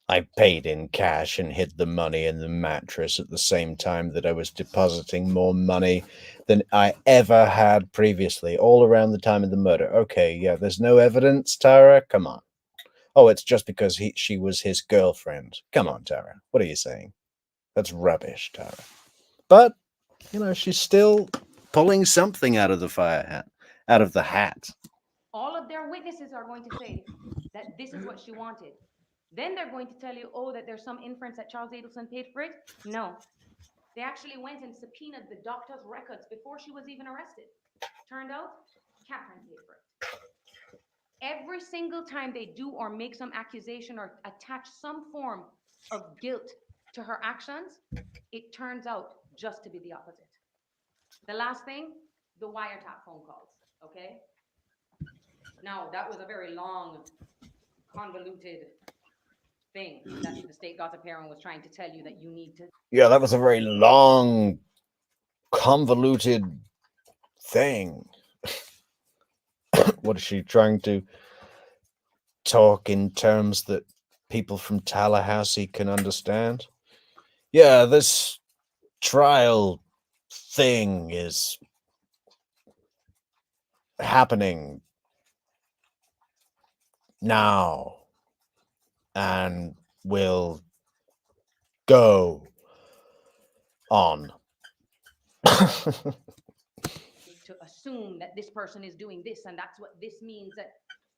I paid in cash and hid the money in the mattress at the same time that I was depositing more money than I ever had previously, all around the time of the murder. Okay, yeah, there's no evidence, Tara? Come on. Oh, it's just because she was his girlfriend. Come on, Tara. What are you saying? That's rubbish, Tara. But, she's still pulling something out of the out of the hat. All of their witnesses are going to say that this is what she wanted. Then they're going to tell you, oh, that there's some inference that Charles Adelson paid for it. No. They actually went and subpoenaed the doctor's records before she was even arrested. Turned out, Catherine paid for it. Every single time they do or make some accusation or attach some form of guilt to her actions, it turns out just to be the opposite. The last thing, the wiretap phone calls, okay? Now, that was a very long, convoluted thing that the state gossip heron was trying to tell you that you need to. Yeah, that was a very long, convoluted thing. What is she trying to talk in terms that people from Tallahassee can understand? Yeah, this trial thing is happening now and will go on. To assume that this person is doing this and that's what this means. That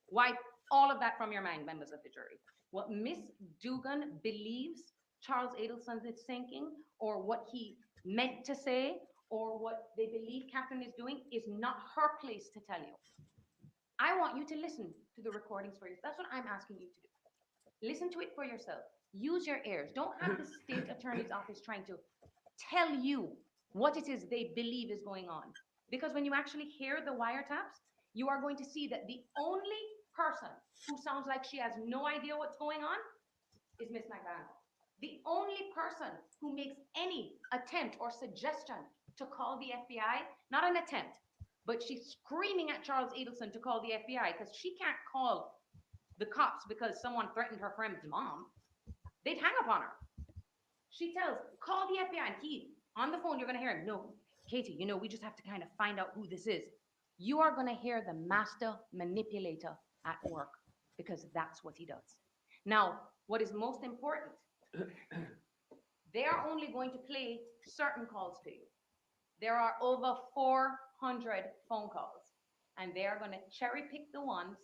wipe all of that from your mind, members of the jury. What Miss Dugan believes Charles Adelson is thinking, or what he meant to say, or what they believe Catherine is doing, is not her place to tell you. I want you to listen to the recordings for you. That's what I'm asking you to do. Listen to it for yourself. Use your ears. Don't have the state attorney's office trying to tell you what it is they believe is going on. Because when you actually hear the wiretaps, you are going to see that the only person who sounds like she has no idea what's going on is Miss Magbanua. The only person who makes any attempt or suggestion to call the FBI, not an attempt, but she's screaming at Charles Adelson to call the FBI because she can't call the cops because someone threatened her friend's mom. They'd hang up on her. She tells, call the FBI, and he, on the phone, you're going to hear him. No, Katie, we just have to kind of find out who this is. You are going to hear the master manipulator at work because that's what he does. Now, what is most important, they are only going to play certain calls to you. There are over 400 phone calls, and they are going to cherry pick the ones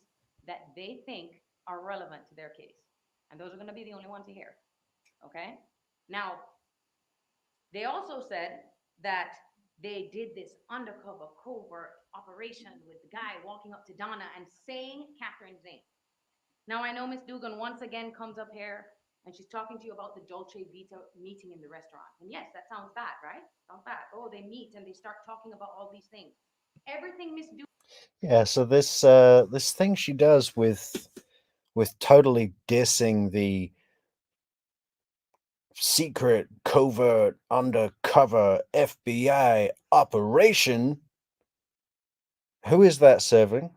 that they think are relevant to their case. And those are going to be the only ones you hear. Okay? Now, they also said that they did this undercover covert operation with the guy walking up to Donna and saying Catherine's name. Now, I know Miss Dugan once again comes up here and she's talking to you about the Dolce Vita meeting in the restaurant. And yes, that sounds bad, right? Sounds bad. Oh, they meet and they start talking about all these things. Everything Miss Dugan. Yeah, so this thing she does with totally dissing the secret, covert, undercover FBI operation. Who is that serving?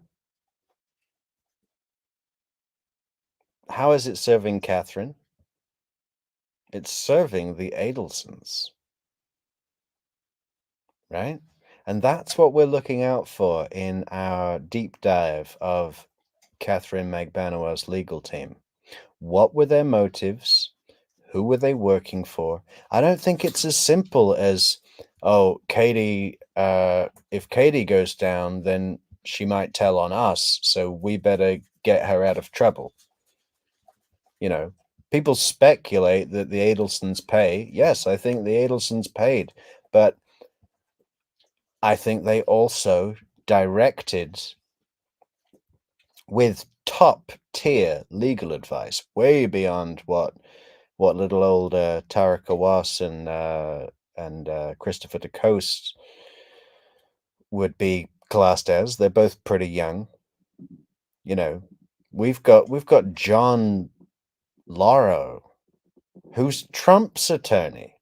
How is it serving Catherine? It's serving the Adelsons, right? And that's what we're looking out for in our deep dive of Katherine Magbanua's legal team. What were their motives? Who were they working for? I don't think it's as simple as, oh, Katie, if Katie goes down, then she might tell on us, so we better get her out of trouble. People speculate that the Adelsons pay. Yes, I think the Adelsons paid, but I think they also directed with top tier legal advice, way beyond what little old Tara Kawass and Christopher DeCoste would be classed as. They're both pretty young. We've got John Lauro, who's Trump's attorney.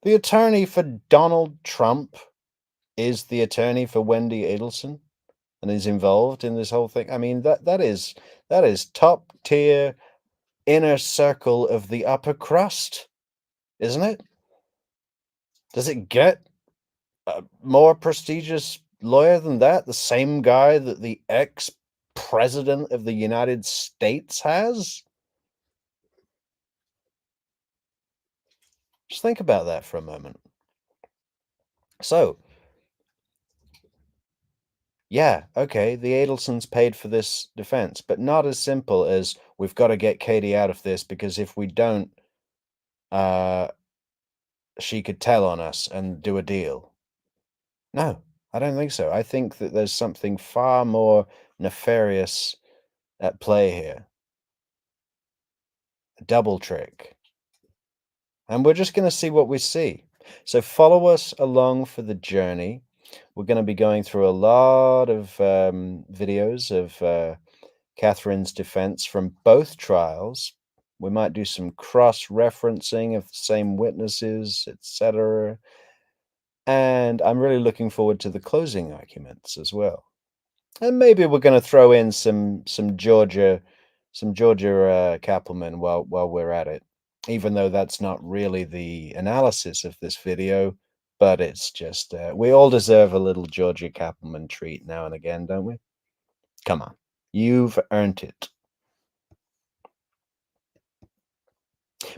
The attorney for Donald Trump is the attorney for Wendy Adelson and is involved in this whole thing. I mean, that is top tier inner circle of the upper crust, isn't it? Does it get a more prestigious lawyer than that? The same guy that the ex-president of the United States has? Just think about that for a moment. So, yeah, okay, the Adelsons paid for this defense, but not as simple as we've got to get Katie out of this because if we don't, she could tell on us and do a deal. No, I don't think so. I think that there's something far more nefarious at play here. A double trick. And we're just going to see what we see. So follow us along for the journey. We're going to be going through a lot of videos of Catherine's defense from both trials. We might do some cross-referencing of the same witnesses, etc. And I'm really looking forward to the closing arguments as well. And maybe we're going to throw in some Georgia Kappelman while we're at it, even though that's not really the analysis of this video, but it's just we all deserve a little Georgia Kappelman treat now and again, don't we? Come on, you've earned it.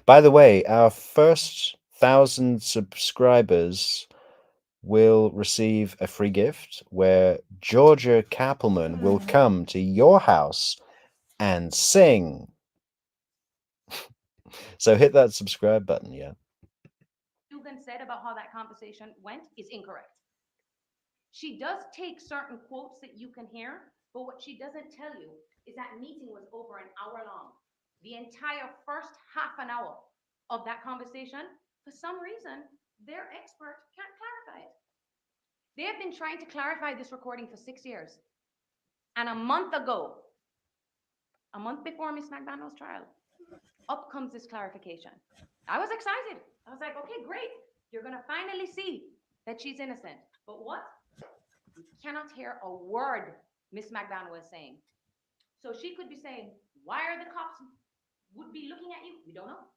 By the way, our first 1,000 subscribers will receive a free gift where Georgia Kappelman will come to your house and sing. So hit that subscribe button, yeah. Dugan said about how that conversation went is incorrect. She does take certain quotes that you can hear, but what she doesn't tell you is that meeting was over an hour long. The entire first half an hour of that conversation, for some reason, their expert can't clarify it. They have been trying to clarify this recording for 6 years. And a month ago, a month before Miss Magbanua's trial, up comes this clarification. I was excited. I was like, okay, great. You're going to finally see that she's innocent. But what? You cannot hear a word Miss Magbanua is saying. So she could be saying, why are the cops would be looking at you? We don't know.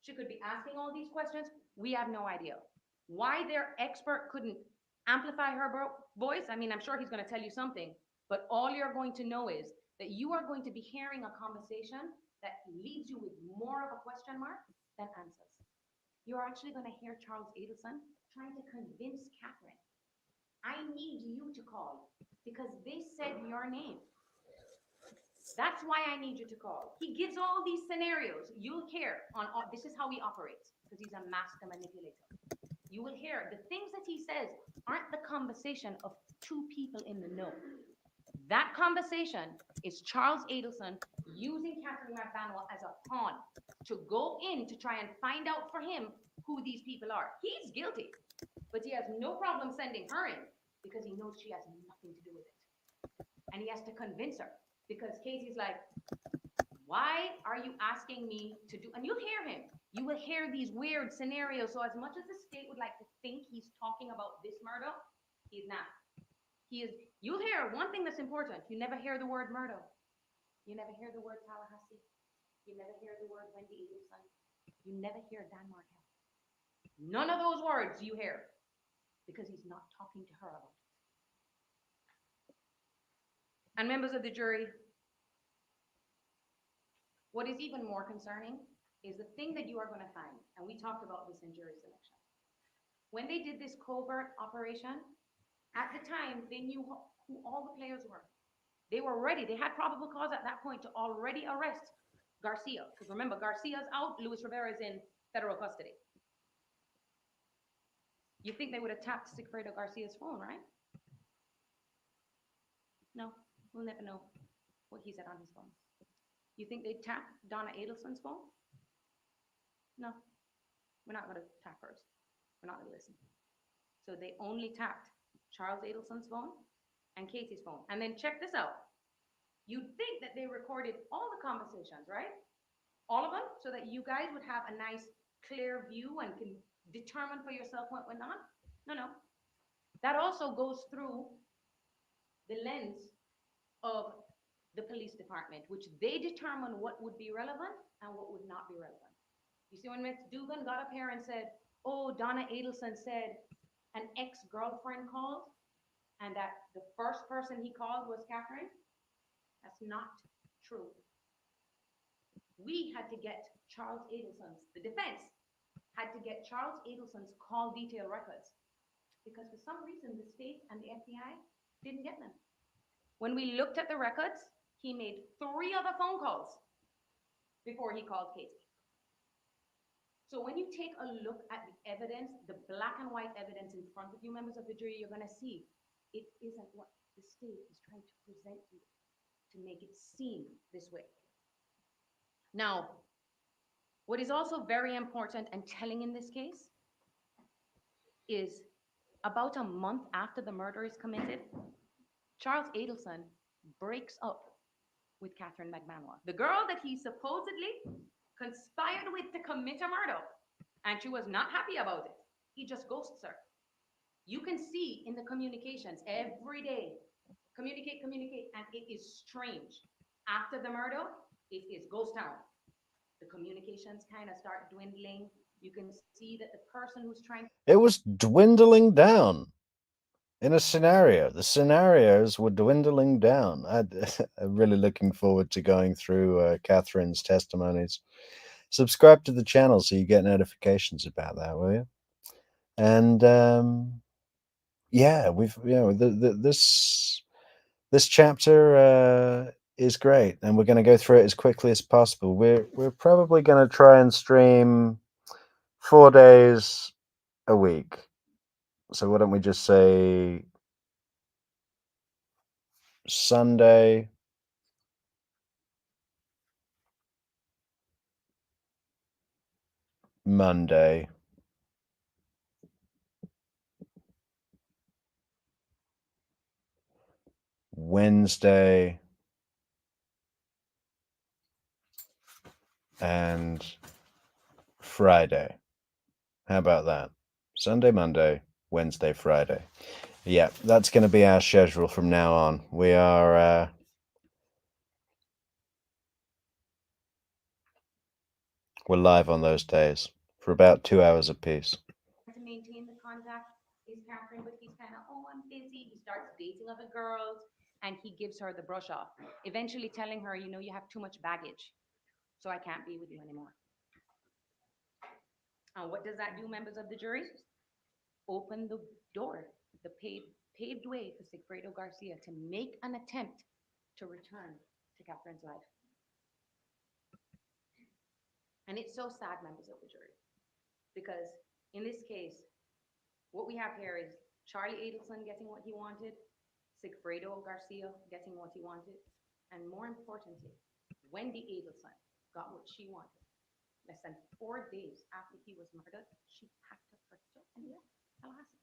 She could be asking all these questions. We have no idea. Why their expert couldn't amplify her voice, I mean, I'm sure he's going to tell you something, but all you're going to know is that you are going to be hearing a conversation that leaves you with more of a question mark than answers. You're actually going to hear Charles Adelson trying to convince Katherine, I need you to call because they said your name. That's why I need you to call. He gives all these scenarios. You'll hear on this is how he operates because he's a master manipulator. You will hear the things that he says aren't the conversation of two people in the know. That conversation is Charles Adelson using Katherine Magbanua as a pawn to go in to try and find out for him who these people are. He's guilty, but he has no problem sending her in because he knows she has nothing to do with it. And he has to convince her because Casey's like, why are you asking me to do, and you'll hear him. You will hear these weird scenarios. So as much as the state would like to think he's talking about this murder, he's not. He is, you'll hear one thing that's important. You never hear the word murder. You never hear the word Tallahassee. You never hear the word Wendy Adelson. You never hear Dan Markel. None of those words you hear because he's not talking to her about it. And members of the jury, what is even more concerning is the thing that you are going to find, and we talked about this in jury selection. When they did this covert operation, at the time, they knew who all the players were. They were ready. They had probable cause at that point to already arrest Garcia. Because remember, Garcia's out, Luis Rivera is in federal custody. You think they would have tapped Sigfredo Garcia's phone, right? No, we'll never know what he said on his phone. You think they'd tap Donna Adelson's phone? No, we're not going to tap hers. We're not going to listen. So they only tapped Charles Adelson's phone and Katie's phone. And then check this out. You'd think that they recorded all the conversations, right? All of them, so that you guys would have a nice, clear view and can determine for yourself what went on. No. That also goes through the lens of the police department, which they determine what would be relevant and what would not be relevant. You see, when Ms. Dugan got up here and said, oh, Donna Adelson said an ex-girlfriend called and that the first person he called was Katherine, that's not true. We had to get Charles Adelson's, the defense had to get Charles Adelson's call detail records because for some reason the state and the FBI didn't get them. When we looked at the records, he made 3 other phone calls before he called Katie. So when you take a look at the evidence, the black and white evidence in front of you, members of the jury, you're going to see it isn't what the state is trying to present you to make it seem this way. Now, what is also very important and telling in this case is about a month after the murder is committed, Charles Adelson breaks up with Katherine Magbanua, the girl that he supposedly conspired with to commit a murder, and she was not happy about it. He just ghosts her. You can see in the communications every day, communicate, and it is strange. After the murder, it is ghost town. The communications kind of start dwindling. You can see that the person who's trying. It was dwindling down in a scenario. The scenarios were dwindling down. I'm really looking forward to going through Katherine's testimonies. Subscribe to the channel so you get notifications about that, will you? And yeah, this chapter is great, and we're going to go through it as quickly as possible. We're probably going to try and stream 4 days a week. So why don't we just say Sunday, Monday, Wednesday, and Friday. How about that? Sunday, Monday, Wednesday, Friday. Yeah, that's going to be our schedule from now on. We are we're live on those days for about 2 hours apiece. To maintain the contact is Catherine, but he's kind of, oh, I'm busy. He starts dating other girls and he gives her the brush off, eventually telling her, you know, you have too much baggage, so I can't be with you anymore. And what does that do, members of the jury? Open the door, the paved way for Sigfredo Garcia to make an attempt to return to Catherine's life. And it's so sad, members of the jury, because in this case, what we have here is Charlie Adelson getting what he wanted, Sigfredo Garcia getting what he wanted, and more importantly, Wendy Adelson got what she wanted. Less than 4 days after he was murdered, she packed up her stuff and left Tallahassee.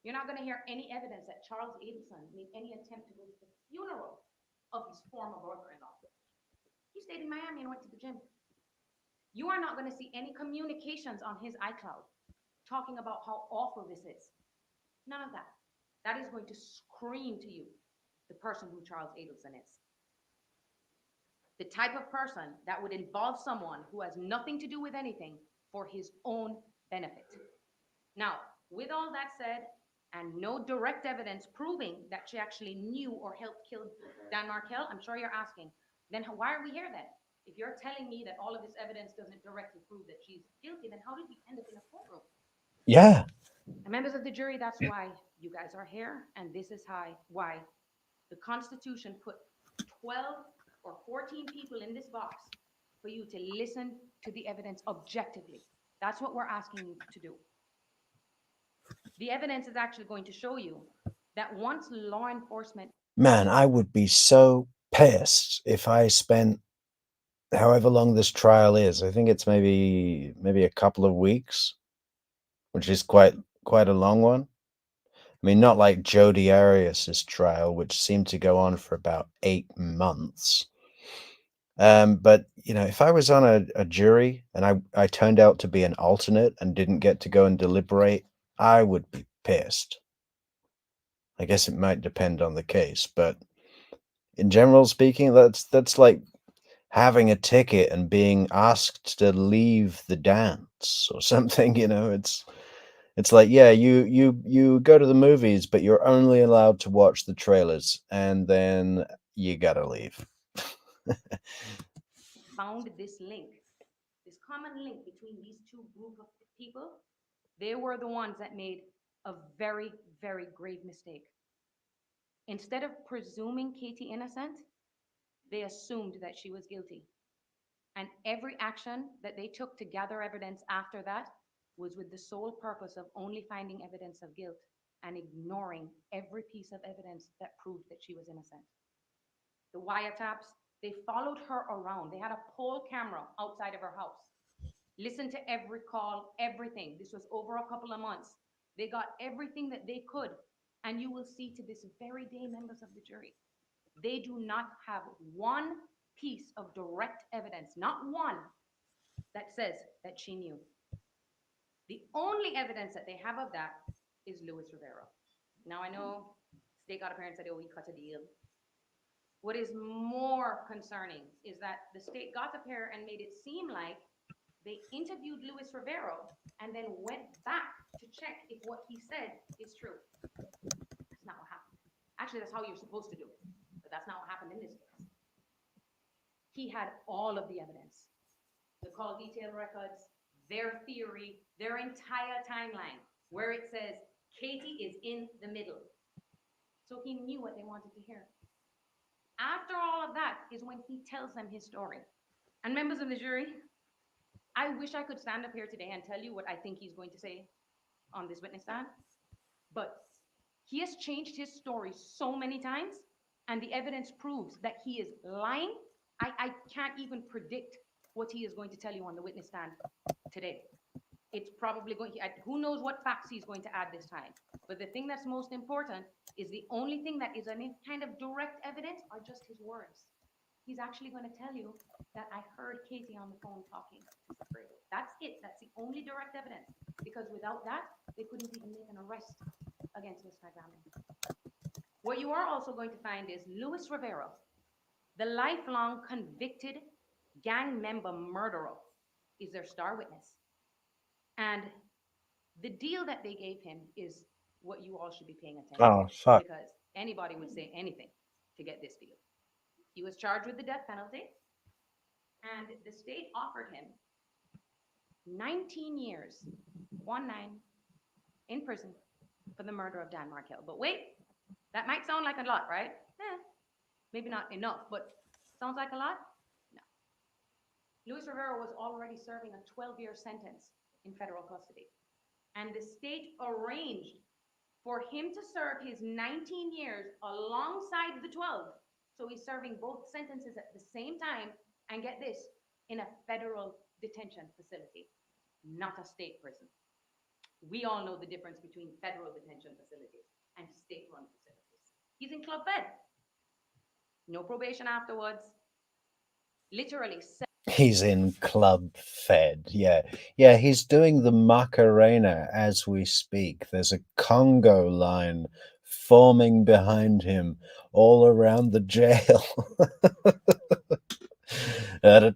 You're not going to hear any evidence that Charles Adelson made any attempt to go to the funeral of his former brother-in-law. He stayed in Miami and went to the gym. You are not going to see any communications on his iCloud talking about how awful this is. None of that. That is going to scream to you the person who Charles Adelson is. The type of person that would involve someone who has nothing to do with anything for his own benefit. Now, with all that said, and no direct evidence proving that she actually knew or helped kill Dan Markel, I'm sure you're asking, then why are we here then? If you're telling me that all of this evidence doesn't directly prove that she's guilty, then how did we end up in a courtroom? Yeah. And members of the jury, that's why you guys are here, and this is why the Constitution put 12 or 14 people in this box for you to listen to the evidence objectively. That's what we're asking you to do. The evidence is actually going to show you that once law enforcement... Man, I would be so pissed if I spent however long this trial is. I think it's maybe a couple of weeks, which is quite a long one. I mean, not like Jodi Arias's trial, which seemed to go on for about 8 months. But you know, if I was on a jury and I turned out to be an alternate and didn't get to go and deliberate, I would be pissed. I guess it might depend on the case, but in general speaking, that's like having a ticket and being asked to leave the dance or something. You know, it's like, yeah, you go to the movies, but you're only allowed to watch the trailers, and then you gotta leave. found this link, this common link between these two group of people, they were the ones that made a very, very grave mistake. Instead of presuming Katie innocent, they assumed that she was guilty. And every action that they took to gather evidence after that was with the sole purpose of only finding evidence of guilt and ignoring every piece of evidence that proved that she was innocent. The wiretaps, they followed her around. They had a pole camera outside of her house. Listened to every call, everything. This was over a couple of months. They got everything that they could. And you will see to this very day, members of the jury, they do not have one piece of direct evidence, not one, that says that she knew. The only evidence that they have of that is Luis Rivera. Now I know state got up here and said, oh, we cut a deal. What is more concerning is that the state got up here and made it seem like they interviewed Luis Rivera and then went back to check if what he said is true. That's not what happened. Actually, that's how you're supposed to do it, but that's not what happened in this case. He had all of the evidence, the call detail records, their theory, their entire timeline, where it says Katie is in the middle. So he knew what they wanted to hear. After all of that is when he tells them his story. And members of the jury, I wish I could stand up here today and tell you what I think he's going to say on this witness stand, but he has changed his story so many times, and the evidence proves that he is lying. I can't even predict what he is going to tell you on the witness stand today. It's probably going to, who knows what facts he's going to add this time. But the thing that's most important is the only thing that is any kind of direct evidence are just his words. He's actually going to tell you that I heard Katie on the phone talking to Sigfredo. That's it. That's the only direct evidence. Because without that, they couldn't even make an arrest against Ms. Magbanua. What you are also going to find is Luis Rivera, the lifelong convicted gang member murderer, is their star witness. And the deal that they gave him is what you all should be paying attention Oh, to, fuck. because anybody would say anything to get this deal. He was charged with the death penalty, and the state offered him 19 years, 19, in prison for the murder of Dan Markell. But wait, that might sound like a lot, right? Maybe not enough, but sounds like a lot? No. Luis Rivera was already serving a 12-year sentence in federal custody. And the state arranged for him to serve his 19 years alongside the 12. So he's serving both sentences at the same time, and get this, in a federal detention facility, not a state prison. We all know the difference between federal detention facilities and state-run facilities. He's in Club Med. No probation afterwards. Literally. He's in Club Fed. Yeah. Yeah, he's doing the Macarena as we speak. There's a Congo line forming behind him all around the jail. You know,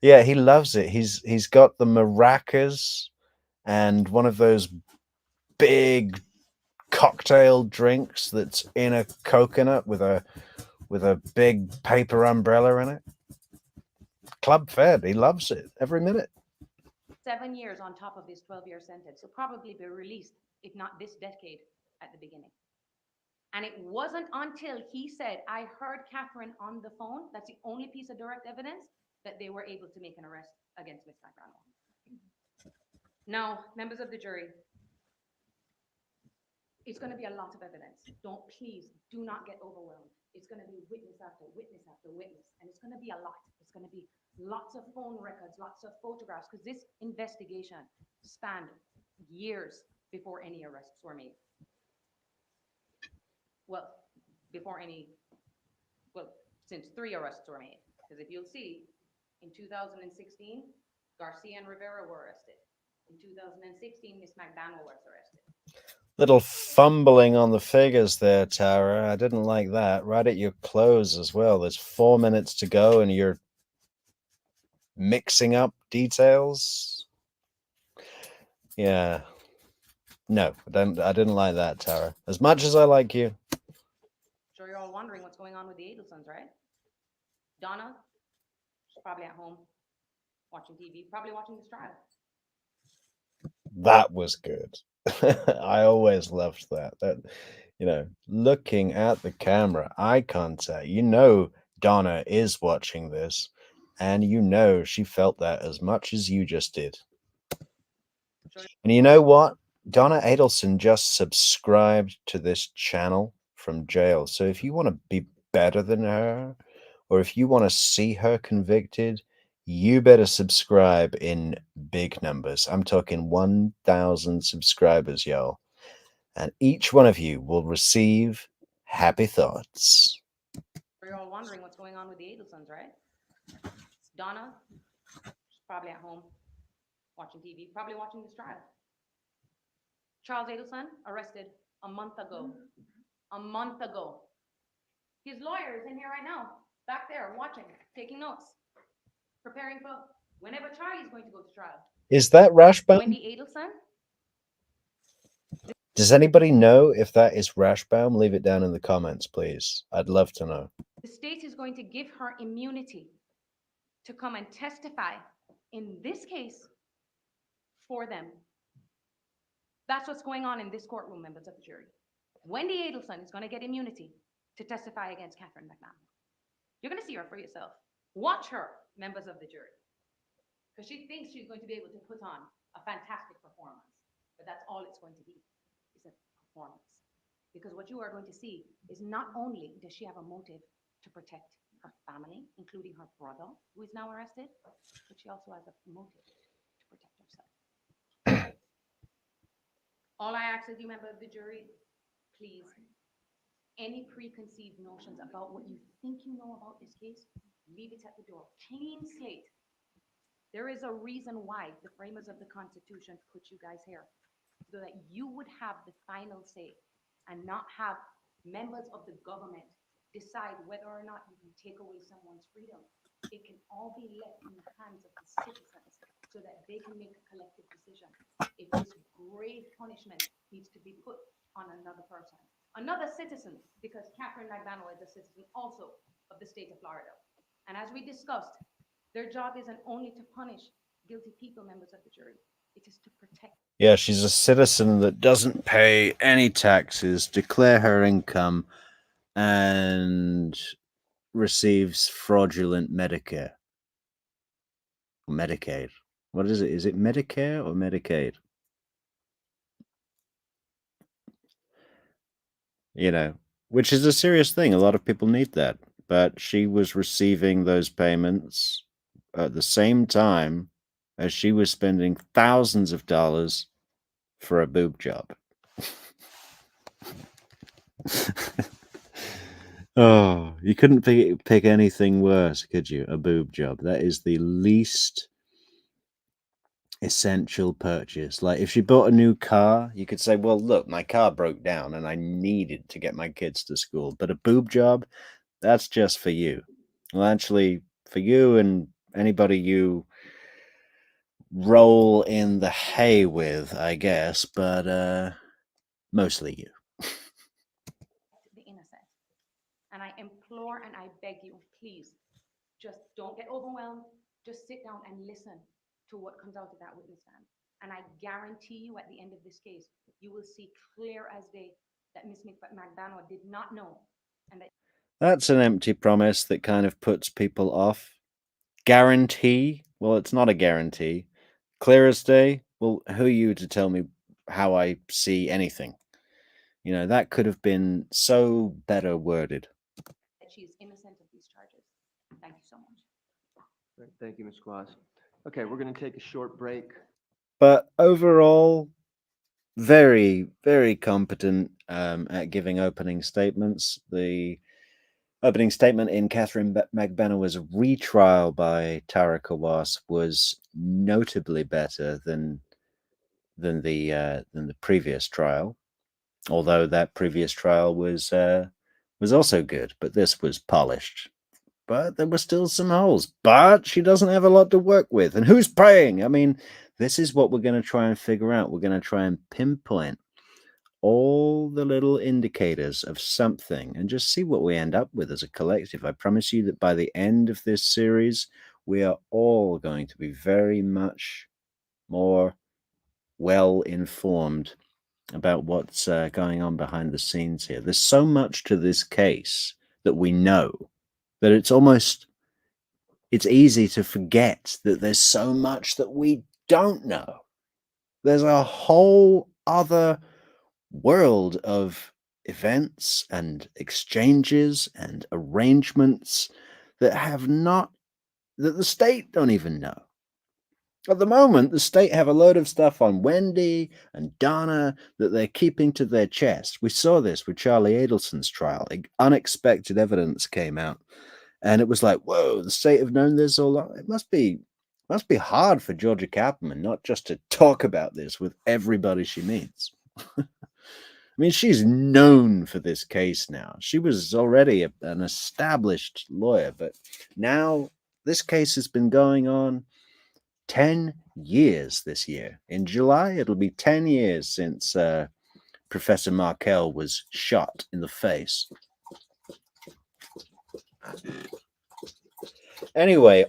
yeah, he loves it. He's got the maracas and one of those big cocktail drinks that's in a coconut with a big paper umbrella in it. Club Fed. He loves it every minute. 7 years on top of his 12-year sentence. He'll probably be released, if not this decade, at the beginning. And it wasn't until he said, I heard Katherine on the phone, that's the only piece of direct evidence, that they were able to make an arrest against Ms. Magbanua. Now, members of the jury, it's going to be a lot of evidence. Please do not get overwhelmed. It's going to be witness after witness after witness, and it's going to be a lot. It's going to be lots of phone records, lots of photographs, because this investigation spanned years before any arrests were made. Well, since 3 arrests were made. Because if you'll see, in 2016, Garcia and Rivera were arrested. In 2016, Ms. Magbanua was arrested. Little fumbling on the figures there, Tara. I didn't like that. Right at your close as well. There's 4 minutes to go and you're mixing up details. Yeah. No, I didn't like that, Tara. As much as I like you. Sure, you're all wondering what's going on with the Adelsons, right? Donna, she's probably at home watching TV, probably watching this trial. That was good. I always loved that. That, you know, looking at the camera, eye contact. You know, Donna is watching this, and you know she felt that as much as you just did. And you know what? Donna Adelson just subscribed to this channel from jail. So if you want to be better than her, or if you want to see her convicted, you better subscribe in big numbers. I'm talking 1,000 subscribers, y'all. And each one of you will receive happy thoughts. You're all wondering what's going on with the Adelsons, right? Donna, she's probably at home watching TV, probably watching this trial. Charles Adelson, arrested a month ago. A month ago. His lawyer is in here right now, back there, watching, taking notes, preparing for whenever Charlie's going to go to trial. Is that Rashbaum? Wendy Adelson? Does anybody know if that is Rashbaum? Leave it down in the comments, please. I'd love to know. The state is going to give her immunity to come and testify in this case for them. That's what's going on in this courtroom, members of the jury. Wendy Adelson is going to get immunity to testify against Katherine Magbanua. You're going to see her for yourself. Watch her, members of the jury, because she thinks she's going to be able to put on a fantastic performance, but that's all it's going to be, is a performance. Because what you are going to see is not only does she have a motive to protect her family, including her brother, who is now arrested, but she also has a motive to protect herself. All I ask of you, member of the jury, please, any preconceived notions about what you think you know about this case, leave it at the door, clean slate. There is a reason why the framers of the Constitution put you guys here, so that you would have the final say and not have members of the government decide whether or not you can take away someone's freedom. It can all be left in the hands of the citizens so that they can make a collective decision. If this grave punishment needs to be put on another person, another citizen, because Katherine Magbanua is a citizen also of the state of Florida. And as we discussed, their job isn't only to punish guilty people, members of the jury, it is to protect. Yeah, she's a citizen that doesn't pay any taxes, declare her income, and receives fraudulent Medicare. Medicaid. What is it? Is it Medicare or Medicaid? You know, which is a serious thing. A lot of people need that. But she was receiving those payments at the same time as she was spending thousands of dollars for a boob job. Oh, you couldn't pick anything worse, could you? A boob job. That is the least essential purchase. Like if she bought a new car, you could say, well, look, my car broke down and I needed to get my kids to school. But a boob job, that's just for you. Well, actually, for you and anybody you roll in the hay with, I guess, but mostly you. The innocent. And I implore and I beg you, please, just don't get overwhelmed. Just sit down and listen to what comes out of that witness stand. And I guarantee you at the end of this case, you will see clear as day that Ms. Magbanua did not know. And that That's an empty promise that kind of puts people off. Guarantee? Well, it's not a guarantee. Clear as day? Well, who are you to tell me how I see anything? You know, that could have been so better worded. she is innocent of these charges. Thank you so much. Great. Thank you, Ms. Kawass. Okay, we're going to take a short break. But overall, very, very competent at giving opening statements. The opening statement in Katherine Magbanua's retrial by Tara Kawass was notably better than the previous trial, although that previous trial was also good, but this was polished. But there were still some holes. But she doesn't have a lot to work with. And who's paying? I mean, this is what we're going to try and figure out. We're going to try and pinpoint all the little indicators of something and just see what we end up with as a collective. I promise you that by the end of this series, we are all going to be very much more well informed about what's going on behind the scenes here. There's so much to this case that we know that it's easy to forget that there's so much that we don't know. There's a whole other world of events and exchanges and arrangements that the state don't even know. At the moment, the state have a load of stuff on Wendy and Donna that they're keeping to their chest. We saw this with Charlie Adelson's trial. Unexpected evidence came out. And it was like, whoa, the state have known this all along. It must be hard for Georgia Kaplan not just to talk about this with everybody she meets. I mean, she's known for this case now. She was already an established lawyer, but now this case has been going on 10 years this year. In July, it'll be 10 years since Professor Markell was shot in the face. Anyway,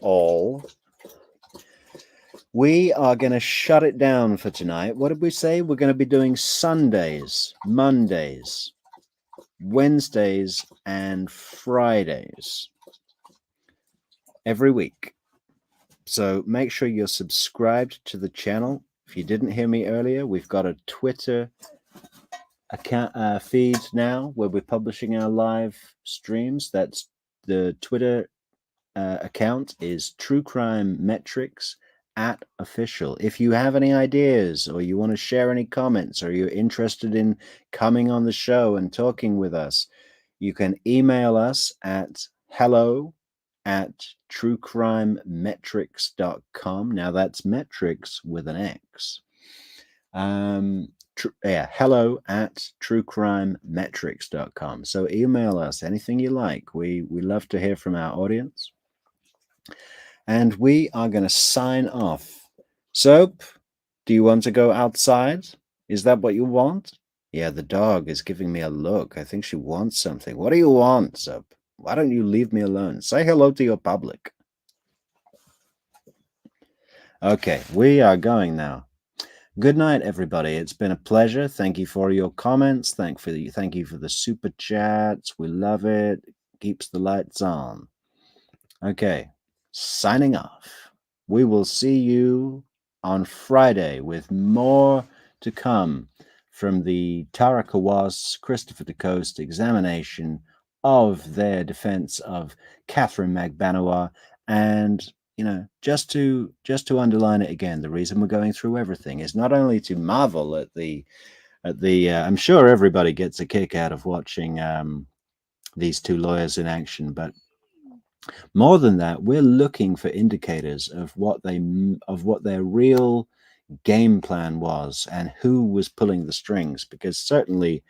we are going to shut it down for tonight. What did we say? We're going to be doing Sundays, Mondays, Wednesdays, and Fridays every week. So make sure you're subscribed to the channel. If you didn't hear me earlier, we've got a Twitter account feed now where we're publishing our live streams. That's the Twitter account is True Crime Metrix @official. If you have any ideas or you want to share any comments or you're interested in coming on the show and talking with us, you can email us at hello at truecrimemetrics.com. Now that's Metrix with an X. Hello at truecrimemetrics.com. So email us anything you like. We love to hear from our audience. And we are going to sign off. Soap, do you want to go outside? Is that what you want? Yeah, the dog is giving me a look. I think she wants something. What do you want, Soap? Why don't you leave me alone? Say hello to your public. Okay, we are going now. Good night, everybody. It's been a pleasure. Thank you for your comments. Thank you for the super chats. We love it. Keeps the lights on. Okay, signing off. We will see you on Friday with more to come from the Tara Kawass Christopher DeCoste examination of their defense of Katherine Magbanua. And just to underline it again, the reason we're going through everything is not only to marvel at the I'm sure everybody gets a kick out of watching these two lawyers in action, but more than that, we're looking for indicators of what their real game plan was and who was pulling the strings, because certainly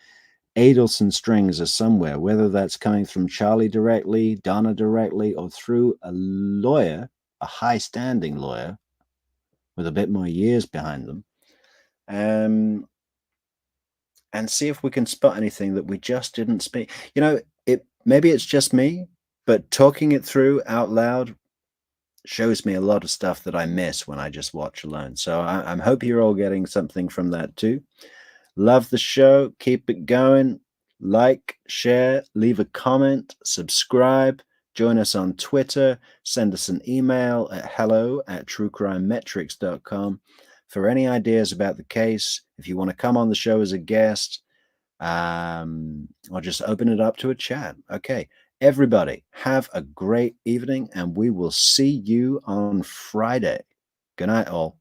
Adelson strings are somewhere, whether that's coming from Charlie directly, Donna directly, or through a lawyer, a high-standing lawyer with a bit more years behind them, and see if we can spot anything that we just didn't speak. Maybe it's just me, but talking it through out loud shows me a lot of stuff that I miss when I just watch alone. So I hope you're all getting something from that too. Love the show. Keep it going. Like, share, leave a comment, subscribe, join us on Twitter, send us an email at hello@truecrimemetrics.com for any ideas about the case. If you want to come on the show as a guest, or just open it up to a chat. Okay, everybody, have a great evening, and we will see you on Friday. Good night, all.